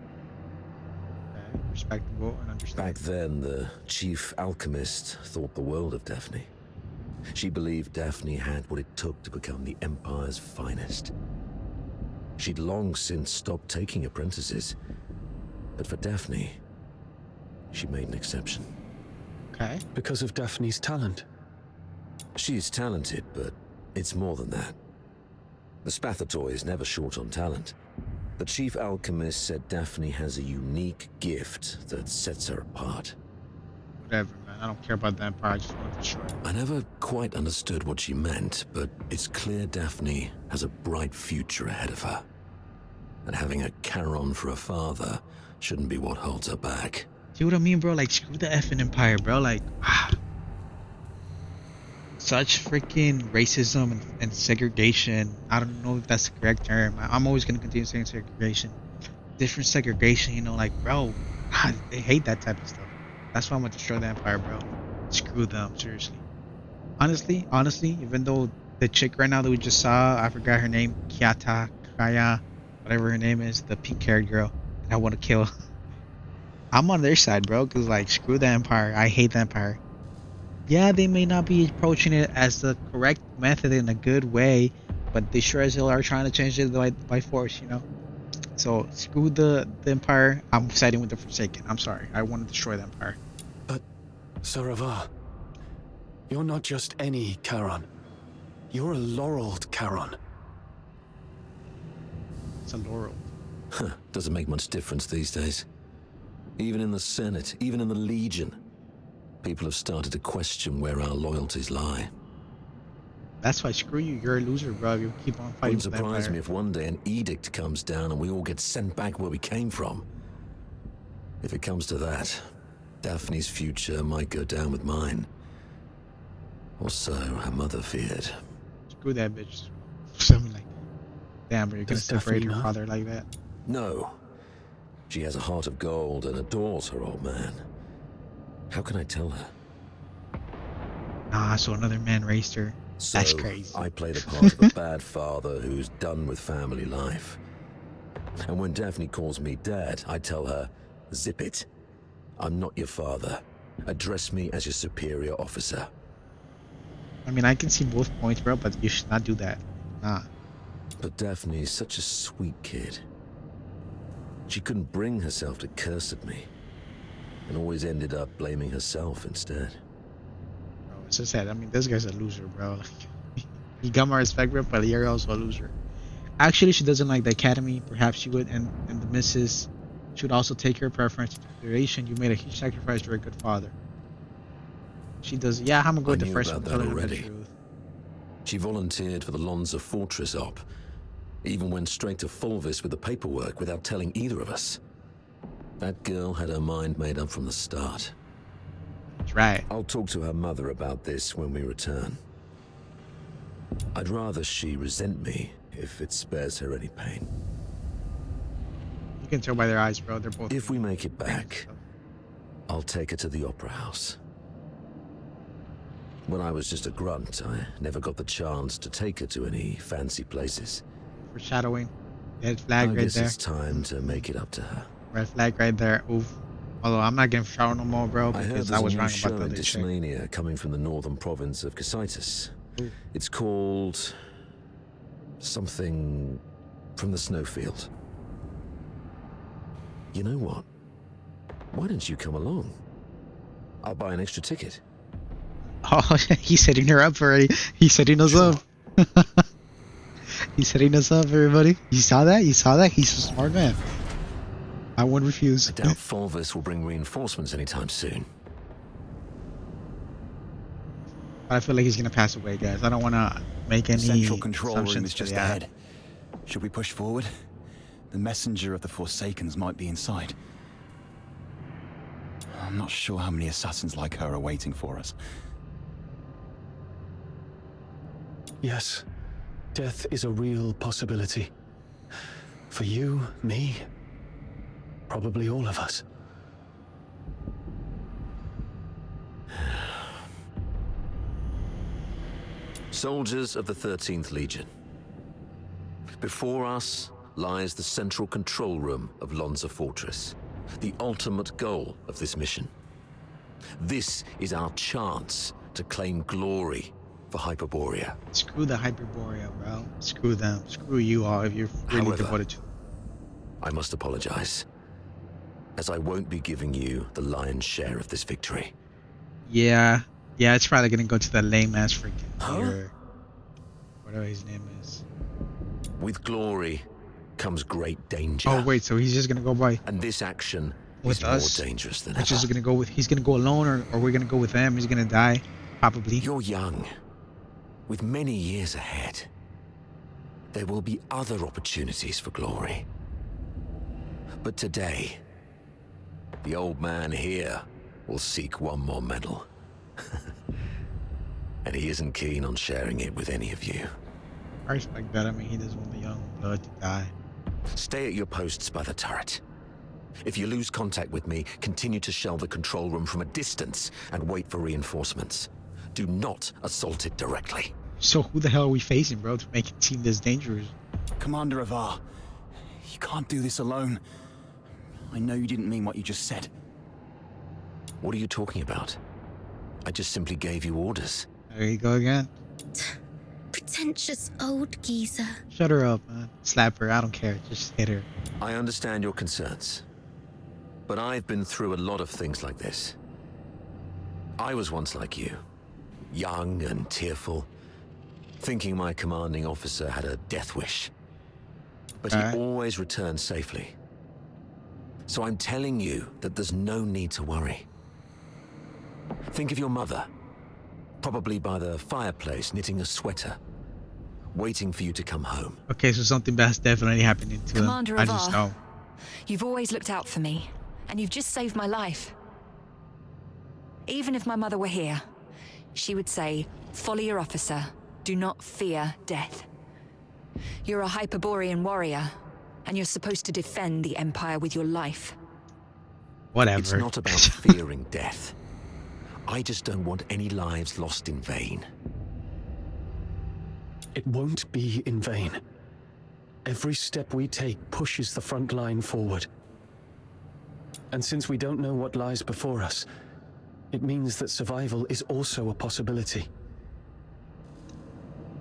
Okay, respectable and understandable. Back then, the chief alchemist thought the world of Daphne. She believed Daphne had what it took to become the Empire's finest. She'd long since stopped taking apprentices, but for Daphne, she made an exception. Okay. Because of Daphne's talent? She's talented, but it's more than that. The Spathatoi is never short on talent. The chief alchemist said Daphne has a unique gift that sets her apart. Whatever, man. I don't care about the Empire. I just want to destroy it. I never quite understood what she meant, but it's clear Daphne has a bright future ahead of her. And having a Charon for a father shouldn't be what holds her back. See what I mean, bro? Like, screw the effing Empire, bro. Like, such freaking racism and segregation. I don't know if that's the correct term. I'm always going to continue saying segregation. Different segregation, you know, like, bro, they hate that type of stuff. That's why I'm going to destroy the Empire, bro. Screw them, seriously. Honestly, even though the chick right now that we just saw, I forgot her name, Kaya, whatever her name is, the pink-haired girl that I want to kill. I'm on their side, bro, because, like, screw the Empire. I hate the Empire. Yeah, they may not be approaching it as the correct method in a good way, but they sure as hell are trying to change it by force, you know? So, screw the Empire. I'm siding with the Forsaken. I'm sorry. I want to destroy the Empire. But, Sir Avar, you're not just any Charon. You're a laureled Charon. It's a laurel. Huh, doesn't make much difference these days. Even in the Senate, even in the Legion, people have started to question where our loyalties lie. That's why, screw you. You're a loser, bro. You keep on fighting. Wouldn't surprise me if one day an edict comes down and we all get sent back where we came from. If it comes to that, Daphne's future might go down with mine. Or so her mother feared. Screw that bitch. Something like that. Damn, bro, you're gonna separate her father like that? No. She has a heart of gold and adores her old man. How can I tell her? Ah, so another man raised her. So that's crazy. I play the part of a bad father who's done with family life. And when Daphne calls me dad, I tell her, zip it. I'm not your father. Address me as your superior officer. I mean, I can see both points, bro, but you should not do that. Nah. But Daphne's such a sweet kid. She couldn't bring herself to curse at me, and always ended up blaming herself instead. Bro, it's so sad. I mean, this guy's a loser, bro. He got my respect, bro, but you're also a loser. Actually, she doesn't like the academy. Perhaps she would, and the missus should also take her preference into consideration. You made a huge sacrifice for a good father. She does. Yeah, I'm gonna go with the first one. Tell her the truth. She volunteered for the Lonza Fortress op. Even went straight to Fulvis with the paperwork without telling either of us. That girl had her mind made up from the start. That's right. I'll talk to her mother about this when we return. I'd rather she resent me if it spares her any pain. You can tell by their eyes, bro. They're both. If we make it back, I'll take her to the opera house. When I was just a grunt, I never got the chance to take her to any fancy places. Foreshadowing. Red flag I right guess there. it's time to make it up to her. Red flag right there. Oof. Although I'm not getting shower no more, bro, I heard because there's I was a new wrong show about the in other chick. Tasmania coming from the northern province of Cocytus. It's called something from the snowfield. You know what? Why don't you come along? I'll buy an extra ticket. Oh, he's setting her up already. He's setting us up. He's setting us up, everybody. You saw that? You saw that? He's a smart man. I won't refuse. I doubt Fulvis will bring reinforcements anytime soon. I feel like he's gonna pass away, guys. I don't want to make any The central control room assumptions, is just but yeah. ahead. Should we push forward? The messenger of the Forsakens might be inside. I'm not sure how many assassins like her are waiting for us. Yes, death is a real possibility. For you, me, probably all of us. Soldiers of the 13th Legion. Before us lies the central control room of Lonza Fortress, the ultimate goal of this mission. This is our chance to claim glory for Hyperborea. Screw the Hyperborea, bro. Screw them. Screw you all if you're really However, devoted to them. I must apologize, as I won't be giving you the lion's share of this victory. Yeah. Yeah, it's probably gonna go to that lame ass freaking leader. Whatever his name is. With glory comes great danger. Oh wait, so he's just gonna go by And this action with is us? more dangerous than Which ever. is gonna go with he's gonna go alone or we're gonna go with them, he's gonna die. Probably. You're young, with many years ahead. There will be other opportunities for glory. But today, the old man here will seek one more medal. And he isn't keen on sharing it with any of you. I respect that. I mean, he doesn't want the young blood to die. Stay at your posts by the turret. If you lose contact with me, continue to shell the control room from a distance and wait for reinforcements. Do not assault it directly. So who the hell are we facing, bro, to make it seem this dangerous? Commander Avar, you can't do this alone. I know you didn't mean what you just said. What are you talking about? I just simply gave you orders. There you go again. Pretentious old geezer. Shut her up, man. Slap her. I don't care. Just hit her. I understand your concerns, but I've been through a lot of things like this. I was once like you, young and tearful, thinking my commanding officer had a death wish. But he always returned safely. So I'm telling you that there's no need to worry. Think of your mother, probably by the fireplace knitting a sweater, waiting for you to come home. Okay, so something bad's definitely happening to him. Commander I just Avar, know. you've always looked out for me, and you've just saved my life. Even if my mother were here, she would say, follow your officer, do not fear death. You're a Hyperborean warrior, and you're supposed to defend the Empire with your life. Whatever. It's not about fearing death. I just don't want any lives lost in vain. It won't be in vain. Every step we take pushes the front line forward. And since we don't know what lies before us, it means that survival is also a possibility.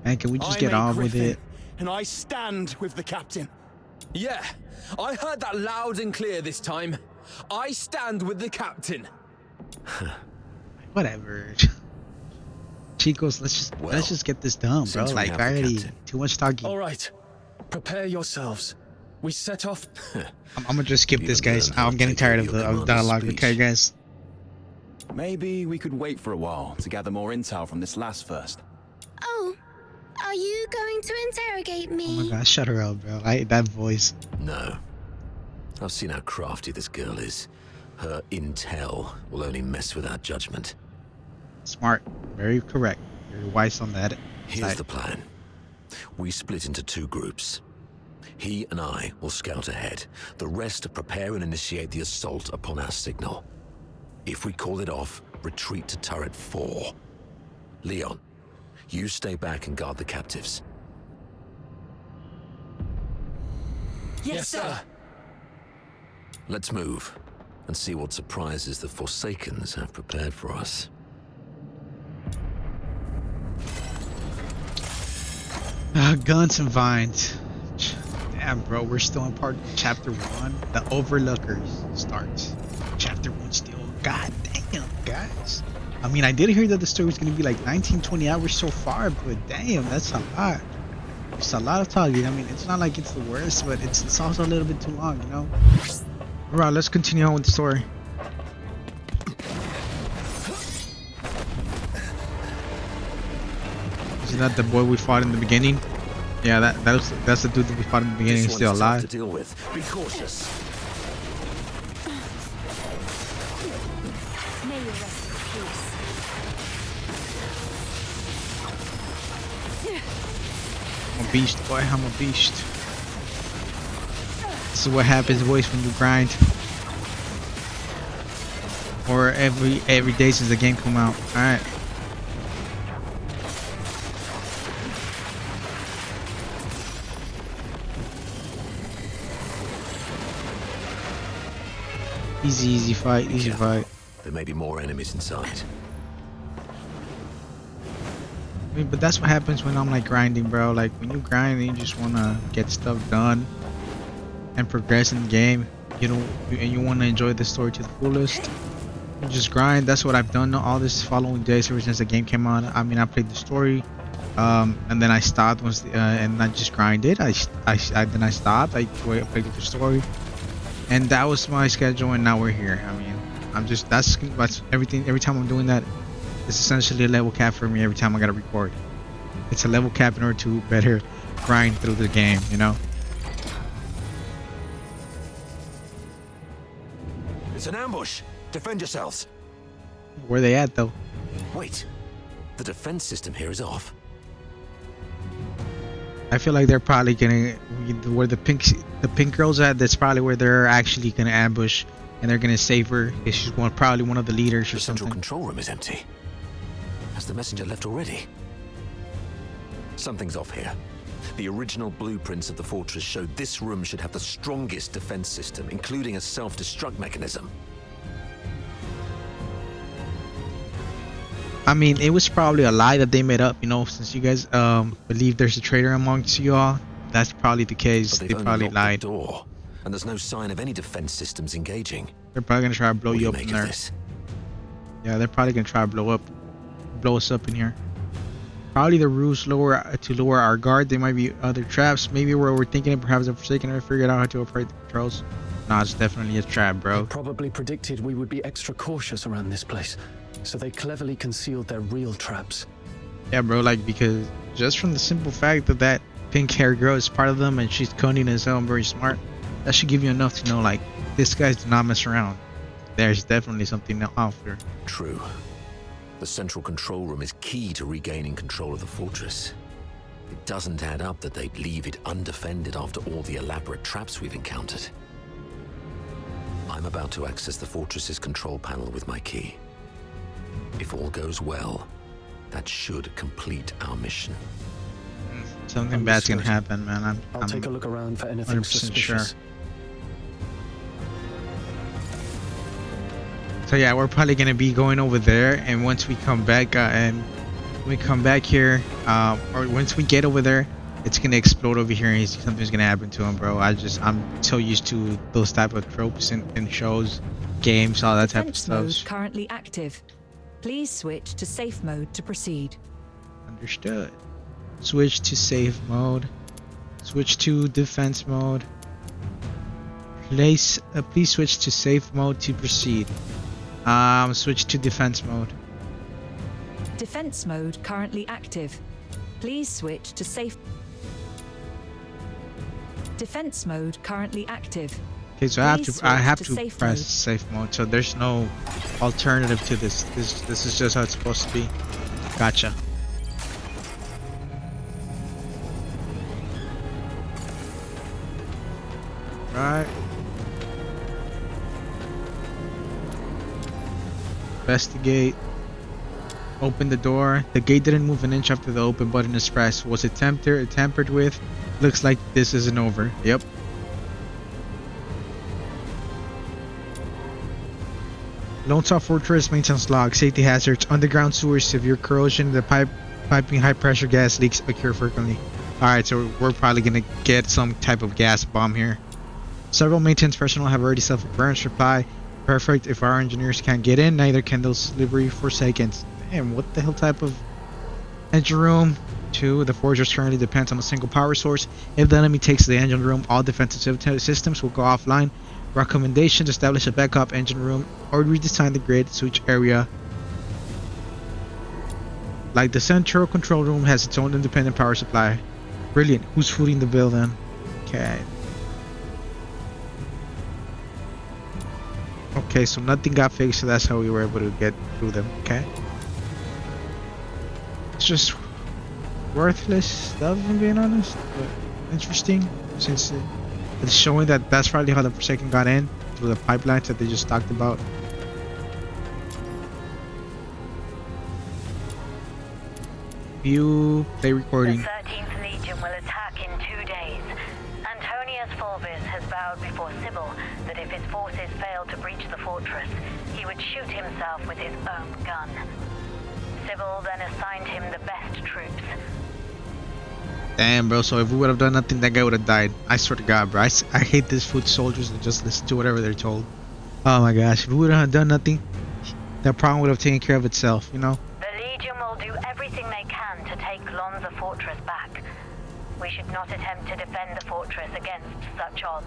Man, can we just get on with it? And I stand with the captain. Yeah, I heard that loud and clear this time. I stand with the captain. Whatever. Chicos, let's just get this done, bro. since we Like have the already captain. too much talking. All right, prepare yourselves. We set off. I'm gonna just skip this, guys. I'm getting tired of the dialogue. Okay, guys. Maybe we could wait for a while to gather more intel from this last first. Oh, are you going to interrogate Oh me? my god, shut her up, bro. That voice. No. I've seen how crafty this girl is. Her intel will only mess with our judgment. Smart. Very correct. Very wise on that Here's side. the plan. We split into 2 groups. He and I will scout ahead. The rest prepare and initiate the assault upon our signal. If we call it off, retreat to turret 4. Leon, you stay back and guard the captives. Yes, sir. Let's move and see what surprises the Forsakens have prepared for us. Guns and vines. Damn, bro, we're still in part chapter 1. The Overlookers starts. Chapter 1 still. God damn, guys. I mean, I did hear that the story was gonna be like 19, 20 hours so far, but damn, that's a lot. It's a lot of talking. I mean, it's not like it's the worst, but it's also a little bit too long, you know? Alright, let's continue on with the story. Isn't that the boy we fought in the beginning? Yeah, that's the dude that we fought in the beginning. He's still alive. To deal with. Be cautious. May you rest in peace. I'm a beast, boy. I'm a beast. This is what happens, boys, when you grind. Or every day since the game come out. All right. Easy fight, easy fight. There may be more enemies inside. I mean, but that's what happens when I'm like grinding, bro. Like when you grind, you just wanna get stuff done and progress in the game. And you wanna enjoy the story to the fullest. You just grind. That's what I've done all this following days ever since the game came out. I mean, I played the story, and then I stopped once, and I just grinded. Then I stopped. I played the story, and that was my schedule. And now we're here. I mean, that's everything. Every time I'm doing that, it's essentially a level cap for me. Every time I gotta record, it's a level cap in order to better grind through the game. You know. It's an ambush. Defend yourselves. Where they at though? Wait. The defense system here is off. I feel like they're probably gonna where the pink girl's at. That's probably where they're actually gonna ambush, and they're gonna save her. She's probably one of the leaders or the something. Central control room is empty. Has the messenger left already? Something's off here. The original blueprints of the fortress showed this room should have the strongest defense system, including a self-destruct mechanism. I mean, it was probably a lie that they made up, you know, since you guys believe there's a traitor amongst you all. That's probably the case. They probably lied. The door, and there's no sign of any defense systems engaging. They're probably gonna try to blow you up in there. Yeah, they're probably gonna try to blow us up in here. Probably the ruse to lower our guard. There might be other traps. Maybe we're overthinking it. Perhaps the Forsaken have figured out how to operate the controls. Nah, it's definitely a trap, bro. They probably predicted we would be extra cautious around this place, so they cleverly concealed their real traps. Yeah, bro, like, because just from the simple fact that that pink-haired girl is part of them and she's cunning as hell and very smart, that should give you enough to know, like, this guy's do not mess around. There's definitely something off there. True. The central control room is key to regaining control of the fortress. It doesn't add up that they'd leave it undefended after all the elaborate traps we've encountered. I'm about to access the fortress's control panel with my key. If all goes well, that should complete our mission. Something bad's gonna happen, man. I'll take a look around for anything suspicious. Sure. So yeah, we're probably gonna be going over there, and once we come back, here, or once we get over there, it's gonna explode over here, and something's gonna happen to him, bro. I'm so used to those type of tropes in shows, games, all that type of stuff. Defense mode currently active. Please switch to safe mode to proceed. Understood. Switch to safe mode. Switch to defense mode. Please switch to safe mode to proceed. Switch to defense mode. Defense mode currently active. Please switch to safe. Defense mode currently active. Okay, so Please I have switch to to safe press mode. safe mode. So there's no alternative to this. This is just how it's supposed to be. Gotcha. Right. Investigate. Open the door. The gate didn't move an inch after the open button is pressed. Was it tampered with? Looks like this isn't over. Yep. Lone Star Fortress maintenance log. Safety hazards. Underground sewers. Severe corrosion. The piping high pressure gas leaks occur frequently. Alright, so we're probably gonna get some type of gas bomb here. Several maintenance personnel have already suffered burns. Reply. Perfect. If our engineers can't get in, neither can those delivery Forsakens. Damn, what the hell type of engine room? 2. The fortress currently depends on a single power source. If the enemy takes the engine room, all defensive systems will go offline. Recommendations: establish a backup engine room or redesign the grid switch area. Like the central control room has its own independent power supply. Brilliant. Who's footing the bill then? Okay. Okay, so nothing got fixed, so that's how we were able to get through them. Okay. It's just worthless stuff, if I'm being honest, but interesting since it's showing that that's probably how the Forsaken got in through the pipelines that they just talked about. View play recording. The 13th Legion will attack in 2 days. Antonius Fulvis has vowed before Sybil that if his forces fail to breach the fortress, he would shoot himself with his own gun. Sybil then assigned him the best troops. Damn, bro. So if we would have done nothing, that guy would have died. I swear to God, bro. I hate these foot soldiers that just listen to whatever they're told. Oh my gosh. If we would have done nothing, that problem would have taken care of itself, you know? The Legion will do everything they can to take Lonza Fortress back. We should not attempt to defend the fortress against such odds.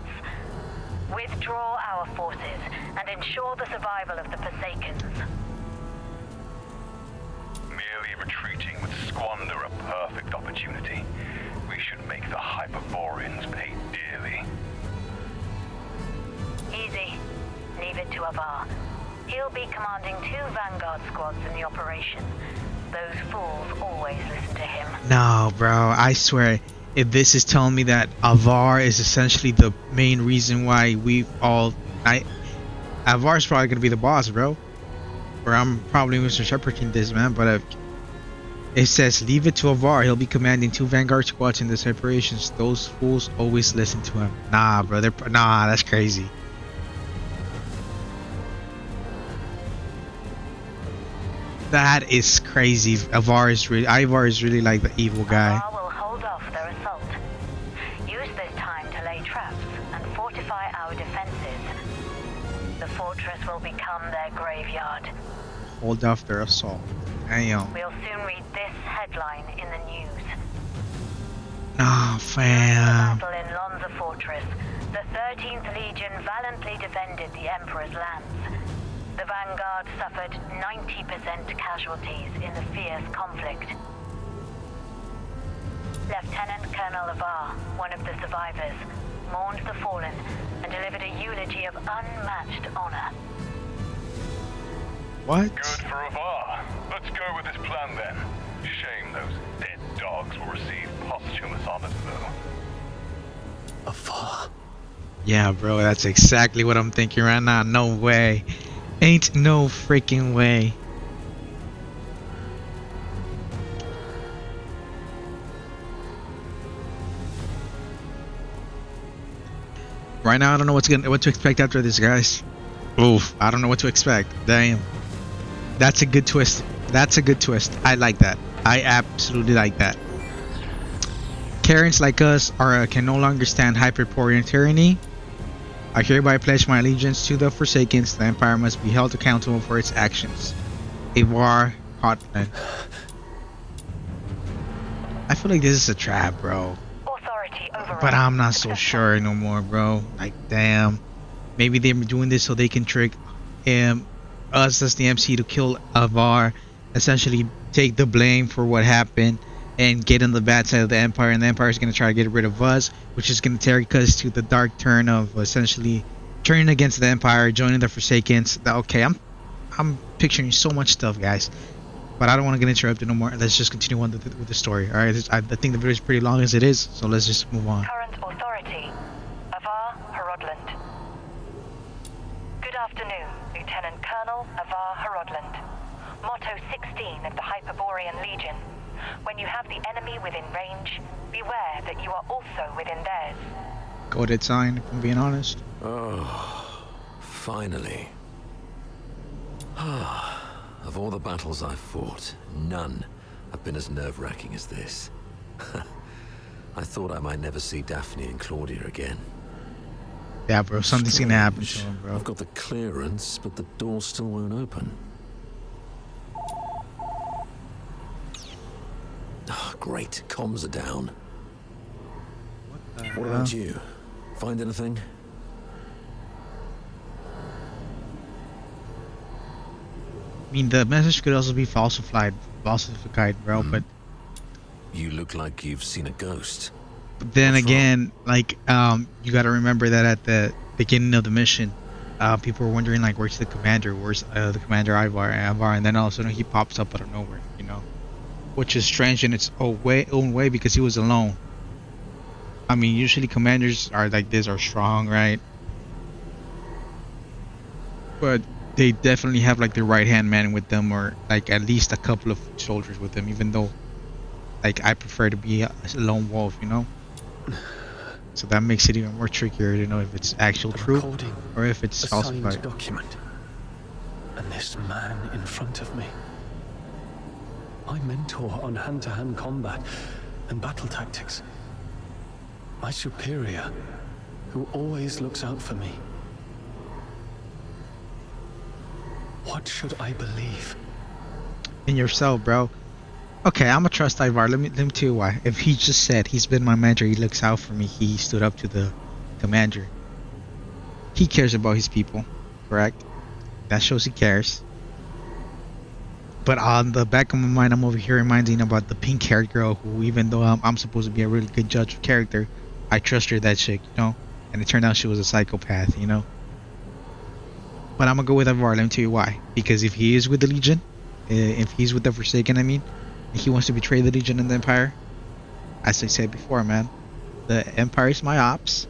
Withdraw our forces and ensure the survival of the Forsakens. Merely retreating would squander a perfect opportunity. We should make the Hyperboreans pay dearly. Easy. Leave it to Avar. He'll be commanding 2 Vanguard squads in the operation. Those fools always listen to him. No, bro. I swear, if this is telling me that Avar is essentially the main reason why we've all... Avar's probably going to be the boss, bro. Or I'm probably misinterpreting this, man, but it says leave it to Avar. He'll be commanding 2 Vanguard squads in this operations. Those fools always listen to him. Nah, bro. Nah, that's crazy. That is crazy. Ivar is really like the evil guy. Avar will hold off their assault. Use this time to lay traps and fortify our defenses. The fortress will become their graveyard. Hold off their assault. Damn. We'll soon read this headline in the news. Nah, fam. Battle in Lonza Fortress. The 13th Legion valiantly defended the Emperor's lands. The Vanguard suffered 90% casualties in the fierce conflict. Lieutenant Colonel Avar, one of the survivors, mourned the fallen and delivered a eulogy of unmatched honor. What? Good for Avar. Let's go with this plan then. Shame those dead dogs will receive posthumous honors though. Avar? Yeah, bro, that's exactly what I'm thinking right now. No way. Ain't no freaking way. Right now, I don't know what to expect after this, guys. Oof, I don't know what to expect. Damn. That's a good twist. That's a good twist. I like that. I absolutely like that. Karens like us can no longer stand Hyperborean tyranny. I hereby pledge my allegiance to the Forsakens. The Empire must be held accountable for its actions. Avar Hotland. I feel like this is a trap, bro. Authority override. But I'm not so sure no more, bro. Like, damn. Maybe they're doing this so they can trick us as the MC to kill Avar. Essentially take the blame for what happened and get on the bad side of the Empire, and the Empire is going to try to get rid of us, which is going to take us to the dark turn of essentially turning against the Empire, joining the Forsakens. Okay, I'm picturing so much stuff, guys. But I don't want to get interrupted no more. Let's just continue on with the story. All right, I think the video is pretty long as it is, so let's just move on. Current authority, Avar Harodland. Good afternoon, Lieutenant Colonel Avar Harodland. Motto 16 of the Hyperborean Legion. When you have the enemy within range, beware that you are also within theirs. Coded sign, if I'm being honest. Oh, finally. Of all the battles I've fought, none have been as nerve-wracking as this. I thought I might never see Daphne and Claudia again. Yeah, bro, something's gonna happen to him, bro. I've got the clearance, but the door still won't open. Oh, great, comms are down. What about you? Find anything? I mean, the message could also be falsified, bro. But you look like you've seen a ghost. But then again, like, you got to remember that at the beginning of the mission, people were wondering like, where's the commander? Where's the commander Ivar? And then all of a sudden he pops up out of nowhere, you know, which is strange in its own way because he was alone. I mean, usually commanders are like this, are strong, right? But they definitely have like the right-hand man with them, or like at least a couple of soldiers with them, even though like I prefer to be a lone wolf, you know? So that makes it even more trickier to know if it's actual truth or if it's falsified. Document. And this man in front of me. My mentor on hand-to-hand combat and battle tactics. My superior, who always looks out for me. What should I believe? In yourself, bro. Okay, I'ma trust Ivar. Let me tell you why. If he just said he's been my mentor, he looks out for me, he stood up to the commander. He cares about his people, correct? That shows he cares. But on the back of my mind, I'm over here reminding about the pink-haired girl who, even though I'm supposed to be a really good judge of character, I trust her, that chick, you know? And it turned out she was a psychopath, you know? But I'm gonna go with Ivar. Let me tell you why. Because if he is with the Legion, if he's with the Forsaken, I mean, and he wants to betray the Legion and the Empire, as I said before, man, the Empire is my ops.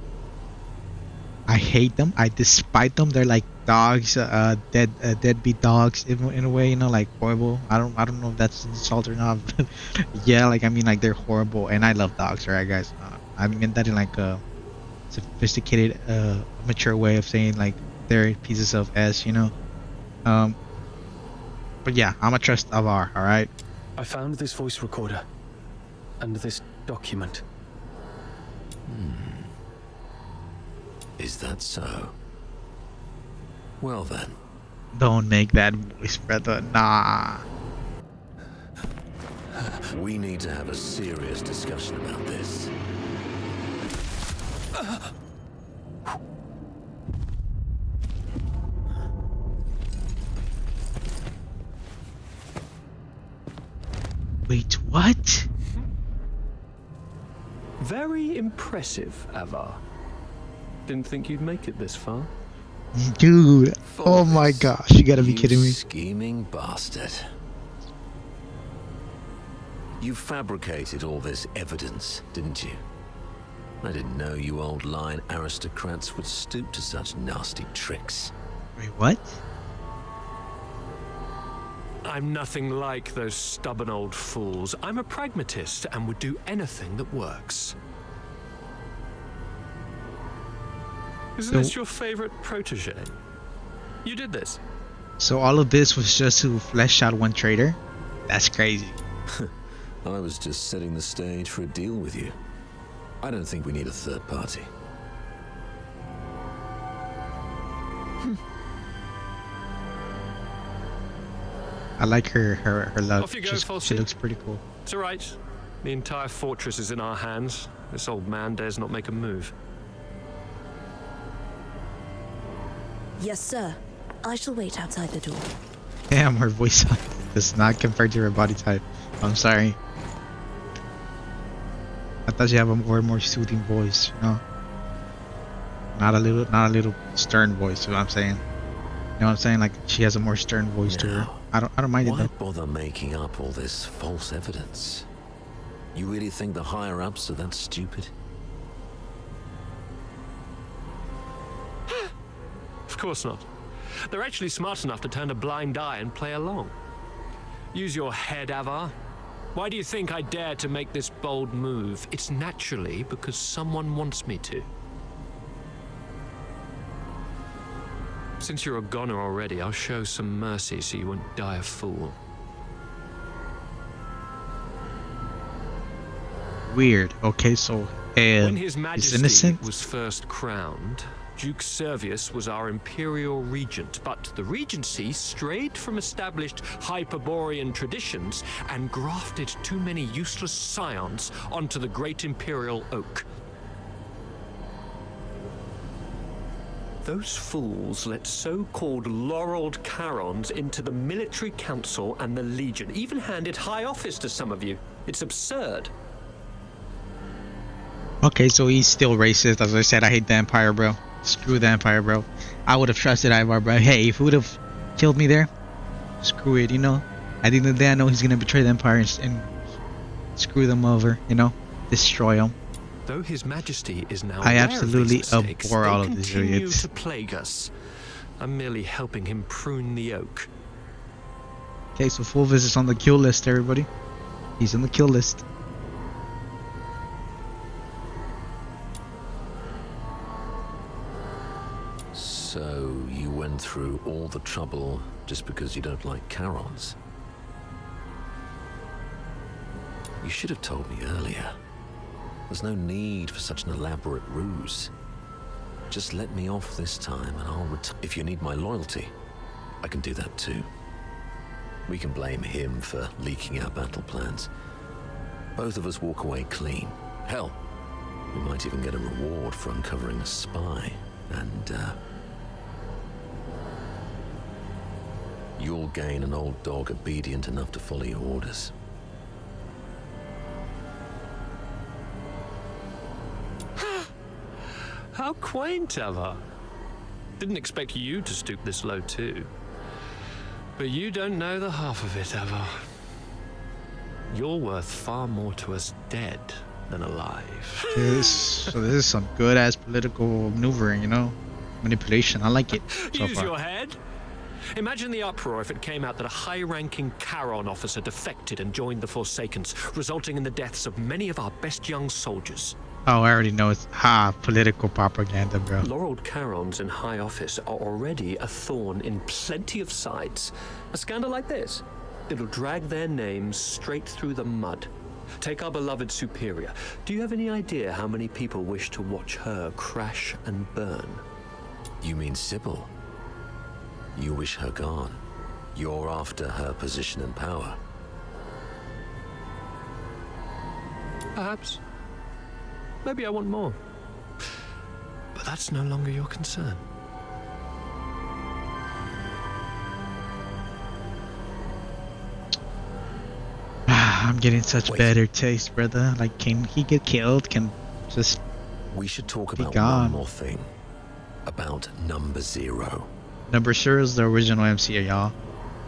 I hate them. I despise them. They're like dogs, deadbeat dogs in a way, you know, like horrible. I don't know if that's an insult or not. Yeah, like I mean, like they're horrible, and I love dogs, alright, guys. I mean that in like a sophisticated, mature way of saying like they're pieces of ass, you know. But yeah, I'ma trust Avar, alright? I found this voice recorder and this document. Is that so? Well then. Don't make that voice, brother. Nah. We need to have a serious discussion about this. Wait, what? Very impressive, Avar. Didn't think you'd make it this far. Dude, oh my gosh, you gotta be kidding me. Scheming bastard. You fabricated all this evidence, didn't you? I didn't know you old line aristocrats would stoop to such nasty tricks. Wait, what? I'm nothing like those stubborn old fools. I'm a pragmatist and would do anything that works. Isn't this your favorite protege? You did this. So all of this was just to flesh out one traitor? That's crazy. I was just setting the stage for a deal with you. I don't think we need a third party. I like her look. Off you go, She looks pretty cool. It's all right. The entire fortress is in our hands. This old man dares not make a move. Yes, sir. I shall wait outside the door. Damn, her voice does not compare to her body type. I'm sorry. I thought you have a more soothing voice, you know? not a little stern voice. Is what I'm saying. You know what I'm saying? Like she has a more stern voice to her. I don't mind it Why though. bother making up all this false evidence? You really think the higher-ups are that stupid? Of course not. They're actually smart enough to turn a blind eye and play along. Use your head, Avar. Why do you think I dare to make this bold move? It's naturally because someone wants me to. Since you're a goner already, I'll show some mercy so you won't die a fool. Weird. Okay, so When His he's Majesty innocent. was first crowned, Duke Servius was our imperial regent, but the regency strayed from established Hyperborean traditions and grafted too many useless scions onto the great imperial oak. Those fools let so-called laureled Charons into the military council and the Legion, even handed high office to some of you. It's absurd. Okay, so he's still racist. As I said, I hate the Empire, bro. Screw the Empire, bro. I would have trusted Ivar, bro. Hey, if he would have killed me there, screw it, you know. At the end of the day, I know he's gonna betray the Empire and screw them over, you know, destroy them. Though His Majesty is now I aware absolutely of these mistakes, abhor all they of these continue idiots. to plague us. I'm merely helping him prune the oak. Okay, so Fulvis is on the kill list, everybody. He's on the kill list. So you went through all the trouble just because you don't like Charons? You should have told me earlier. There's no need for such an elaborate ruse. Just let me off this time and I'll return. If you need my loyalty, I can do that too. We can blame him for leaking our battle plans. Both of us walk away clean. Hell, we might even get a reward for uncovering a spy. And, you'll gain an old dog obedient enough to follow your orders. How quaint, Ava. Didn't expect you to stoop this low too. But you don't know the half of it, Ava. You're worth far more to us dead than alive. So this is some good ass political maneuvering, you know, manipulation. I like it so Use far. your head. Imagine the uproar if it came out that a high-ranking Charon officer defected and joined the Forsakens, resulting in the deaths of many of our best young soldiers. Oh, I already know it's political propaganda, bro. Laureled Charons in high office are already a thorn in plenty of sides. A scandal like this, it'll drag their names straight through the mud. Take our beloved Superior. Do you have any idea how many people wish to watch her crash and burn? You mean Sybil? You wish her gone. You're after her position and power. Perhaps. Maybe I want more. But that's no longer your concern. I'm getting such better taste, brother. Like, can he get killed? Can just We should talk be about gone. one more thing. About number 0. Number 0 is the original MC, y'all.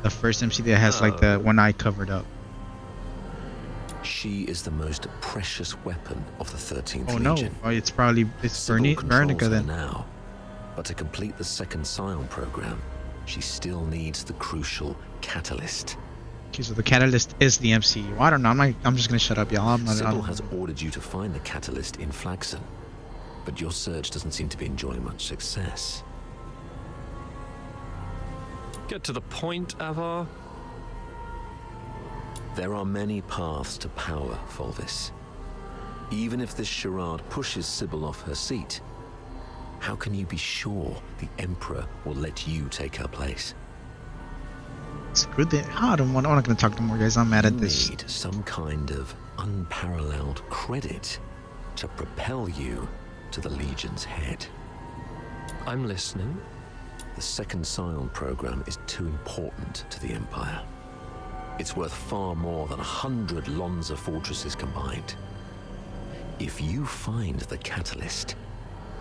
The first MC that has like the one eye covered up. She is the most precious weapon of the 13th Oh no! Legion. Oh, it's probably Sybil controls Vernica her then. now. But to complete the second Scion program, she still needs the crucial catalyst. Okay, so the catalyst is the MC. Well, I don't know. I'm just gonna shut up, y'all. Sybil has ordered you to find the catalyst in Flaxen, but your search doesn't seem to be enjoying much success. Get to the point, Avar. There are many paths to power, Fulvis. Even if this charade pushes Sybil off her seat, how can you be sure the Emperor will let you take her place? Screw that. I'm not gonna talk no more, guys. I'm mad at this. You need some kind of unparalleled credit to propel you to the Legion's head. I'm listening. The second Scion program is too important to the Empire. It's worth far more than 100 Lonza fortresses combined. If you find the catalyst,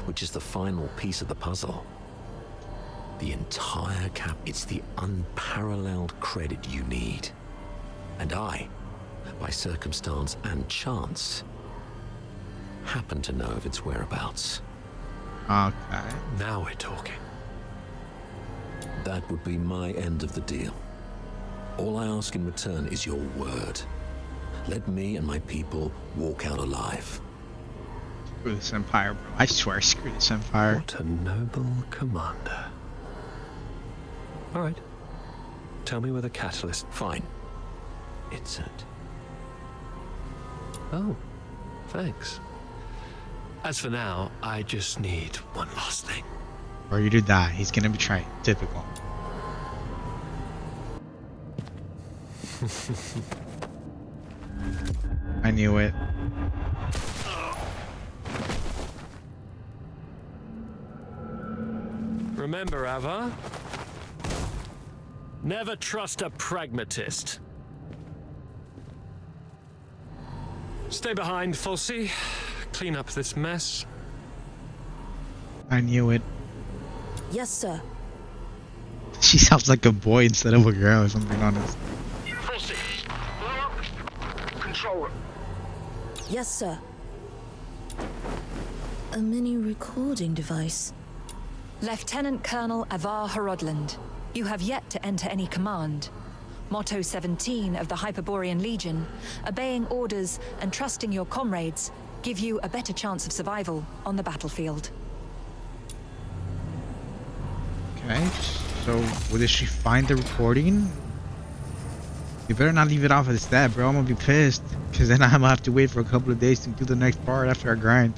which is the final piece of the puzzle. The entire it's the unparalleled credit you need. And I, by circumstance and chance, happen to know of its whereabouts. Okay. Now we're talking. That would be my end of the deal. All I ask in return is your word. Let me and my people walk out alive. Screw this Empire, bro. I swear, screw this Empire. What a noble commander. All right. Tell me where the catalyst... Fine. It's it. Oh, thanks. As for now, I just need one last thing. Or you to die. He's gonna betray. Typical. I knew it. Remember, Ava? Never trust a pragmatist. Stay behind, Fulci. Clean up this mess. I knew it. Yes, sir. She sounds like a boy instead of a girl, if I'm being honest. Fulci, control room. Yes, sir. A mini recording device. Lieutenant Colonel Avar Horodland, you have yet to enter any command. Motto 17 of the Hyperborean Legion, obeying orders and trusting your comrades give you a better chance of survival on the battlefield. Okay, so did she find the recording? You better not leave it off as that, bro. I'm gonna be pissed. Because then I'm gonna have to wait for a couple of days to do the next part after I grind.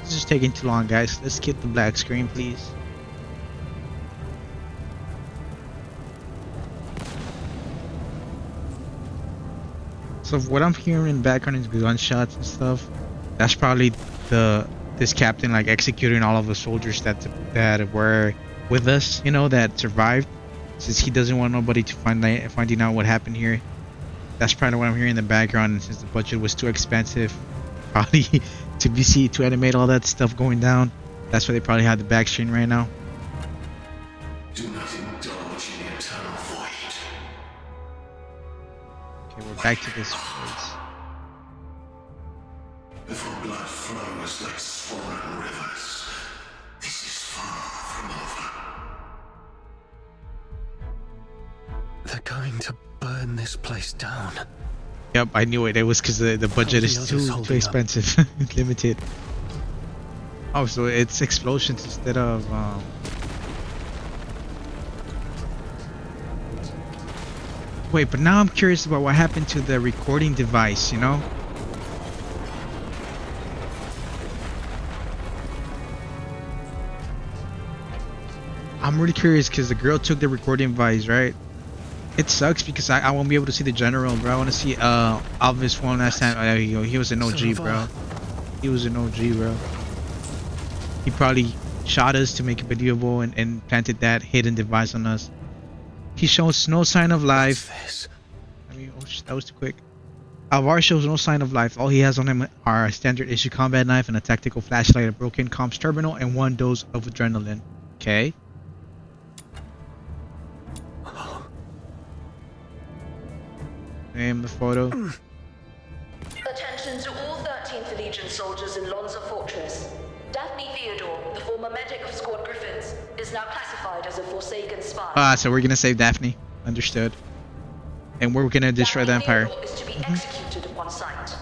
This is taking too long, guys. Let's skip the black screen, please. So what I'm hearing in the background is gunshots and stuff. That's probably this captain like executing all of the soldiers that were with us, you know, that survived. Since he doesn't want nobody to finding out what happened here. That's probably what I'm hearing in the background. And since the budget was too expensive, probably to animate all that stuff going down, that's why they probably have the back screen right now. Do not indulge in the eternal void. Okay, we're back to this place. Before blood flows like swollen rivers, this is far from over. They're going to burn this place down. Yep, I knew it. It was because the budget is too expensive, limited. Oh, so it's explosions instead of. Wait, but now I'm curious about what happened to the recording device. You know. I'm really curious because the girl took the recording device, right? It sucks because I won't be able to see the general, bro. I want to see Alvis one last time. Oh, there you go. He was an OG, bro. He was an OG, bro. He probably shot us to make it believable and planted that hidden device on us. He shows no sign of life. I mean, oh, that was too quick. Alvar shows no sign of life. All he has on him are a standard issue combat knife and a tactical flashlight, a broken comms terminal, and 1 dose of adrenaline. Okay. Name the photo. Attention to all 13th Legion soldiers in Lonza Fortress. Daphne Theodore, the former medic of Squad Griffins, is now classified as a Forsaken spy. So we're gonna save Daphne. Understood. And we're gonna destroy the Empire. Theodore is to be executed upon sight.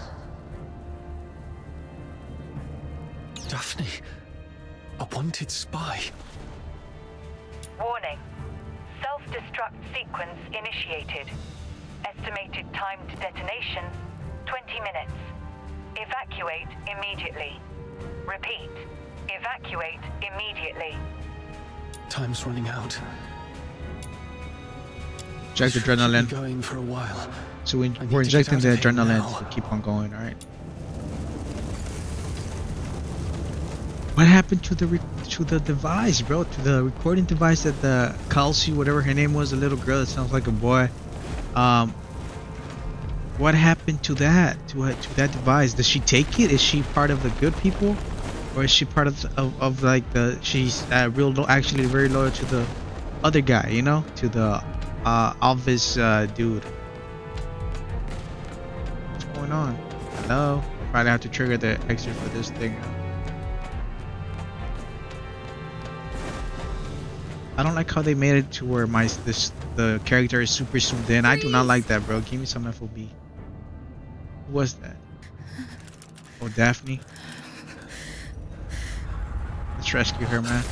Daphne, a wanted spy. Warning. Self-destruct sequence initiated. Estimated time to detonation, 20 minutes. Evacuate immediately. Repeat. Evacuate immediately. Time's running out. Inject adrenaline. Going for a while. So we're injecting the adrenaline to keep on going, alright? What happened to the device, bro? To the recording device that the Kelsey, whatever her name was, the little girl that sounds like a boy. What happened to that? To that device? Does she take it? Is she part of the good people, or is she part of like the? She's actually very loyal to the other guy, you know, to the Alvis dude. What's going on? Hello. Probably have to trigger the exit for this thing. I don't like how they made it to where the character is super zoomed in. I do not like that, bro. Give me some FOB. Who was that? Oh, Daphne. Let's rescue her, man.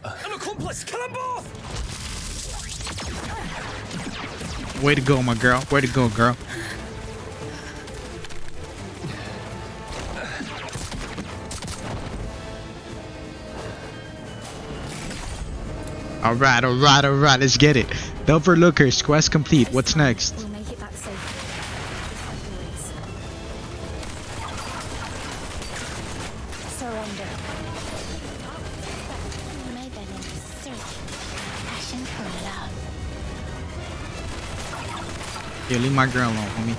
An accomplice! Kill them both! Way to go, my girl. Way to go, girl. Alright, let's get it. The Overlookers, quest complete. What's next? We'll make it back safe. Surrender. Yeah, leave my girl alone, homie.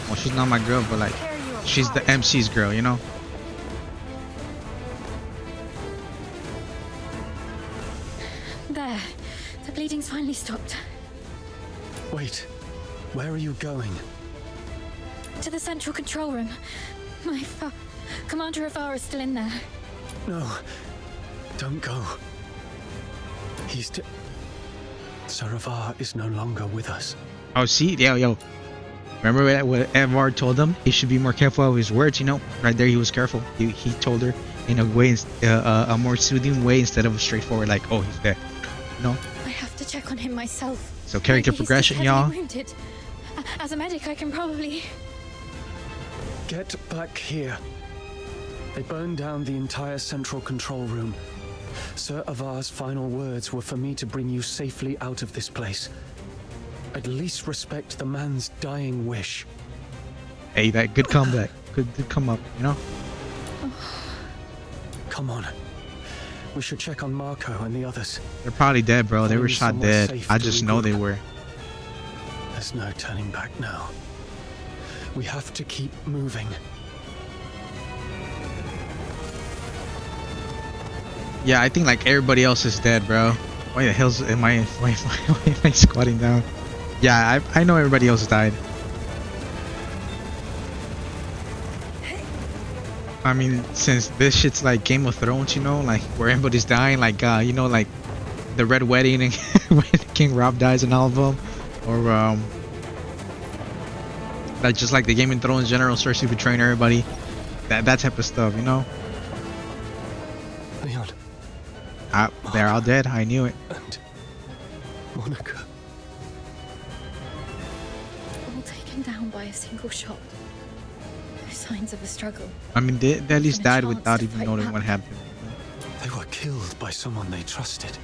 Well, she's not my girl, but like, she's the MC's girl, you know? There. The bleeding's finally stopped. Wait, where are you going? To the central control room. Commander Avara is still in there. No, don't go. Saravar is no longer with us. Oh, see? Yo. Remember what Evar told him? He should be more careful of his words, you know? Right there, he was careful. He told her in a way, a more soothing way instead of a straightforward, like, oh, he's dead. No? I have to check on him myself. So character Maybe he's progression, just y'all. heavily wounded. As a medic, I can probably... Get back here. They burned down the entire central control room. Sir Avar's final words were for me to bring you safely out of this place. At least respect the man's dying wish. Hey, that good comeback. Good come up, you know? Come on. We should check on Marco and the others. They're probably dead, bro. They were shot somewhere dead. safe I to just know they regroup. were. There's no turning back now. We have to keep moving. Yeah, I think like everybody else is dead, bro. Why the hell's am I squatting down? Yeah, I know everybody else died. I mean, since this shit's like Game of Thrones, you know, like where everybody's dying, like you know, like the Red Wedding and when King Rob dies and all of them, or like just like the Game of Thrones General Cersei betraying everybody, that type of stuff, you know. Leon. They're all dead. I knew it. And Monica. All taken down by a single shot. No signs of a struggle. I mean, they at least Even a died chance without to even fight knowing back. what happened. They were killed by someone they trusted.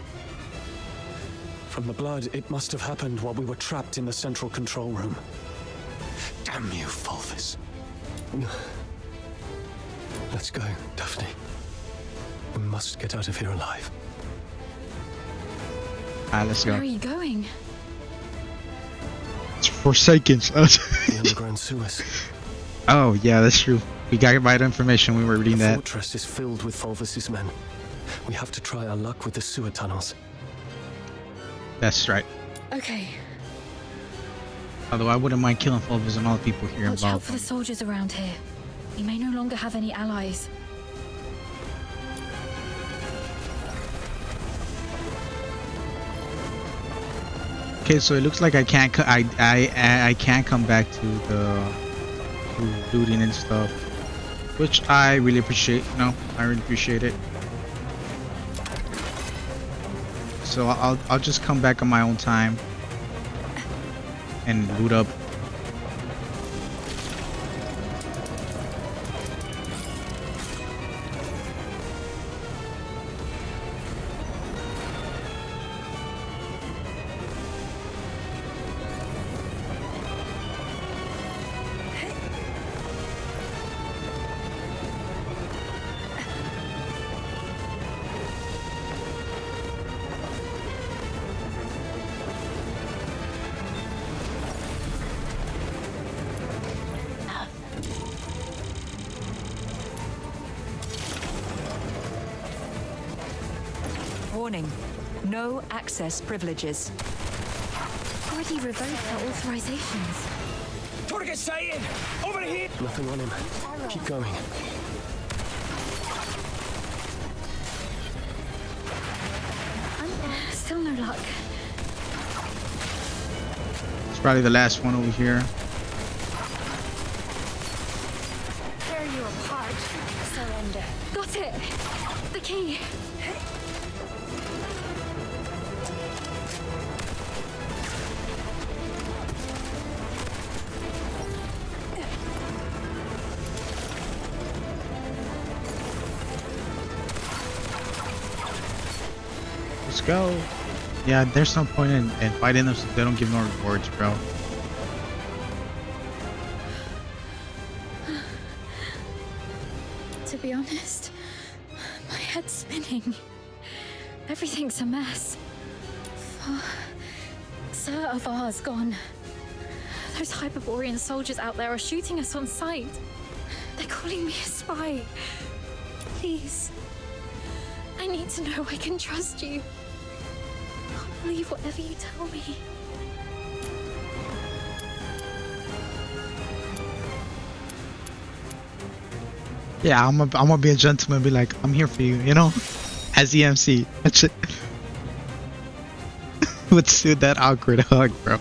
From the blood, it must have happened while we were trapped in the central control room. Damn you, Fulvis. Let's go, Daphne. We must get out of here alive. Alright, let's Where go. are you going? It's Forsakens. The underground sewers. Oh, yeah, that's true. We got vital information when we were reading The that. fortress is filled with Fulvis's men. We have to try our luck with the sewer tunnels. That's right. Okay. Although I wouldn't mind killing Fulvis and all the people here Watch out for the involved. soldiers around here. We may no longer have any allies. Okay, so it looks like I can't. I can't come back to the looting and stuff, which I really appreciate. No, I really appreciate it. So I'll just come back on my own time and loot up. Warning. No access privileges. Already revoked our authorizations. Torge, stay in! Over here! Nothing on him. Keep going. Still no luck. It's probably the last one over here. Tear you apart. Surrender. Got it! The key! Let's go. Yeah, there's no point in fighting them, so they don't give no rewards, bro. To be honest, my head's spinning. Everything's a mess. Sir Avar's gone. Those Hyperborean soldiers out there are shooting us on sight. They're calling me a spy. Please. I need to know I can trust you. I'll believe whatever you tell me. Yeah, I'm gonna be a gentleman and be like, I'm here for you, you know? As the MC. Let's do that awkward hug, bro.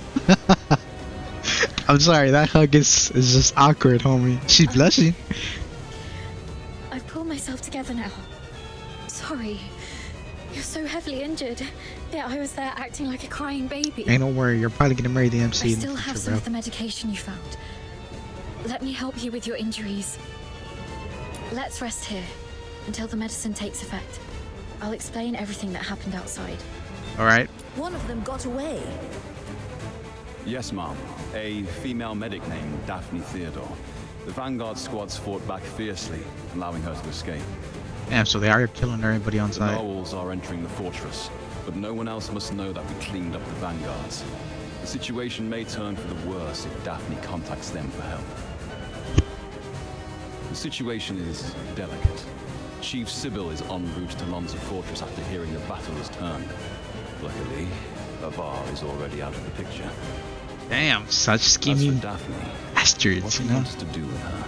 I'm sorry, that hug is just awkward, homie. She's blushing. I've pulled myself together now. Sorry. You're so heavily injured. Yeah, I was there acting like a crying baby. Ain't no worry, you're probably gonna marry the MC I in the still future, have some bro. of the medication you found. Let me help you with your injuries. Let's rest here until the medicine takes effect. I'll explain everything that happened outside. Alright. One of them got away. Yes, ma'am. A female medic named Daphne Theodore. The Vanguard squads fought back fiercely, allowing her to escape. Damn, so they are killing everybody on The site. Gnolls are entering the fortress, but no one else must know that we cleaned up the Vanguards. The situation may turn for the worse if Daphne contacts them for help. The situation is delicate. Chief Sybil is en route to Lonza Fortress after hearing the battle has turned. Luckily, Avar is already out of the picture. Damn, such As for scheming Daphne, bastards, what you do you know? want us to do with her?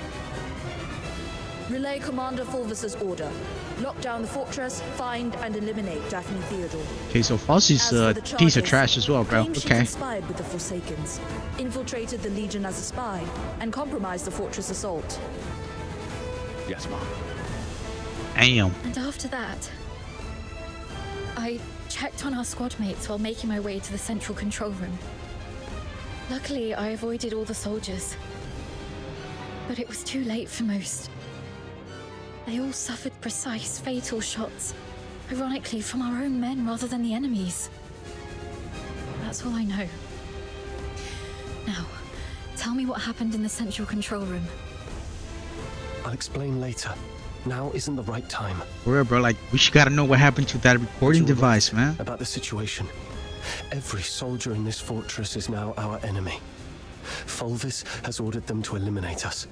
Relay Commander Fulvis's order. Lock down the fortress, find and eliminate Daphne Theodore. Okay, so Falsi's As for a the piece of charges, trash as well, bro. claim she Okay. conspired with the Forsakens, infiltrated the Legion as a spy, and compromised the fortress assault. Yes, ma'am. Damn. And after that, I checked on our squad mates while making my way to the central control room. Luckily, I avoided all the soldiers. But it was too late for most. They all suffered precise, fatal shots. Ironically, from our own men rather than the enemy's. That's all I know. Now, tell me what happened in the central control room. I'll explain later. Now isn't the right time. For real, bro, like, we should gotta know what happened to that recording You're device, right man. About the situation. Every soldier in this fortress is now our enemy. Fulvis has ordered them to eliminate us.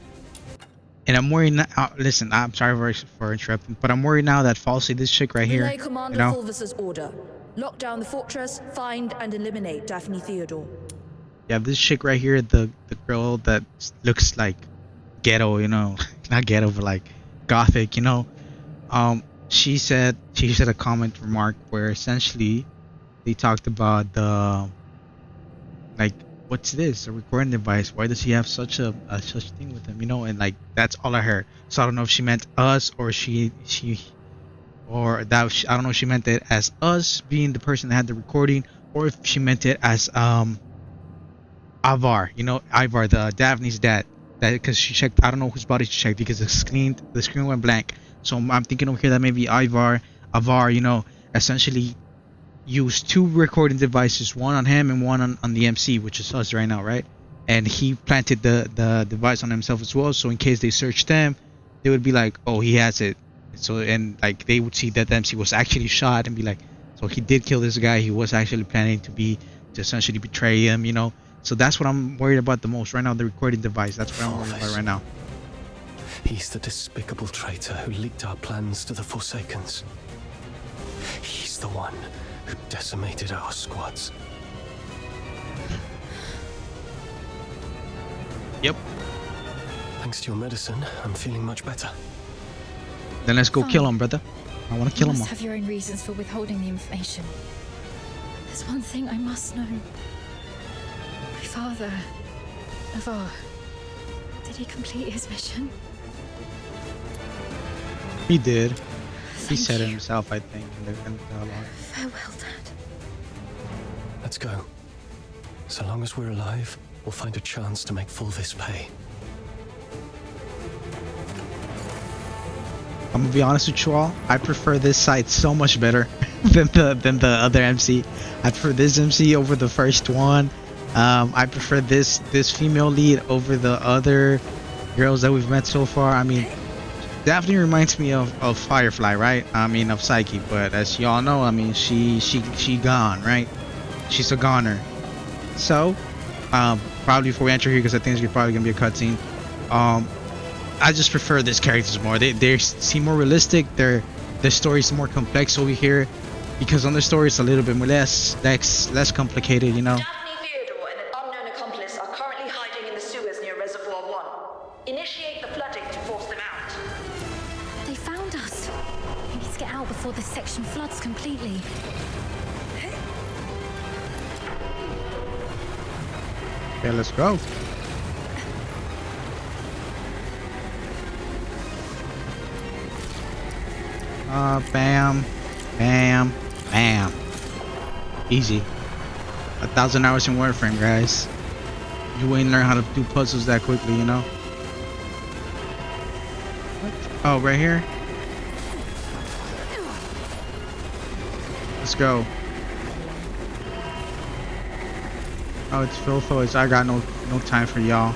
And I'm worried now. Listen, I'm sorry for interrupting, but I'm worried now that Falsi, this chick right here, Relay you Commander know, Fulvis's order. Lock down the fortress, find and eliminate Daphne Theodore. yeah, this chick right here, the girl that looks like ghetto, you know, not ghetto, but like gothic, you know. She said a comment remark where essentially they talked about the, like, what's this, a recording device? Why does he have such a such thing with him, you know? And like, that's all I heard. So I don't know if she meant us or or that I don't know if she meant it as us being the person that had the recording, or if she meant it as Ivar, you know, Ivar, the Daphne's dad. That because she checked, I don't know whose body she checked because the screen went blank. So I'm thinking over here that maybe Ivar, you know, essentially used two recording devices, one on him and one on the MC, which is us right now, right? And he planted the device on himself as well, so in case they searched them, they would be like, oh, he has it. So, and like they would see that the MC was actually shot and be like, so he did kill this guy. He was actually planning to essentially betray him, you know. So that's what I'm worried about the most right now, the recording device. That's what I'm worried about right now. He's the despicable traitor who leaked our plans to the Forsakens. He's is the one who decimated our squads. Yep. Thanks to your medicine, I'm feeling much better. Then let's go Fine. kill him, brother. I want to kill You him must all. have your own reasons for withholding the information. There's one thing I must know. My father, Navarre, did he complete his mission? He did. He Thank said it you. himself, I think, in the dialogue. Farewell, Dad. Let's go. So long as we're alive, we'll find a chance to make full this pay. I'm gonna be honest with you all. I prefer this site so much better than the other MC. I prefer this MC over the first one. I prefer this female lead over the other girls that we've met so far. I mean, Daphne reminds me of Firefly, right? I mean, of Psyche. But as y'all know, I mean, she gone, right? She's a goner. So, probably before we enter here, because I think there's probably gonna be a cutscene. I just prefer these characters more. They seem more realistic. The story's more complex over here, because on the story it's a little bit more less complicated, you know. Daphne Theodore and an unknown accomplice are currently hiding in the sewers near Reservoir 1. Initiate the flooding to force them out. They found us. We need to get out before this section floods completely. Okay, let's go. Bam, bam, bam. Easy. 1,000 hours in Warframe, guys. You ain't learn how to do puzzles that quickly, you know. What? Oh, right here. Let's go. Oh, it's Philthoids. I got no time for y'all.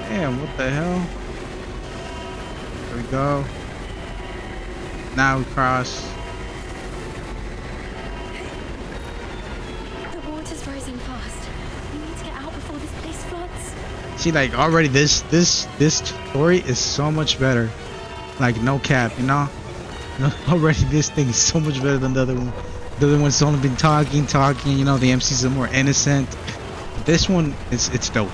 Damn, what the hell? There we go. Now we cross. The water's rising fast. We need to get out before this place floods. See, like already this story is so much better. Like no cap, you know. Already this thing is so much better than the other one. The other one's only been talking. You know, the MCs are more innocent. This one, it's dope.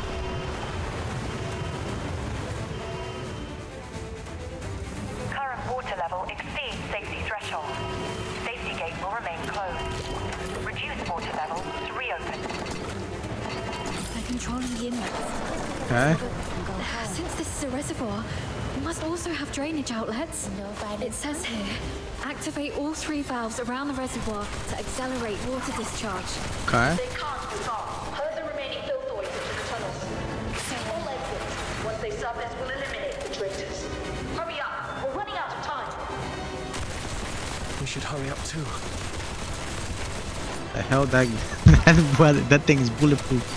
Current water level exceeds safety threshold. Safety gate will remain closed. Reduce water level to reopen. They're controlling the inlets. Okay. Since this is a reservoir, it must also have drainage outlets. It says here, activate all 3 valves around the reservoir to accelerate water discharge. Okay. They can't move on. Herd the remaining filthoids into the tunnels. All exits. Once they surface, we'll eliminate the traitors. Hurry up. We're running out of time. We should hurry up too. The hell, that that thing is bulletproof.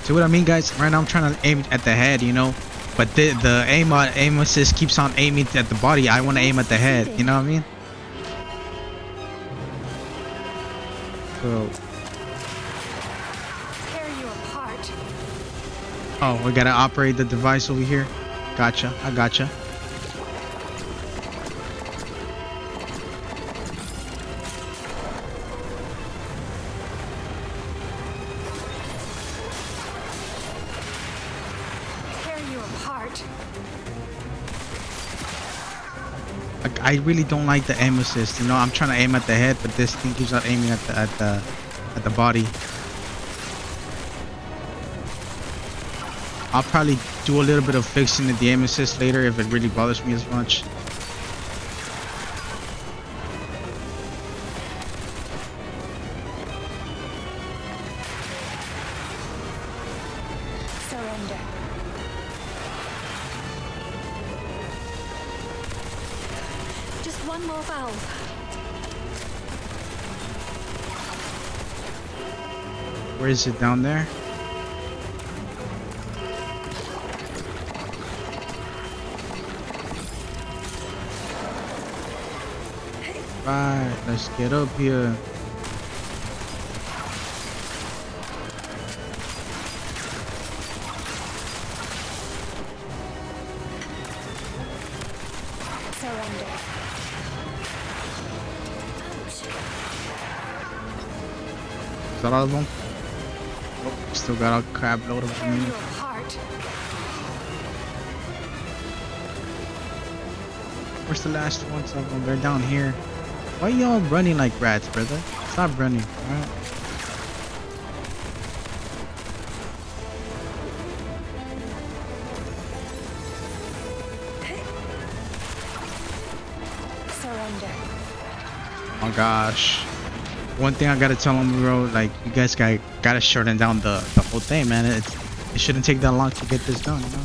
See what I mean, guys? Right now I'm trying to aim at the head, you know, but the aim assist keeps on aiming at the body. I want to aim at the head, you know what I mean? So, Tear you apart. oh, we gotta operate the device over here. Gotcha, I gotcha. Tear you apart. I really don't like the aim assist. You know, I'm trying to aim at the head, but this thing keeps on aiming at the body. I'll probably do a little bit of fixing at the aim assist later if it really bothers me as much. Surrender. Just one more valve. Where is it? Down there? Right, let's get up here. Surrender. Is that all of them? Oh, still got a crab load of them. Where's the last ones of them? They're down here. Why y'all running like rats, brother? Stop running, alright? Surrender. Oh gosh. One thing I gotta tell them, bro, like, you guys gotta shorten down the whole thing, man. It shouldn't take that long to get this done, you know?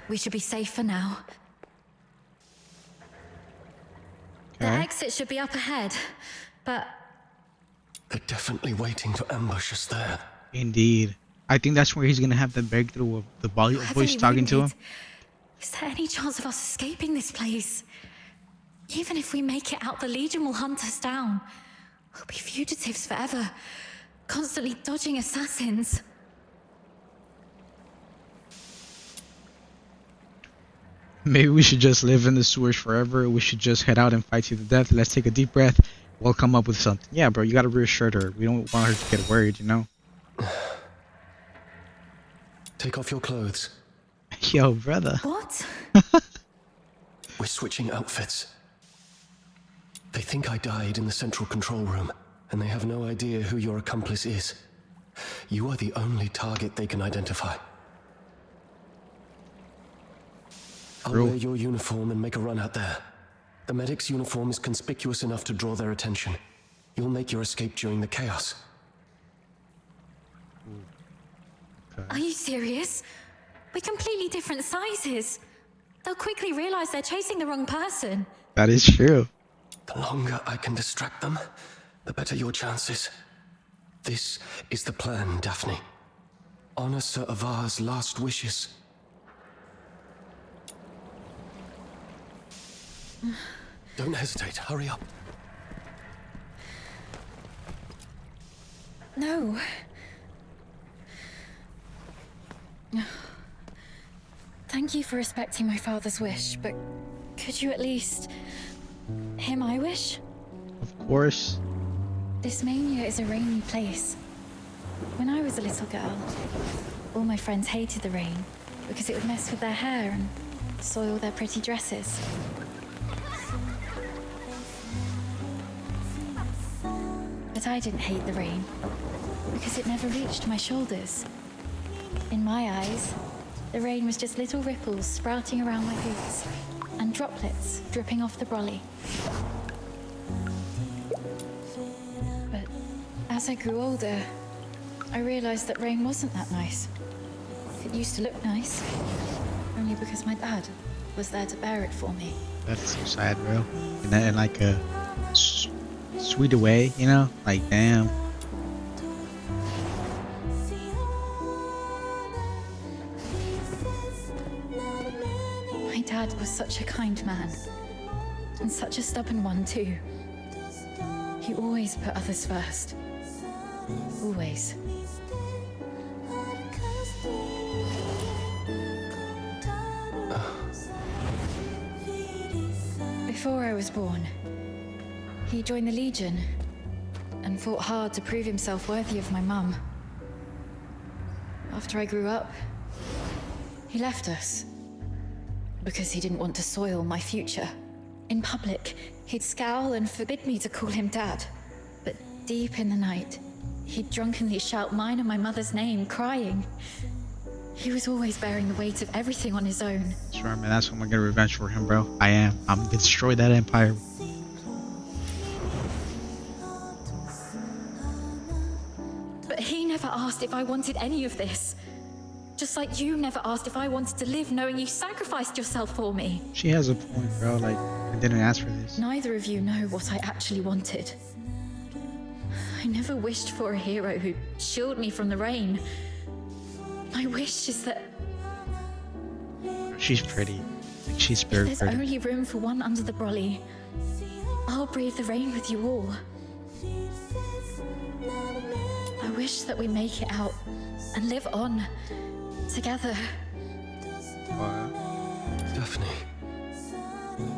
We should be safe for now. The Okay. exit should be up ahead, but They're definitely waiting to ambush us there. Indeed. I think that's where he's gonna have the breakthrough of the voice heavily talking to him. wounded. Is there any chance of us escaping this place? Even if we make it out, the Legion will hunt us down. We'll be fugitives forever, constantly dodging assassins. Maybe we should just live in the sewers forever. We should just head out and fight to the death. Let's take a deep breath. We'll come up with something. Yeah, bro, you gotta reassure her. We don't want her to get worried, you know? Take off your clothes. Yo, brother. What? We're switching outfits. They think I died in the central control room, and they have no idea who your accomplice is. You are the only target they can identify. I'll wear your uniform and make a run out there. The medic's uniform is conspicuous enough to draw their attention. You'll make your escape during the chaos. Are you serious? We're completely different sizes. They'll quickly realize they're chasing the wrong person. That is true. The longer I can distract them, the better your chances. This is the plan, Daphne. Honor Sir Avar's last wishes. Don't hesitate, hurry up. No. Thank you for respecting my father's wish, but could you at least hear my wish? Of course. This mania is a rainy place. When I was a little girl, all my friends hated the rain because it would mess with their hair and soil their pretty dresses. But I didn't hate the rain because it never reached my shoulders. In my eyes, the rain was just little ripples sprouting around my boots and droplets dripping off the brolly. But as I grew older, I realized that rain wasn't that nice. It used to look nice, only because my dad was there to bear it for me. That's so sad, bro. And that in like a sweet way, you know? Like, damn. My dad was such a kind man, and such a stubborn one too. He always put others first. Always. Before I was born, he joined the Legion and fought hard to prove himself worthy of my mum. After I grew up, he left us because he didn't want to soil my future. In public, he'd scowl and forbid me to call him Dad. But deep in the night, he'd drunkenly shout mine and my mother's name, crying. He was always bearing the weight of everything on his own. Sure, man, that's what I'm gonna get revenge for him, bro. I am. I'm gonna destroy that empire. But he never asked if I wanted any of this. Just like you never asked if I wanted to live knowing you sacrificed yourself for me. She has a point, bro. Like, I didn't ask for this. Neither of you know what I actually wanted. I never wished for a hero who'd shield me from the rain. My wish is that She's pretty. She's if very there's pretty. only room for one under the brolly, I'll breathe the rain with you all. I wish that we make it out and live on together. Daphne.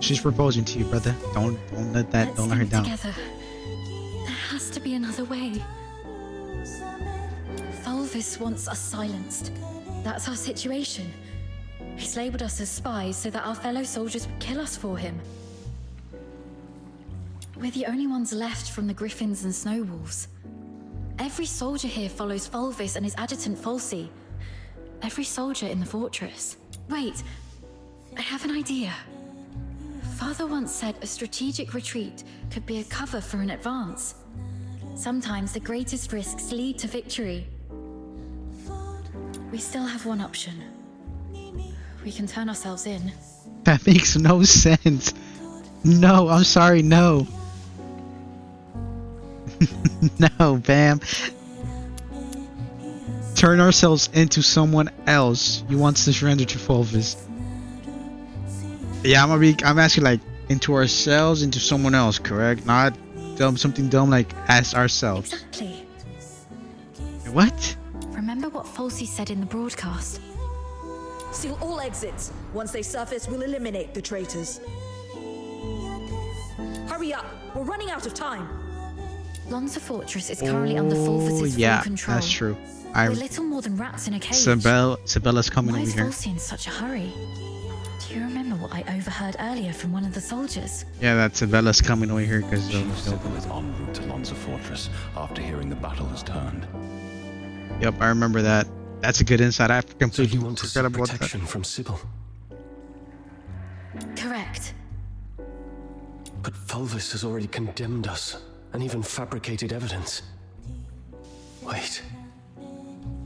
She's proposing to you, brother. Don't let that. Let's Don't let her think down. together. There has to be another way. Fulvis wants us silenced. That's our situation. He's labeled us as spies so that our fellow soldiers would kill us for him. We're the only ones left from the Griffins and Snow Wolves. Every soldier here follows Fulvis and his adjutant Falsey. Every soldier in the fortress. Wait, I have an idea. Father once said a strategic retreat could be a cover for an advance. Sometimes the greatest risks lead to victory. We still have one option. We can turn ourselves in. That makes no sense. No, I'm sorry, no. No, Bam. Turn ourselves into someone else. You want to surrender to Fulvis. Yeah, I'm asking like into ourselves, into someone else, correct? Not something dumb like as ourselves. Exactly. What? Remember what Falsey said in the broadcast? Seal all exits. Once they surface, we'll eliminate the traitors. Hurry up. We're running out of time. Lonza Fortress is currently under Fulvis's yeah, full control. that's true. We're little more than rats in a cage. Sabella's coming Why over is here. Falsey in such a hurry? Do you remember what I overheard earlier from one of the soldiers? Yeah, that Sabella's coming over here because Chief Sybil is en route to Lonza Fortress after hearing the battle has turned. Yep, I remember that. That's a good insight. I completely So you want to seek forgot about that. protection from Sybil? Correct. But Fulvis has already condemned us and even fabricated evidence. Wait.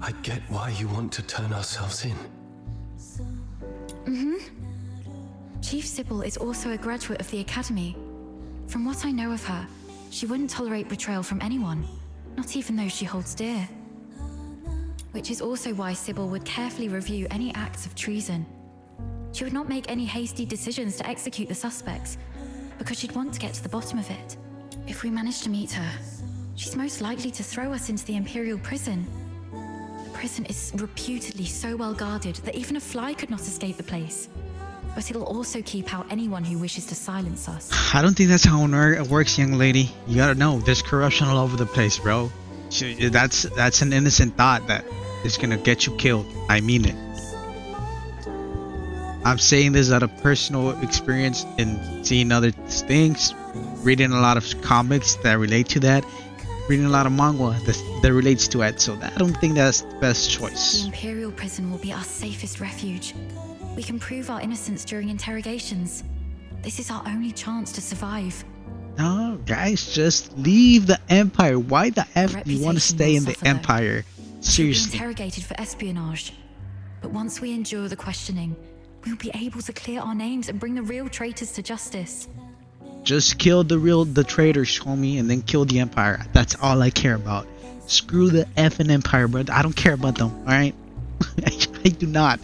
I get why you want to turn ourselves in. Chief Sybil is also a graduate of the Academy. From what I know of her, she wouldn't tolerate betrayal from anyone, not even those she holds dear. Which is also why Sybil would carefully review any acts of treason. She would not make any hasty decisions to execute the suspects, because she'd want to get to the bottom of it. If we manage to meet her, she's most likely to throw us into the Imperial prison. The prison is reputedly so well guarded that even a fly could not escape the place. But it'll also keep out anyone who wishes to silence us. I don't think that's how it works, young lady. You gotta know, there's corruption all over the place, bro. That's an innocent thought that is gonna get you killed. I mean it. I'm saying this out of personal experience and seeing other things, reading a lot of comics that relate to that, reading a lot of manga that relates to it. So I don't think that's the best choice. The Imperial prison will be our safest refuge. We can prove our innocence during interrogations. This is our only chance to survive. No, guys, just leave the Empire. Why the F do you want to stay in the Empire? We'll be Seriously. interrogated for espionage. But once we endure the questioning, we'll be able to clear our names and bring the real traitors to justice. Just kill the traitors, homie, and then kill the Empire. That's all I care about. Screw the effing Empire, bro. I don't care about them, alright? I do not.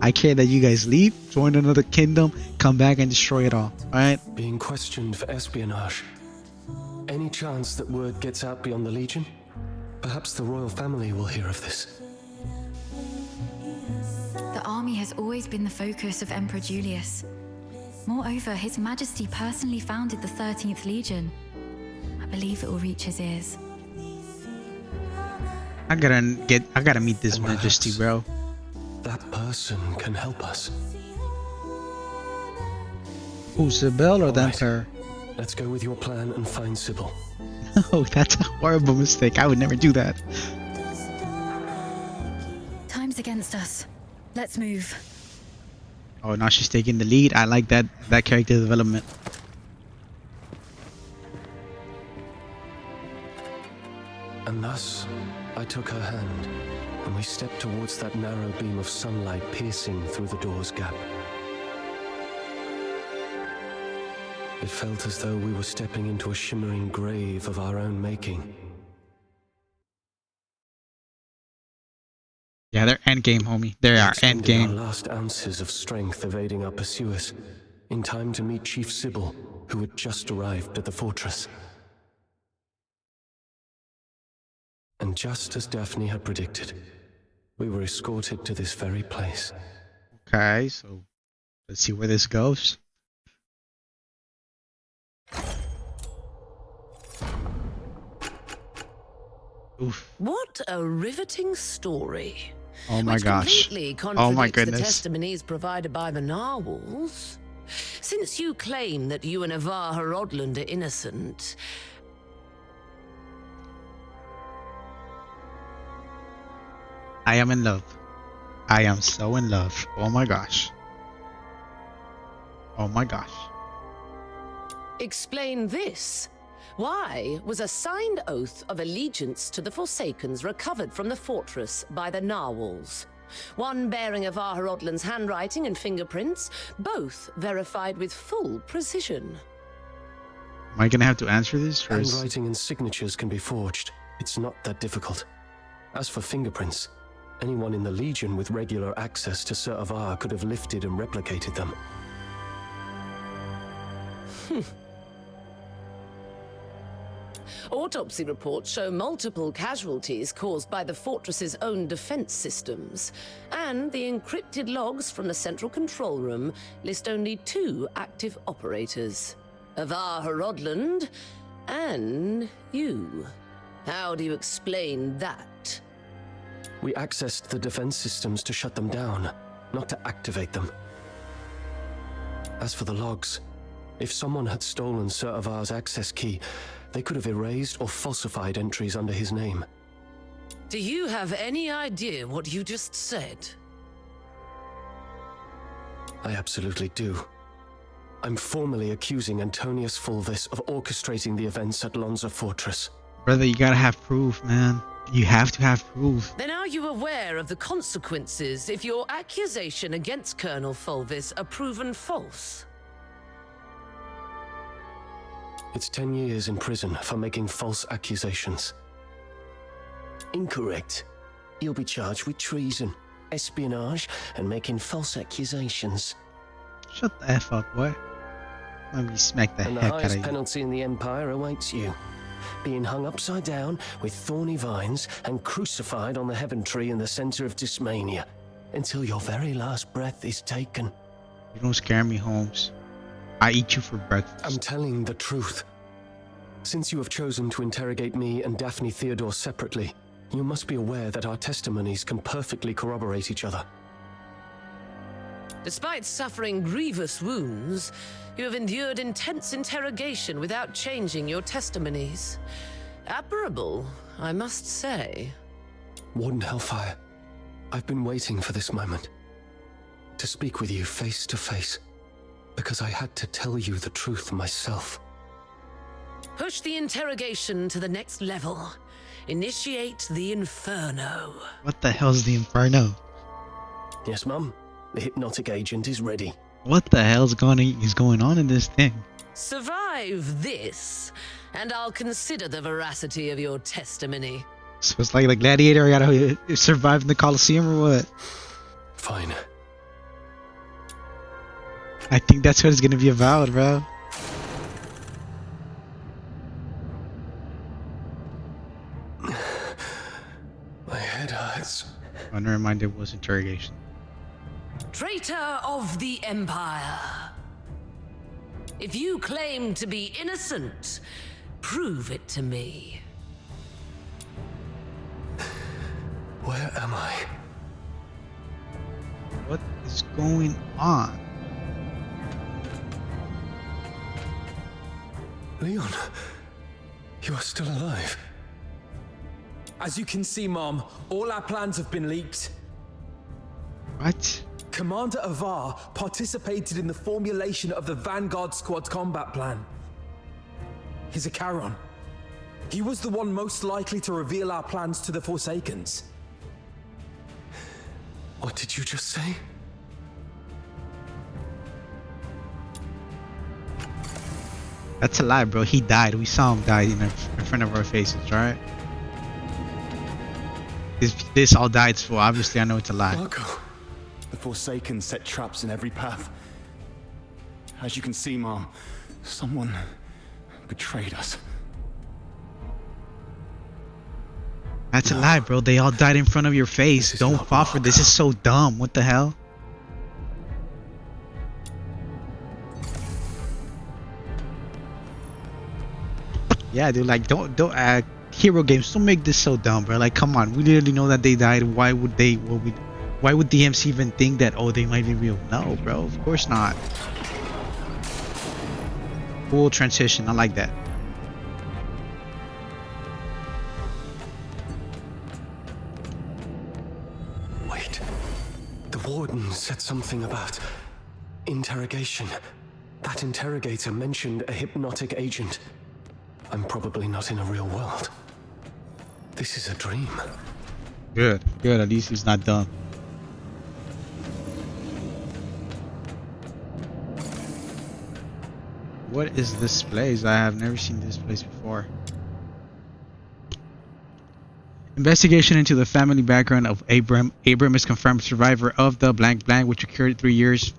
I care that you guys leave, join another kingdom, come back and destroy it all, alright? Being questioned for espionage. Any chance that word gets out beyond the Legion? Perhaps the royal family will hear of this. The army has always been the focus of Emperor Julius. Moreover, His Majesty personally founded the 13th Legion. I believe it will reach his ears. I gotta meet this Majesty, bro. That person can help us. Who's Sybil or the Alright. Emperor? Let's go with your plan and find Sybil. Oh, that's a horrible mistake. I would never do that. Time's against us. Let's move. Oh, now she's taking the lead. I like that character development. And thus, I took her hand, and we stepped towards that narrow beam of sunlight piercing through the door's gap. It felt as though we were stepping into a shimmering grave of our own making, Yeah, they're endgame, homie. They are Expended our endgame. last ounces of strength evading our pursuers, in time to meet Chief Sybil, who had just arrived at the fortress. And just as Daphne had predicted, we were escorted to this very place. Okay, so let's see where this goes. Oof. What a riveting story. Oh my gosh. Completely Oh contradicts my the goodness. testimonies provided by the narwhals. Since you claim that you and Avaha Rodland are innocent, I am in love. I am so in love. Oh my gosh. Oh my gosh. explain this. Why was a signed oath of allegiance to the Forsakens recovered from the fortress by the narwhals? One bearing Avaha Rodland's handwriting and fingerprints, both verified with full precision. Am I gonna have to answer this first? Handwriting and signatures can be forged. It's not that difficult. As for fingerprints, anyone in the Legion with regular access to Sir Avar could have lifted and replicated them. Autopsy reports show multiple casualties caused by the fortress's own defense systems, and the encrypted logs from the central control room list only 2 active operators, Avaha Rodland and you. How do you explain that? We accessed the defense systems to shut them down, not to activate them. As for the logs, if someone had stolen Sir Avar's access key, they could have erased or falsified entries under his name. Do you have any idea what you just said? I absolutely do. I'm formally accusing Antonius Fulvis of orchestrating the events at Lonza Fortress. Brother, you gotta have proof, man. You have to have proof. Then are you aware of the consequences if your accusation against Colonel Fulvis are proven false? It's 10 years in prison for making false accusations. Incorrect. You'll be charged with treason, espionage, and making false accusations. Shut the F up, boy. Let me smack the And the heck out of highest you. penalty in the Empire awaits you. Being hung upside down with thorny vines and crucified on the heaven tree in the center of Dysmania until your very last breath is taken. You don't scare me, Holmes. I eat you for breakfast. I'm telling the truth. Since you have chosen to interrogate me and Daphne Theodore separately, you must be aware that our testimonies can perfectly corroborate each other. Despite suffering grievous wounds, you have endured intense interrogation without changing your testimonies. Admirable, I must say. Warden Hellfire, I've been waiting for this moment. To speak with you face to face. Because I had to tell you the truth myself. Push the interrogation to the next level. Initiate the Inferno. What the hell's the Inferno? Yes, Mum. The hypnotic agent is ready. What the hell's going on in this thing? Survive this, and I'll consider the veracity of your testimony. So it's like the gladiator gotta survive in the Colosseum or what? Fine. I think that's what it's gonna be about, bro. My head hurts. Oh, never mind, it was interrogation. Traitor of the Empire. If you claim to be innocent, prove it to me. Where am I? What is going on? Leon, you are still alive. As you can see, Mom, all our plans have been leaked. What? Commander Avar participated in the formulation of the Vanguard Squad's combat plan. He's a Charon. He was the one most likely to reveal our plans to the Forsakens. What did you just say? That's a lie, bro. He died. We saw him die in front of our faces, alright? this all died, so obviously I know it's a lie. Marco, the Forsaken set traps in every path. As you can see, Mom, someone betrayed us. That's a lie, bro. They all died in front of your face. Don't fall for this. Is so dumb. What the hell? Yeah, dude. Like, don't hero games. Don't make this so dumb, bro. Like, come on. We literally know that they died. Why would they? Why would DMC even think that? Oh, they might be real. No, bro. Of course not. Cool transition. I like that. Wait. The warden said something about interrogation. That interrogator mentioned a hypnotic agent. I'm probably not in a real world. This is a dream. Good. Good. At least he's not dumb. What is this place? I have never seen this place before. Investigation into the family background of Abram. Abram is confirmed survivor of the blank blank, which occurred 3 years.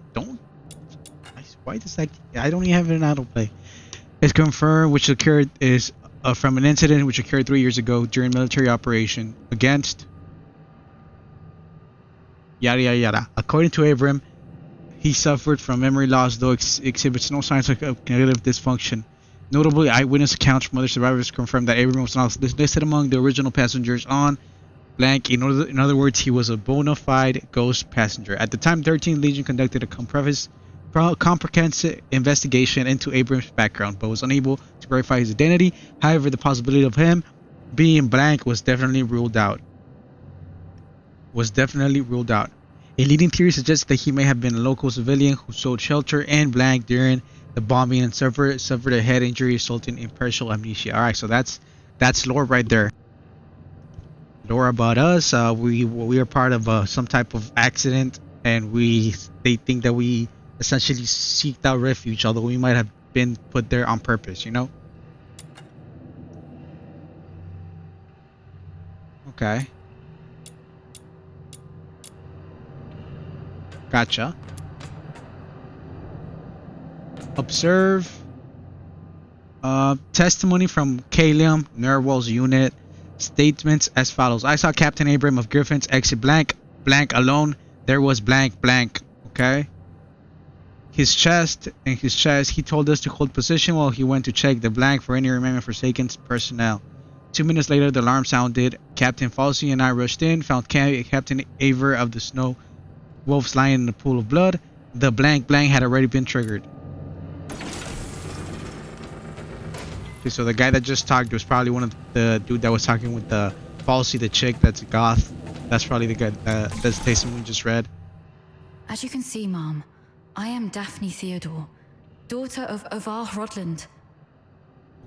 Why does that? I don't even have it in autoplay. It's confirmed, which occurred is from an incident which occurred 3 years ago during military operation against yada yada yada. According to Abram, he suffered from memory loss, though exhibits no signs of cognitive dysfunction. Notably, eyewitness accounts from other survivors confirmed that Abram was not listed among the original passengers on blank. In other words, he was a bona fide ghost passenger. At the time, 13th Legion conducted a comprehensive investigation into Abram's background, but was unable to verify his identity. However, the possibility of him being blank was definitely ruled out. A leading theory suggests that he may have been a local civilian who sought shelter in blank during the bombing and suffered a head injury resulting in partial amnesia. All right, so that's lore right there. Lore about us. We are part of some type of accident, and they think that we essentially seeked out refuge, although we might have been put there on purpose, you know? Okay. Gotcha. Observe. Testimony from Kalium, Nerwal's unit. Statements as follows. I saw Captain Abram of Griffin's exit blank alone. There was blank. Okay. In his chest, he told us to hold position while he went to check the blank for any remaining Forsaken personnel. 2 minutes later, the alarm sounded. Captain Falsey and I rushed in, found Captain Aver of the Snow Wolves lying in a pool of blood. The blank had already been triggered. Okay, so the guy that just talked was probably one of the dude that was talking with the Falsey, the chick that's a goth. That's probably the guy that's the statement we just read. As you can see, Mom, I am Daphne Theodore, daughter of Ovar Hrodland.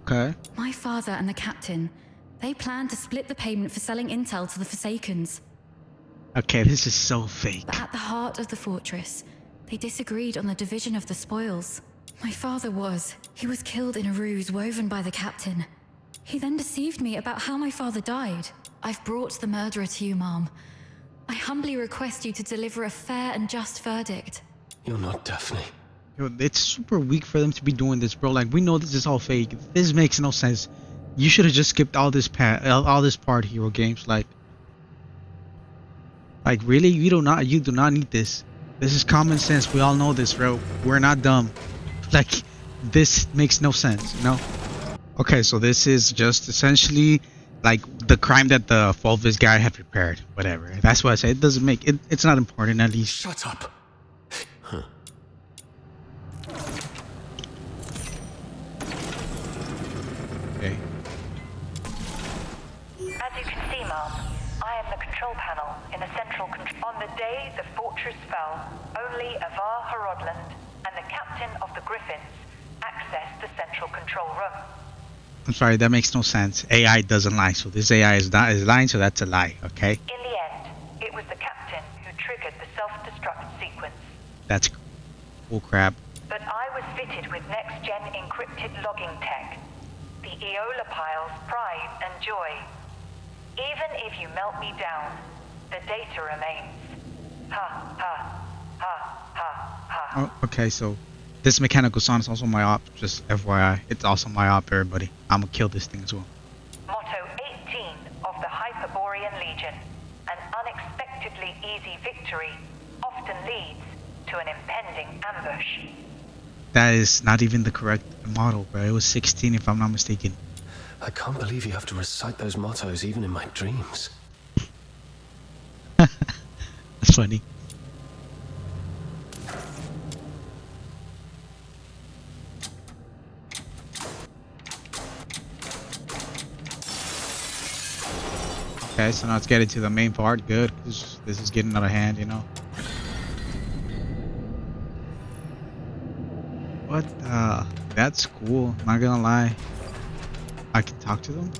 Okay. My father and the captain, they planned to split the payment for selling intel to the Forsakens. Okay, this is so fake. But at the heart of the fortress, they disagreed on the division of the spoils. My father was killed in a ruse woven by the captain. He then deceived me about how my father died. I've brought the murderer to you, Mom. I humbly request you to deliver a fair and just verdict. You're not Daphne. Yo, it's super weak for them to be doing this, bro. Like, we know this is all fake. This makes no sense. You should have just skipped all this part, hero games. Like really, you do not need this. This is common sense. We all know this, bro. We're not dumb. Like, this makes no sense, you know? Okay, so this is just essentially like the crime that the Fulvis guy had prepared. Whatever. That's what I say. It doesn't make it. It's not important, at least. Shut up. Huh. Okay. As you can see, Mom, I am the control panel in the central control. On the day the fortress fell, only Avar Hrodland and the captain of the Griffins accessed the central control room. I'm sorry, that makes no sense. AI doesn't lie, so this AI is lying, so that's a lie, okay? In the end, it was the captain who triggered the self-destruct sequence. That's bull crap. But I was fitted with next-gen encrypted logging tech, the Eola Pile's pride and joy. Even if you melt me down, the data remains. Ha, ha, ha, ha, ha. Oh, okay, so this mechanical song is also my op, just FYI. It's also my op, everybody. I'm gonna kill this thing as well. Motto 18 of the Hyperborean Legion. An unexpectedly easy victory often leads to an impending ambush. That is not even the correct model, bro. It was 16 if I'm not mistaken. I can't believe you have to recite those mottos even in my dreams. That's funny. Okay, so now let's get into the main part. Good, because this is getting out of hand, you know. What? That's cool. Not gonna lie. I can talk to them.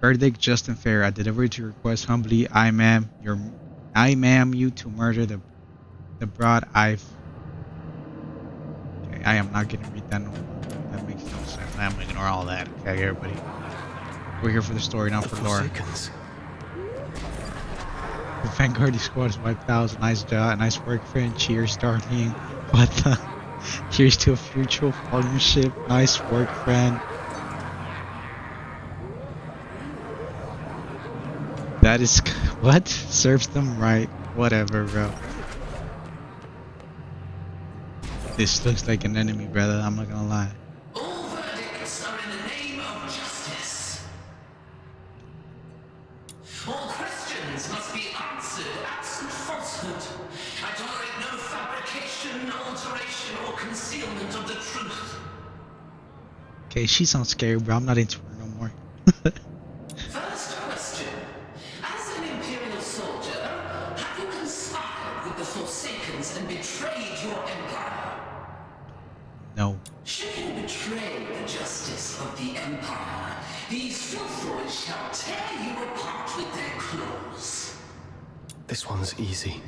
Verdict just and fair. I delivered your request humbly. I ma'am you to murder the broad I've. Okay, I am not gonna read that no more. That makes no sense. I'm gonna ignore all that. Okay, everybody. We're here for the story, not for lore. The Vanguard squad is wiped out. Nice job, nice work, friend. Cheers, darling. What the? Here's to a future partnership. Nice work, friend. That is what? Serves them right. Whatever, bro. This looks like an enemy, brother. I'm not gonna lie. All verdicts are in the name of justice. All questions must be answered absent falsehood. I tolerate no fabrication, alteration, or concealment of the truth. Okay, she sounds scary, bro. I'm not into her no more. First question. As an Imperial soldier, have you conspired with the Forsakens and betrayed your empire? No. Should you betray the justice of the Empire, these filthoids shall tear you apart with their claws. This one's easy.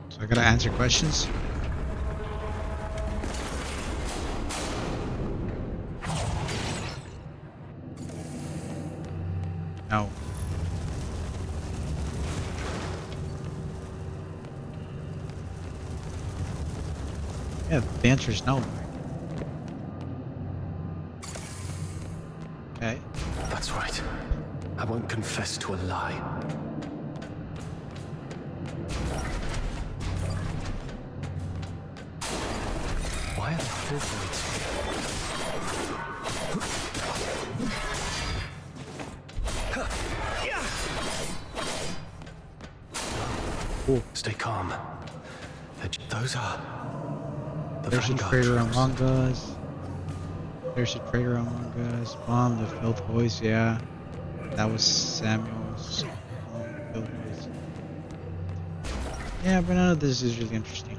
So I gotta answer questions. No. Yeah, the answer is no. Okay. That's right. I won't confess to a lie. Why are the filthoids here? Stay calm. Those are the There's a Vanguard traitor troops. among us. There's a traitor among us. Bomb the filth boys, yeah. That was Samuel's filth boys. Yeah, but none of this is really interesting.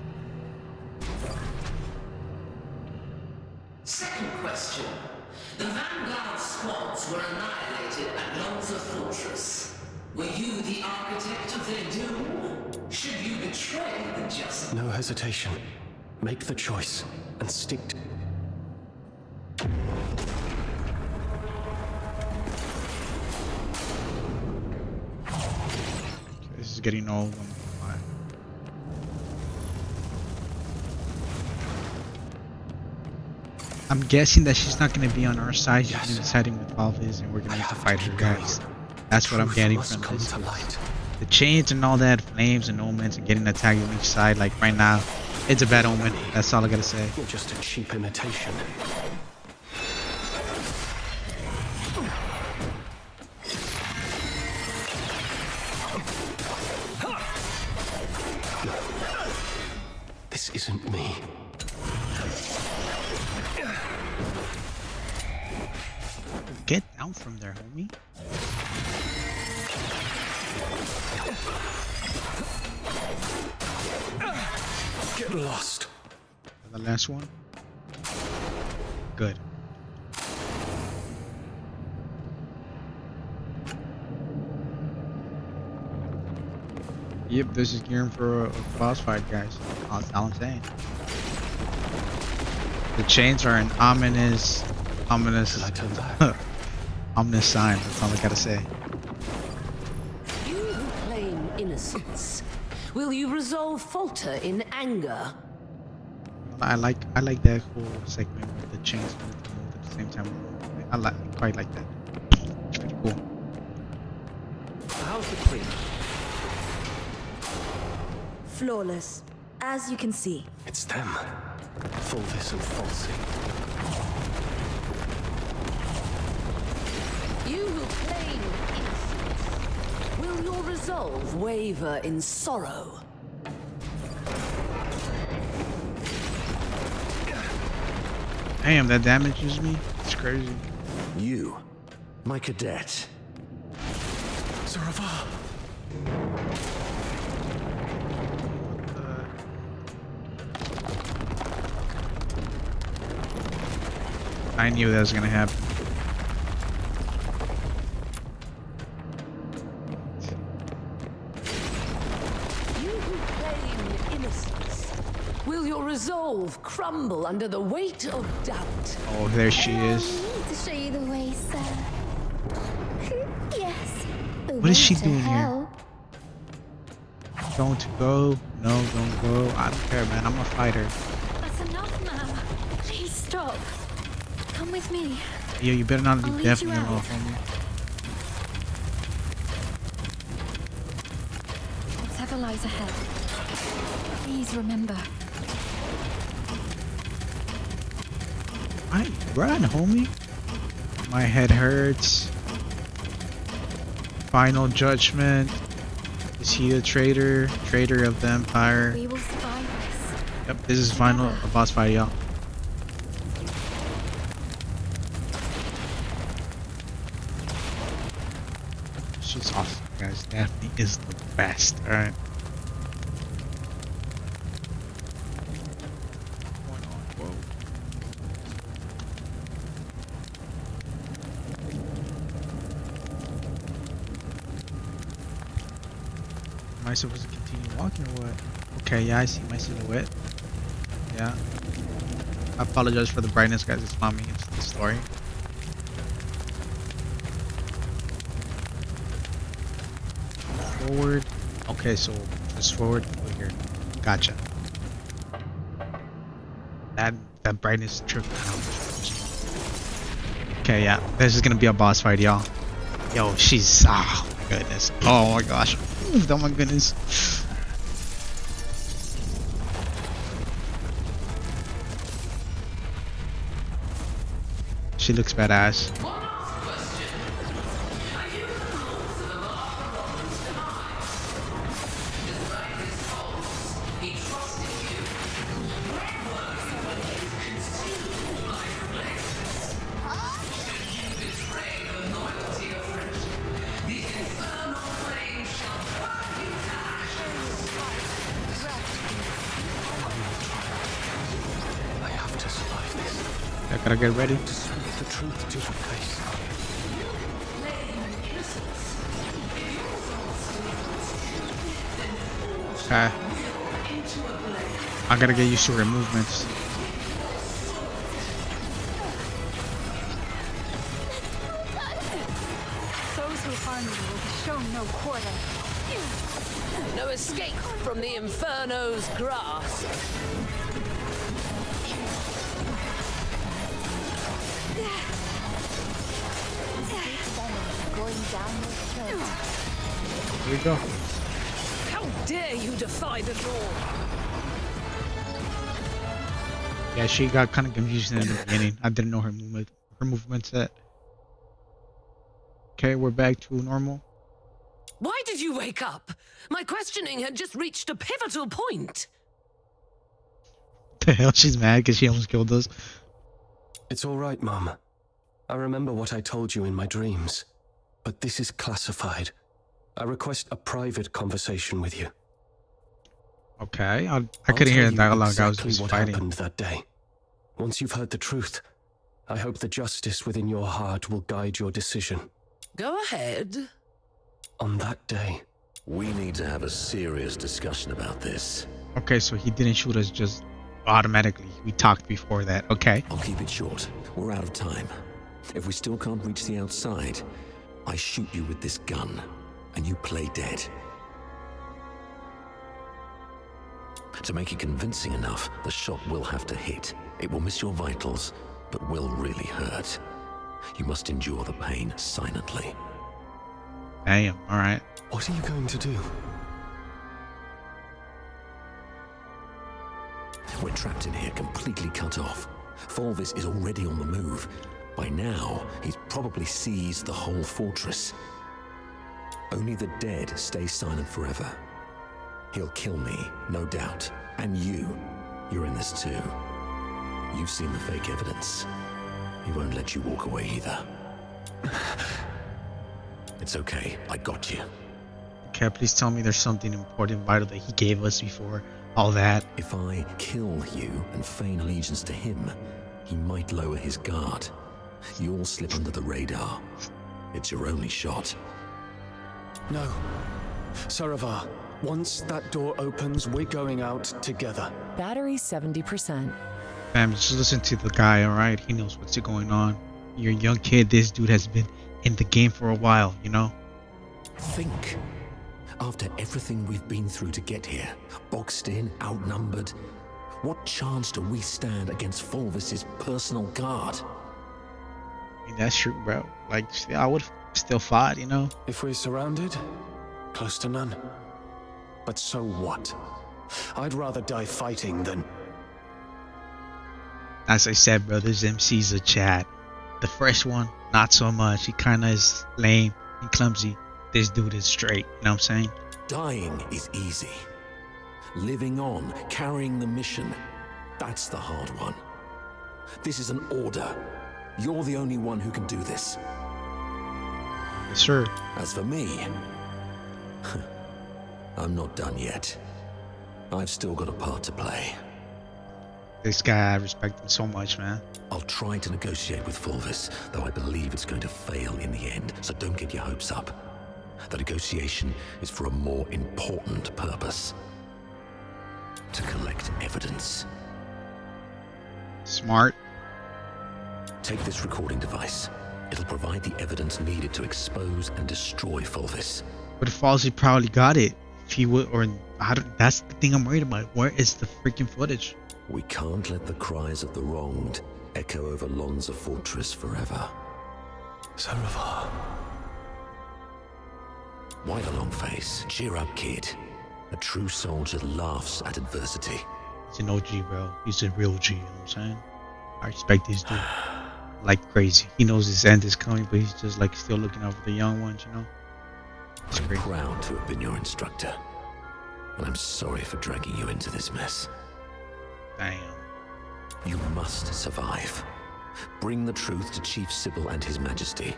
Second question. The Vanguard squads were annihilated at Lonza Fortress. Were you the architect of their doom? Should you betray the justice? No hesitation. Make the choice and stick to... This is getting old. I'm guessing that she's not going to be on our side. She's going to be siding with Valvis, and we're going to have to fight her, guys. That's what I'm getting from this. The chains and all that, flames and omens, and getting attacked on each side. Like right now, it's a bad omen. That's all I gotta say. You're just a cheap imitation. This isn't me. Get down from there, homie. Get lost. The last one. Good. Yep, this is gearing for a boss fight, guys. That's all I'm saying. The chains are an ominous Ominous. I turn back? Ominous sign. That's all I gotta say. You who claim innocence, will you resolve falter in anger? I like that whole segment with the chains move at the same time. I quite like that. It's pretty cool. How's the queen? Flawless, as you can see. It's them. Fulvis and Falsey. You who claim innocence, will your resolve waver in sorrow? Damn, that damages me. It's crazy. You, my cadet. Zaravar! I knew that was gonna happen. You who claim innocence, will your resolve crumble under the weight of doubt? Oh, there she is. To show you the way, sir. Yes. What is she doing here? Don't go. No, don't go. I don't care, man. I'm a fighter. That's enough, ma'am. Please stop. Come with me. Yeah, you better not I'll leave lead Daphne you out. alone, homie. Whatever lies ahead, please remember. I run, homie. My head hurts. Final judgment. Is he the traitor? Traitor of the Empire? We will survive this. Yep, this is final boss fight, y'all. She's awesome, guys. Daphne is the best. All right. Whoa. Am I supposed to continue walking or what? Okay, yeah, I see my silhouette. Yeah. I apologize for the brightness, guys. It's not me. It's the story. Forward. Okay, so just forward over here. Gotcha. That brightness tripped out. Okay, yeah. This is gonna be a boss fight, y'all. Yo, she's oh my goodness. Oh my gosh. Ooh, oh my goodness. She looks badass. I have to survive this. I gotta get ready. To speak the truth to your face. Okay. I gotta get used to her movements. Those who harm you will be shown no quarter. No escape from the Inferno's grasp. Going down the throat. Here we go. How dare you defy the law? Yeah, she got kind of confused in the beginning. I didn't know her movement set. Okay, we're back to normal. Why did you wake up? My questioning had just reached a pivotal point. The hell, she's mad because she almost killed us. It's all right, Mum. I remember what I told you in my dreams. But this is classified. I request a private conversation with you. Okay, I couldn't hear the dialogue. Exactly I was just what fighting. happened that day. Once you've heard the truth, I hope the justice within your heart will guide your decision. Go ahead. On that day, we need to have a serious discussion about this. Okay, so he didn't shoot us just automatically. We talked before that. Okay. I'll keep it short. We're out of time. If we still can't reach the outside, I shoot you with this gun, and you play dead. To make it convincing enough, the shot will have to hit. It will miss your vitals, but will really hurt. You must endure the pain silently. Damn, alright. What are you going to do? We're trapped in here, completely cut off. Fulvis is already on the move. By now, he's probably seized the whole fortress. Only the dead stay silent forever. He'll kill me, no doubt. And you're in this too. You've seen the fake evidence. He won't let you walk away either. It's okay, I got you. Okay, please tell me there's something important, vital that he gave us before all that. If I kill you and feign allegiance to him, he might lower his guard. You'll slip under the radar. It's your only shot. No. Saravar, once that door opens, we're going out together. Battery 70%. Fam, just listen to the guy, alright? He knows what's going on. You're a young kid. This dude has been in the game for a while, you know? Think. After everything we've been through to get here, boxed in, outnumbered, what chance do we stand against Fulvis's personal guard? I mean, that's true, bro. Like, I would still fought, you know? If we're surrounded, close to none. But so what? I'd rather die fighting than... As I said, bro, this MC's a Chad. The fresh one, not so much. He kinda is lame and clumsy. This dude is straight, you know what I'm saying? Dying is easy. Living on, carrying the mission, that's the hard one. This is an order. You're the only one who can do this. Yes, sir. As for me, I'm not done yet. I've still got a part to play. This guy, I respect him so much, man. I'll try to negotiate with Fulvis, though I believe it's going to fail in the end, so don't get your hopes up. The negotiation is for a more important purpose. To collect evidence. Smart. Take this recording device. It'll provide the evidence needed to expose and destroy Fulvis. But Falsey probably got it. If he would, or I don't, that's the thing I'm worried about. Where is the freaking footage? We can't let the cries of the wronged echo over Lonza Fortress forever. Saravar. Why the long face? Cheer up, kid. A true soldier laughs at adversity. He's an OG, bro. He's a real G, you know what I'm saying? I respect this dude like crazy. He knows his end is coming, but he's just like still looking out for the young ones, you know? It's I'm great. proud to have been your instructor. And I'm sorry for dragging you into this mess. Damn. You must survive. Bring the truth to Chief Sybil and His Majesty.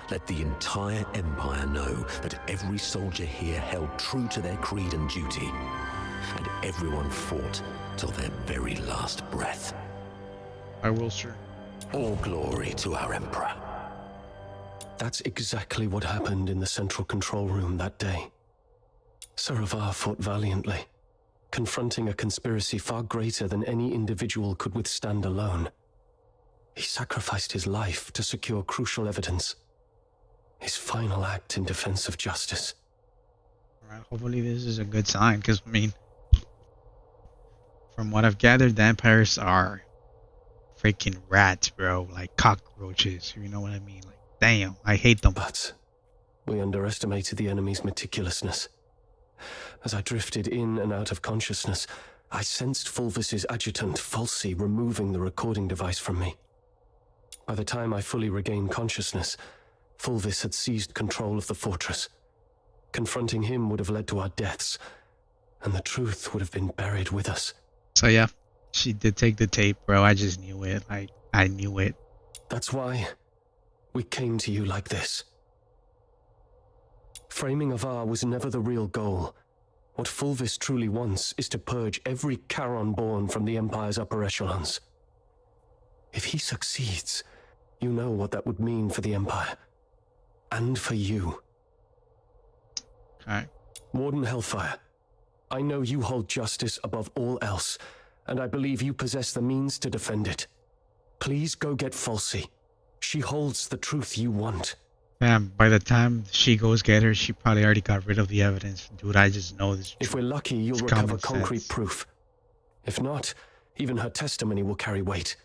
Let the entire Empire know that every soldier here held true to their creed and duty, and everyone fought till their very last breath. I will, sir. All glory to our Emperor. That's exactly what happened in the central control room that day. Saravar fought valiantly, confronting a conspiracy far greater than any individual could withstand alone. He sacrificed his life to secure crucial evidence. His final act in defense of justice. Alright, hopefully this is a good sign, because, I mean, from what I've gathered, the Empires are freaking rats, bro. Like cockroaches, you know what I mean? Like, damn, I hate them. But we underestimated the enemy's meticulousness. As I drifted in and out of consciousness, I sensed Fulvis's adjutant, Falsey, removing the recording device from me. By the time I fully regained consciousness, Fulvis had seized control of the fortress. Confronting him would have led to our deaths, and the truth would have been buried with us. So yeah, she did take the tape, bro. I just knew it. Like, I knew it. That's why we came to you like this. Framing Avar was never the real goal. What Fulvis truly wants is to purge every Charon born from the Empire's upper echelons. If he succeeds, you know what that would mean for the Empire. And for you. Alright. Warden Hellfire, I know you hold justice above all else, and I believe you possess the means to defend it. Please go get Falsey. She holds the truth you want. Ma'am, by the time she goes get her, she probably already got rid of the evidence. Dude, I just know this. If we're lucky, you'll recover concrete proof. If not, even her testimony will carry weight.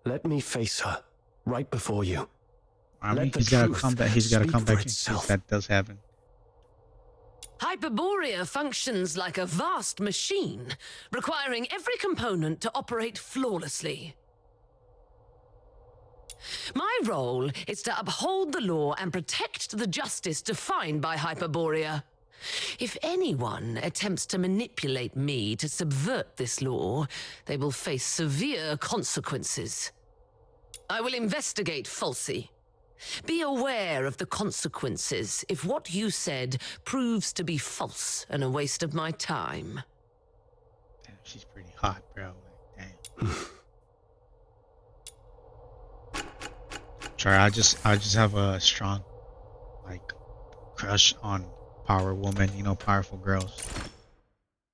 Let me face her, right before you. I mean, he's got to come back. He's got to come back in case that does happen. Hyperborea functions like a vast machine, requiring every component to operate flawlessly. My role is to uphold the law and protect the justice defined by Hyperborea. If anyone attempts to manipulate me to subvert this law, they will face severe consequences. I will investigate Falsey. Be aware of the consequences if what you said proves to be false and a waste of my time. Damn, she's pretty hot, bro. Like, damn. Sorry, I just have a strong, like, crush on power women, you know, powerful girls.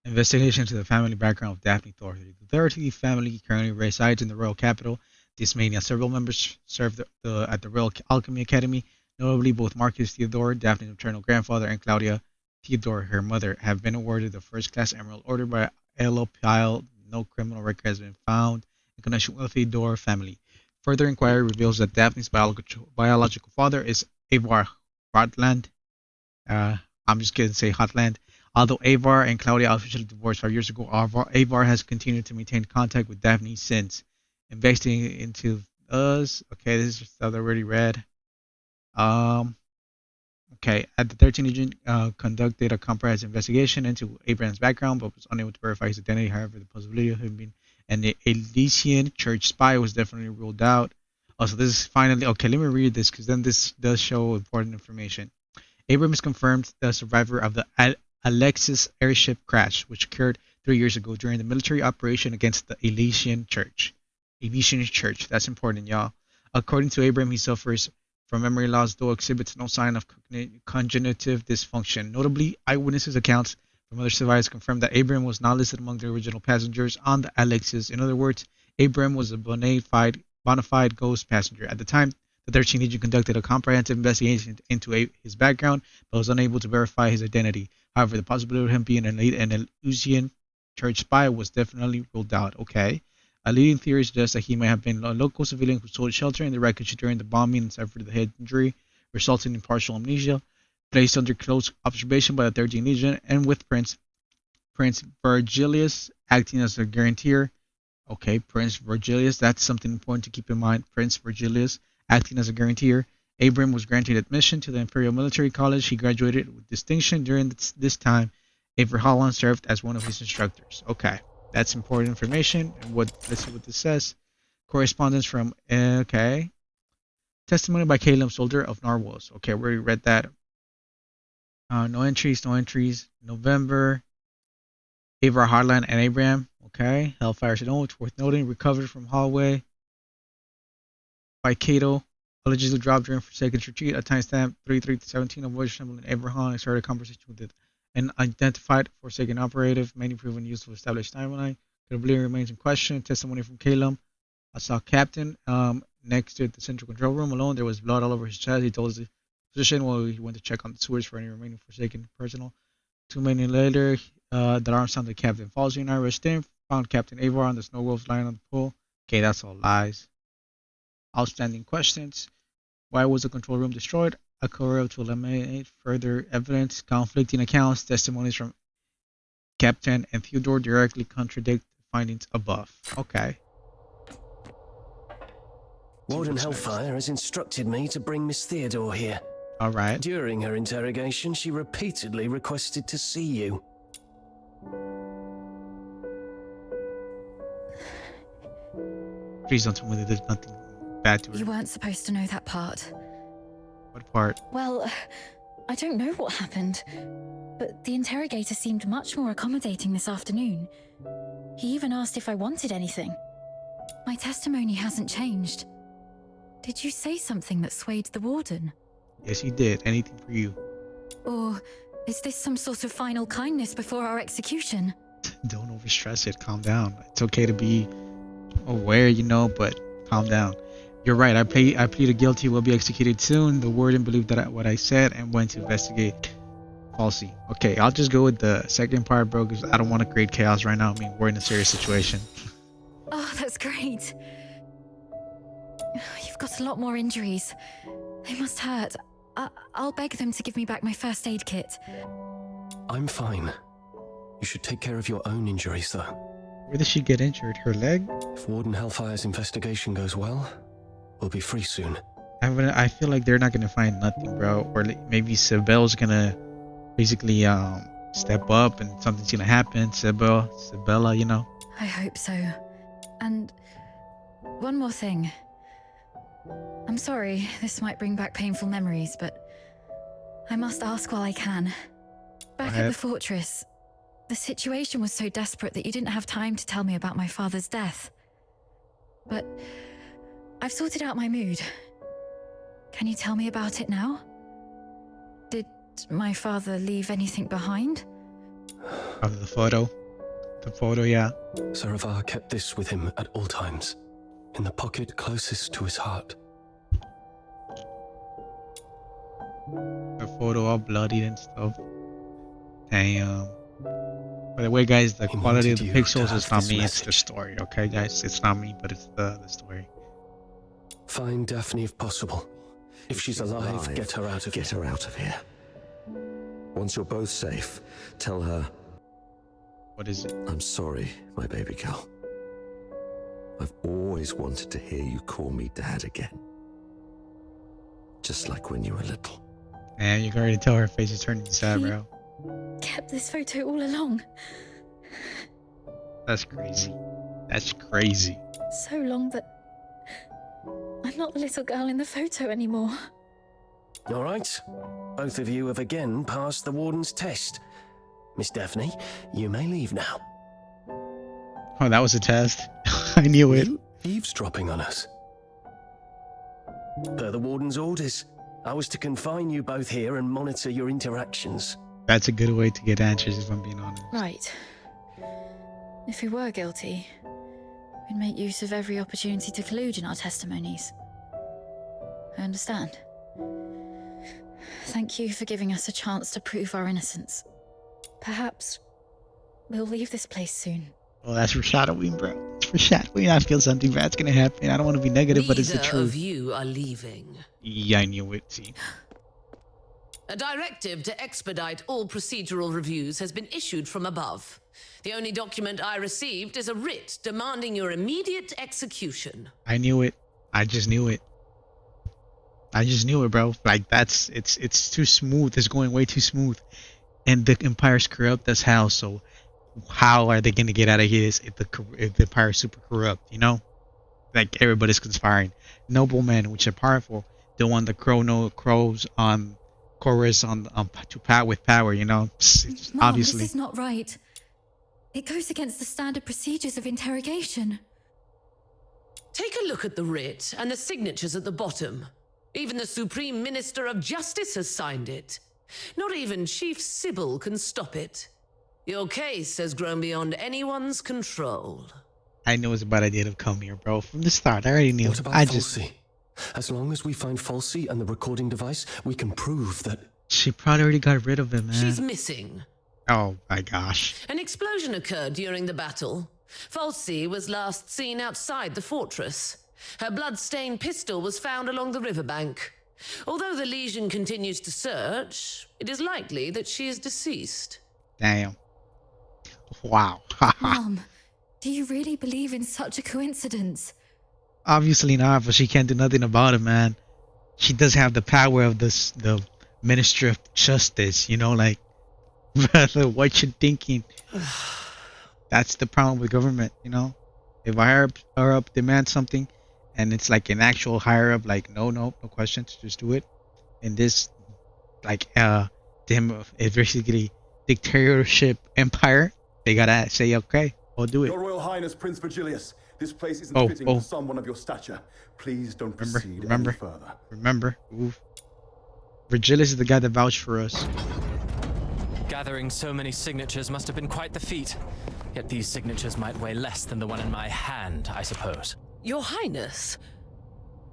Investigation into the family background of Daphne Thornton. The Doherty family currently resides in the royal capital. Tasmania. Several members served at the Royal Alchemy Academy. Notably, both Marcus Theodore, Daphne's maternal grandfather, and Claudia Theodore, her mother, have been awarded the first-class Emerald Order by Elopile. No criminal record has been found in connection with the Theodore family. Further inquiry reveals that Daphne's biological father is Avar Hotland. I'm just going to say Hotland. Although Avar and Claudia officially divorced 5 years ago, Avar has continued to maintain contact with Daphne since. Investing into us. Okay, this is just stuff I already read. Okay, at the 13th agent conducted a comprehensive investigation into Abraham's background, but was unable to verify his identity. However, the possibility of him being an Elysian church spy was definitely ruled out. Also, this is finally okay. Let me read this because then this does show important information. Abraham is confirmed the survivor of the Alexis airship crash, which occurred 3 years ago during the military operation against the Elysian Church. Elysian Church. That's important, y'all. According to Abraham, he suffers from memory loss, though exhibits no sign of cognitive dysfunction. Notably, eyewitnesses' accounts from other survivors confirmed that Abraham was not listed among the original passengers on the Alexis. In other words, Abraham was a bona fide ghost passenger. At the time, the 13th agent conducted a comprehensive investigation into his background, but was unable to verify his identity. However, the possibility of him being an Elysian Church spy was definitely ruled out. Okay. A leading theory suggests that he may have been a local civilian who sought shelter in the wreckage during the bombing and suffered the head injury, resulting in partial amnesia, placed under close observation by the 13th agent, and with Prince Virgilius acting as a guarantor. Okay, Prince Virgilius, that's something important to keep in mind. Prince Virgilius acting as a guarantor. Abraham was granted admission to the Imperial Military College. He graduated with distinction during this time. Aver Holland served as one of his instructors. Okay. That's important information. And let's see what this says. Correspondence from testimony by Caleb Soldier of Narwhals. Okay, we already read that. No entries. November. Avar Harlan and Abraham. Okay. Hellfire Sedona, it's worth noting. Recovered from hallway by Cato. Allegedly dropped during Forsaken Retreat. At timestamp 33-17 of voice assembly in Abraham. I started a conversation with it. An identified Forsaken operative, many proven used to establish timeline. Credibility remains in question. Testimony from Calum. I saw Captain next to the central control room alone. There was blood all over his chest. He told his physician while he went to check on the sewers for any remaining Forsaken personnel. 2 minutes later, the alarm sounded. Captain Falsey and I rushed in. Found Captain Avar on the snow wolves lying on the pool. Okay, that's all lies. Outstanding questions. Why was the control room destroyed? A corral to eliminate further evidence. Conflicting accounts. Testimonies from Captain and Theodore directly contradict the findings above. Okay. Warden Hellfire has instructed me to bring Miss Theodore here. All right. During her interrogation, she repeatedly requested to see you. Please don't tell me that there's nothing bad to her. You weren't supposed to know that part. What part? Well, I don't know what happened, but the interrogator seemed much more accommodating this afternoon. He even asked if I wanted anything. My testimony hasn't changed. Did you say something that swayed the warden? Yes, he did. Anything for you. Or is this some sort of final kindness before our execution? Don't overstress it. Calm down. It's okay to be aware, you know, but calm down. You're right. I pleaded guilty. Will be executed soon. The warden believed that what I said and went to investigate Falsey. Okay, I'll just go with the second part, bro, because I don't want to create chaos right now. I mean, we're in a serious situation. Oh, that's great. You've got a lot more injuries. They must hurt. I'll beg them to give me back my first aid kit. I'm fine. You should take care of your own injuries, though. Where did she get injured? Her leg? If Warden Hellfire's investigation goes well, we'll be free soon. I feel like they're not gonna find nothing, bro. Or maybe Sibel's gonna basically step up and something's gonna happen. Sibella, you know. I hope so. And one more thing. I'm sorry, this might bring back painful memories, but I must ask while I can. Back at the fortress, the situation was so desperate that you didn't have time to tell me about my father's death. But I've sorted out my mood. Can you tell me about it now? Did my father leave anything behind? Of the photo? The photo, yeah. Saravar kept this with him at all times, in the pocket closest to his heart. A photo all bloodied and stuff. Damn. By the way, guys, the quality of the pixels is not me, it's the story, okay, guys? It's not me, but it's the story. Find Daphne if possible. If she's alive, get her out of here. Get her out of here. Once you're both safe, tell her... What is it? I'm sorry, my baby girl. I've always wanted to hear you call me Dad again. Just like when you were little. Man, you can already tell her face is turning sad, bro. Kept this photo all along. That's crazy. That's crazy. So long that I'm not the little girl in the photo anymore. All right. Both of you have again passed the warden's test. Miss Daphne, you may leave now. Oh, that was a test. I knew it. You eavesdropping on us. Per the warden's orders, I was to confine you both here and monitor your interactions. That's a good way to get answers, if I'm being honest. Right. If we were guilty, we'd make use of every opportunity to collude in our testimonies. I understand. Thank you for giving us a chance to prove our innocence. Perhaps we'll leave this place soon. Oh, that's foreshadowing, bro. It's foreshadowing. I feel something bad's gonna happen. I don't want to be negative, but it's the Neither truth. of you are leaving. Yeah, I knew it. See. A directive to expedite all procedural reviews has been issued from above. The only document I received is a writ demanding your immediate execution. I knew it. I just knew it. I just knew it, bro. Like it's too smooth. It's going way too smooth, and the Empire's corrupt as hell. So how are they gonna get out of here if the Empire's super corrupt? You know, like everybody's conspiring. Noblemen, which are powerful, don't want the crows on chorus on to power with power. You know, Mom, obviously. this is not right. It goes against the standard procedures of interrogation. Take a look at the writ and the signatures at the bottom. Even the Supreme Minister of Justice has signed it. Not even Chief Sybil can stop it. Your case has grown beyond anyone's control. I knew it was a bad idea to come here, bro. From the start, I already knew. What about Falsey? As long as we find Falsey and the recording device, we can prove that... She probably already got rid of him, man. She's missing. Oh my gosh. An explosion occurred during the battle. Falsey was last seen outside the fortress. Her blood-stained pistol was found along the riverbank. Although the Legion continues to search, it is likely that she is deceased. Damn. Wow. Mom, do you really believe in such a coincidence? Obviously not, but she can't do nothing about it, man. She does have the power of the Minister of Justice, you know, like, brother, what you thinking? That's the problem with government, you know? If a higher up demands something, and it's like an actual higher up, like, no questions, just do it. And this, like, it's basically dictatorship empire, they gotta say, okay, I'll do it. Your Royal Highness, Prince Virgilius, this place isn't fitting for someone of your stature. Please don't proceed any further. Remember, oof. Virgilius is the guy that vouched for us. Gathering so many signatures must have been quite the feat. Yet these signatures might weigh less than the one in my hand, I suppose. Your Highness,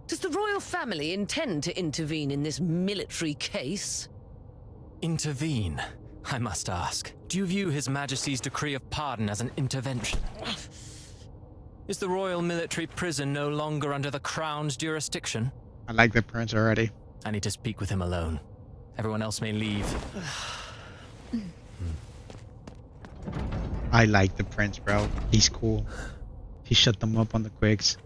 does the royal family intend to intervene in this military case? Intervene, I must ask. Do you view His Majesty's decree of pardon as an intervention? Is the royal military prison no longer under the Crown's jurisdiction? I like the prince already. I need to speak with him alone. Everyone else may leave. I like the prince, bro. He's cool. He shut them up on the quicks.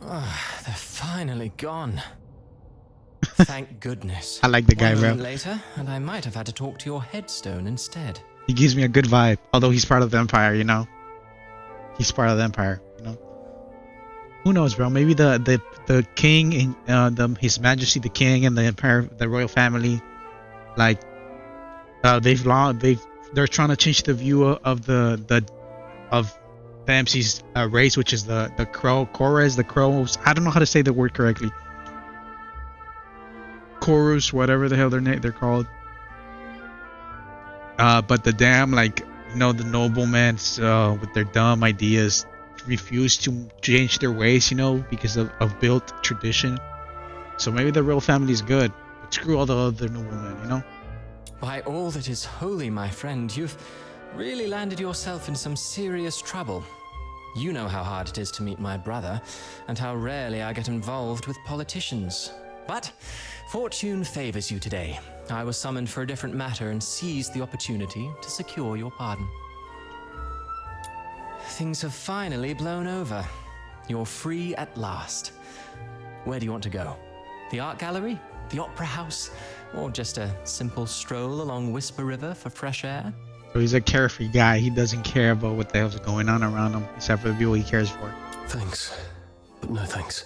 They're finally gone. Thank goodness. I like the guy, One bro. moment later, and I might have had to talk to your headstone instead. He gives me a good vibe. Although he's part of the Empire, you know. He's part of the Empire, you know. Who knows, bro? Maybe the king and His Majesty the King and the Empire, the royal family, like they're trying to change the view of the MC's race, which is the Korras, the crows. I don't know how to say the word correctly. Chorus, whatever the hell they're called. But the damn, like, you know, the noblemen with their dumb ideas refuse to change their ways, you know, because of built tradition. So maybe the royal family is good, but screw all the other noblemen, you know. By all that is holy, my friend, you've really landed yourself in some serious trouble. You know how hard it is to meet my brother, and how rarely I get involved with politicians. But fortune favors you today. I was summoned for a different matter and seized the opportunity to secure your pardon. Things have finally blown over. You're free at last. Where do you want to go? The art gallery? The opera house? Or just a simple stroll along Whisper River for fresh air? So he's a carefree guy. He doesn't care about what the hell's going on around him, except for the people he cares for. Thanks, but no thanks.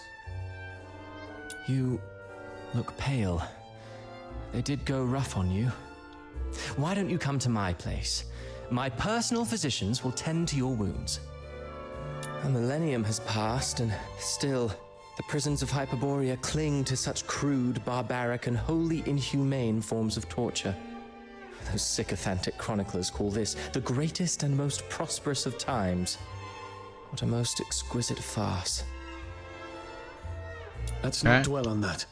You look pale. They did go rough on you. Why don't you come to my place? My personal physicians will tend to your wounds. A millennium has passed, and still, the prisons of Hyperborea cling to such crude, barbaric, and wholly inhumane forms of torture. Those sycophantic chroniclers call this the greatest and most prosperous of times. What a most exquisite farce. Let's not dwell on that.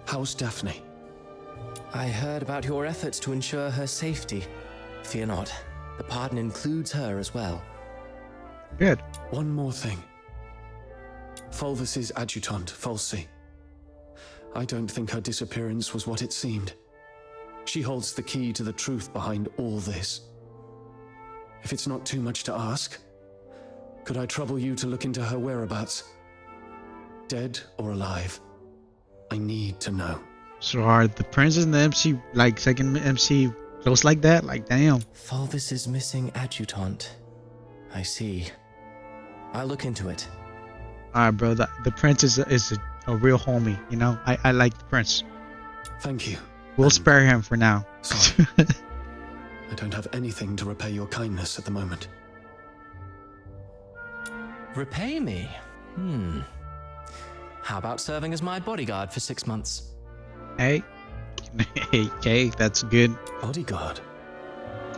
How's Daphne? I heard about your efforts to ensure her safety. Fear not, the pardon includes her as well. Good. One more thing. Fulvis's adjutant, Falsey. I don't think her disappearance was what it seemed. She holds the key to the truth behind all this. If it's not too much to ask, could I trouble you to look into her whereabouts? Dead or alive? I need to know. So are the prince and the MC, like second MC, close like that? Like, damn. Fulvis's missing adjutant. I see. I'll look into it. Alright, bro. The prince is a real homie, you know? I like the prince. Thank you. We'll spare him for now. Sorry. I don't have anything to repay your kindness at the moment. Repay me? How about serving as my bodyguard for 6 months? Hey. Hey, that's good. Bodyguard?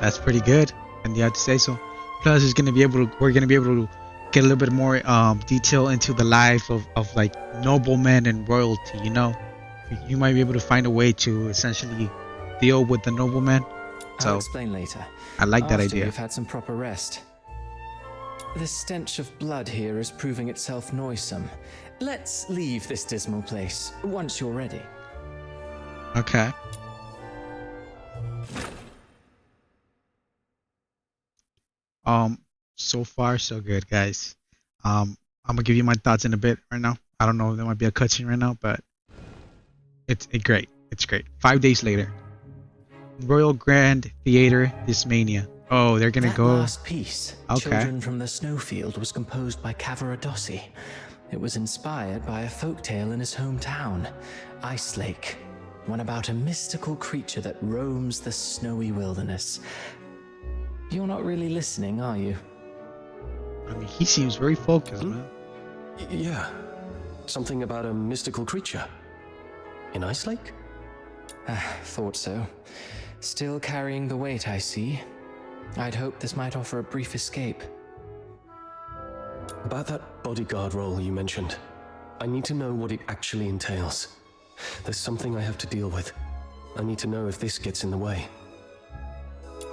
That's pretty good. And you have to say so. Plus, we're gonna be able to get a little bit more detail into the life of like noblemen and royalty, you know? You might be able to find a way to essentially deal with the nobleman. So, I'll explain later. I like that idea. We've had some proper rest. The stench of blood here is proving itself noisome. Let's leave this dismal place once you're ready. Okay. So far so good, guys. I'm gonna give you my thoughts in a bit right now. I don't know, there might be a cutscene right now, but it's great. It's great. 5 days later. Royal Grand Theater Dismania. Oh, they're gonna go. That last piece, Okay. Children from the Snowfield, was composed by Cavaradossi. It was inspired by a folktale in his hometown, Ice Lake, one about a mystical creature that roams the snowy wilderness. You're not really listening, are you? I mean, he seems very focused, man. Yeah. Something about a mystical creature. In Ice Lake? Thought so. Still carrying the weight, I see. I'd hoped this might offer a brief escape. About that bodyguard role you mentioned, I need to know what it actually entails. There's something I have to deal with. I need to know if this gets in the way.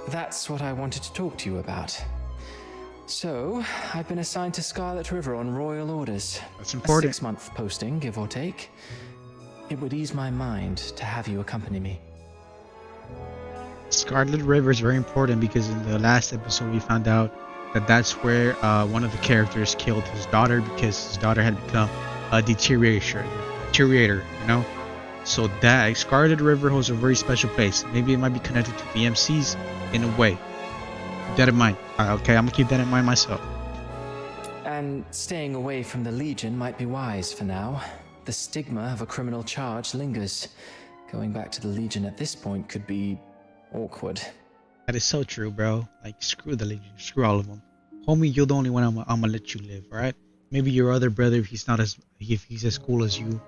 That's what I wanted to talk to you about. So, I've been assigned to Scarlet River on royal orders. That's important. A 6-month posting, give or take. It would ease my mind to have you accompany me. Scarlet River is very important because in the last episode we found out that that's where one of the characters killed his daughter because his daughter had become a deteriorator, you know? So that Scarlet River holds a very special place. Maybe it might be connected to the MCs in a way. Keep that in mind. Okay, I'm gonna keep that in mind myself. And staying away from the Legion might be wise for now. The stigma of a criminal charge lingers. Going back to the Legion at this point could be awkward. That is so true, bro. Like, screw the Legion, screw all of them. Homie, you're the only one I'm gonna let you live, alright? Maybe your other brother, if he's as cool as you.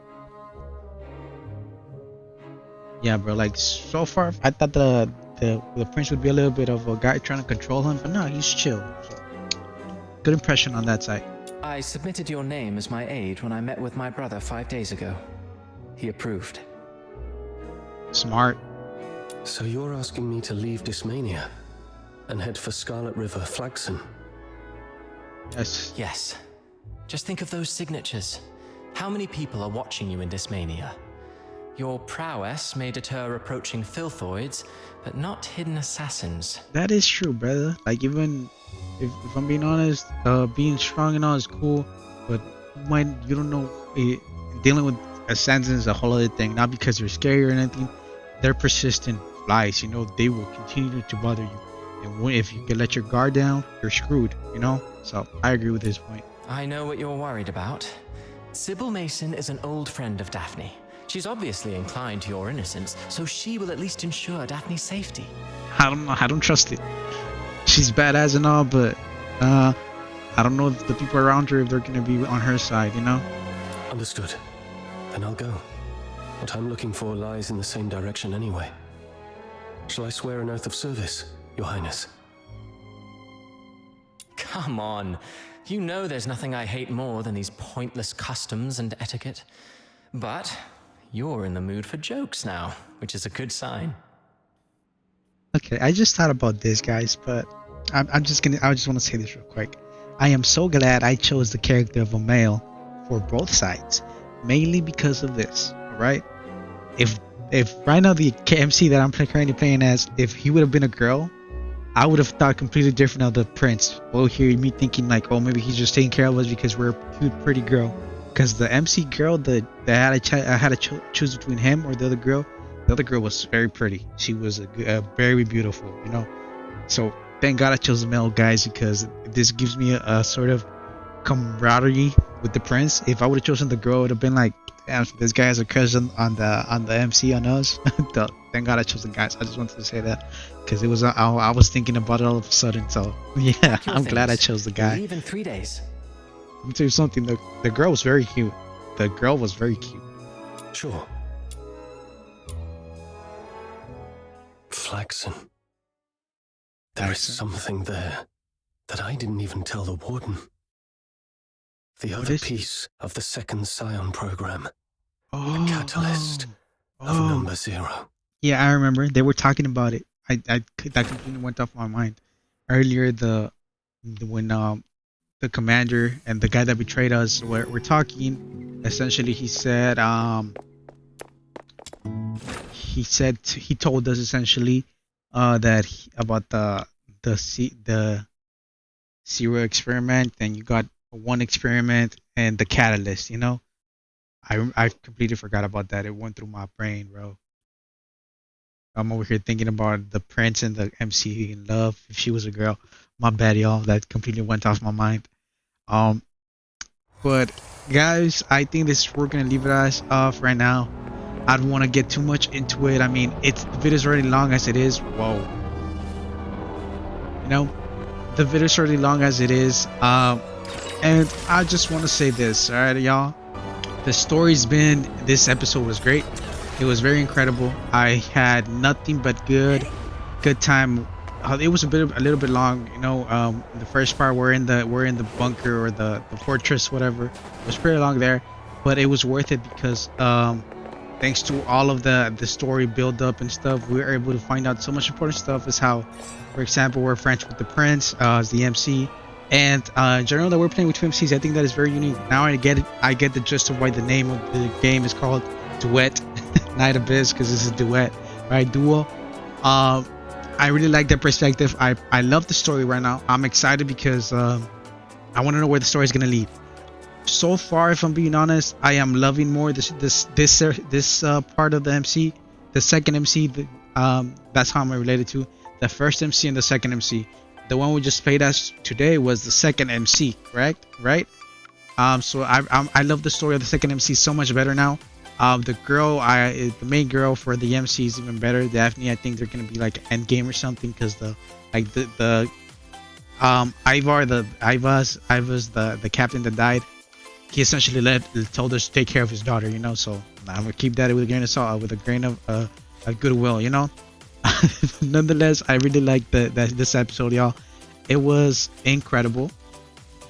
Yeah, bro. Like, so far, I thought the prince would be a little bit of a guy trying to control him, but no, he's chill. So, good impression on that side. I submitted your name as my aide when I met with my brother 5 days ago. He approved. Smart. So you're asking me to leave Dysmania and head for Scarlet River Flagson? Yes. Yes. Just think of those signatures. How many people are watching you in Dysmania? Your prowess may deter approaching filthoids, but not hidden assassins. That is true, brother. Like, even if I'm being honest, being strong and all is cool, but you don't know, dealing with assassins is a whole other thing. Not because they're scary or anything. They're persistent flies, you know. They will continue to bother you, and if you can let your guard down, you're screwed, you know. So I agree with this point. I know what you're worried about. Sybil Mason is an old friend of Daphne. She's obviously inclined to your innocence, so she will at least ensure Daphne's safety. I don't know. I don't trust it. She's badass and all, but I don't know if the people around her, if they're gonna be on her side, you know. Understood. Then I'll go. What I'm looking for lies in the same direction anyway. Shall I swear an oath of service, Your Highness? Come on. You know there's nothing I hate more than these pointless customs and etiquette. But you're in the mood for jokes now, which is a good sign. Okay, I just thought about this, guys, but I just want to say this real quick. I am so glad I chose the character of a male for both sides, mainly because of this. Right? If right now the KMC that I'm currently playing as, if he would have been a girl, I would have thought completely different of the prince. Well, here me thinking like, oh, maybe he's just taking care of us because we're a cute, pretty girl. Because the MC girl that I had to choose between him or the other girl was very pretty. She was very beautiful, you know. So thank God I chose the male, guys, because this gives me a sort of camaraderie with the prince. If I would have chosen the girl, it would have been like, damn, this guy has a crush on the MC on us. Thank God I chose the guys. I just wanted to say that because it was I was thinking about it all of a sudden. So yeah, I'm glad I chose the guy. Leave in 3 days. Let me tell you something. The girl was very cute. The girl was very cute. Sure. Flagson. There is something there that I didn't even tell the Warden. The other piece of the second Scion program. The catalyst of number 0. Yeah, I remember. They were talking about it. That completely went off my mind. Earlier, when the commander and the guy that betrayed us were talking, essentially he told us essentially about the 0 experiment, and you got 1 experiment and the catalyst, you know. I completely forgot about that. It went through my brain, bro. I'm over here thinking about the prince and the MC in love. If she was a girl, my bad, y'all. That completely went off my mind. But guys, I think we're gonna leave it off right now. I don't want to get too much into it. I mean, the video's already long as it is. Whoa. You know, the video's already long as it is. And I just want to say this, alright, y'all. This episode was great. It was very incredible. I had nothing but good time. It was a little bit long, you know. The first part we're in the bunker or the fortress, whatever. It was pretty long there, but it was worth it because thanks to all of the story build up and stuff, we were able to find out so much important stuff. Is how, for example, we're friends with the prince, as the MC, and in general that we're playing with two MCs. I think that is very unique. Now I get it. I get the gist of why the name of the game is called Duet Night Abyss, because it's a duet, right? Duo. I really like that perspective. I love the story right now. I'm excited because I want to know where the story is gonna lead. So far, if I'm being honest, I am loving more this part of the MC, the second MC. That's how I'm related to the first MC and the second MC. The one we just played as today was the second MC, correct? Right? So I love the story of the second MC so much better now. The main girl for the MC is even better. Daphne, I think they're gonna be like end game or something, because Ivar's the captain that died. He essentially told us to take care of his daughter, you know. So I'm gonna keep that with a grain of salt, with a grain of goodwill, you know. Nonetheless, I really liked this episode, y'all. It was incredible.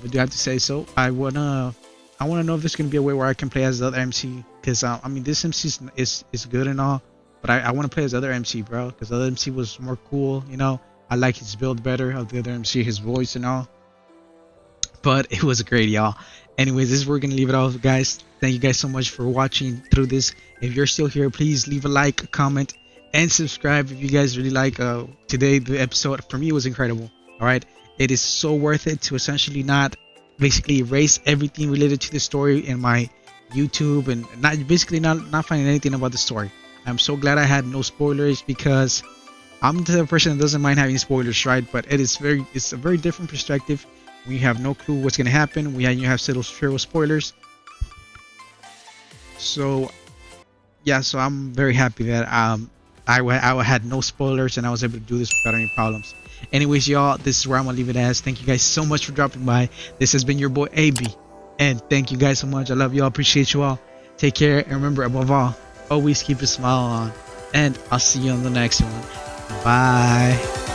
But do I have to say so? I wanna know if there's gonna be a way where I can play as the other MC, because I mean, this MC is good and all, but I want to play as the other MC, bro, because the other MC was more cool, you know. I like his build better of the other MC, his voice and all. But it was great, y'all. Anyways, this is where we're gonna leave it off, guys. Thank you guys so much for watching through this. If you're still here, please leave a like, a comment, and subscribe if you guys really like today. The episode for me was incredible. All right, it is so worth it to essentially not basically erase everything related to the story in my YouTube, and not finding anything about the story. I'm so glad I had no spoilers, because I'm the person that doesn't mind having spoilers, right? But it's a very different perspective. We have no clue what's gonna happen. You have zero spoilers. So yeah, so I'm very happy that I had no spoilers and I was able to do this without any problems. Anyways, y'all, this is where I'm gonna leave it as. Thank you guys so much for dropping by. This has been your boy AB, and thank you guys so much. I love y'all, appreciate you all. Take care, and remember, above all, always keep a smile on, and I'll see you on the next one. Bye.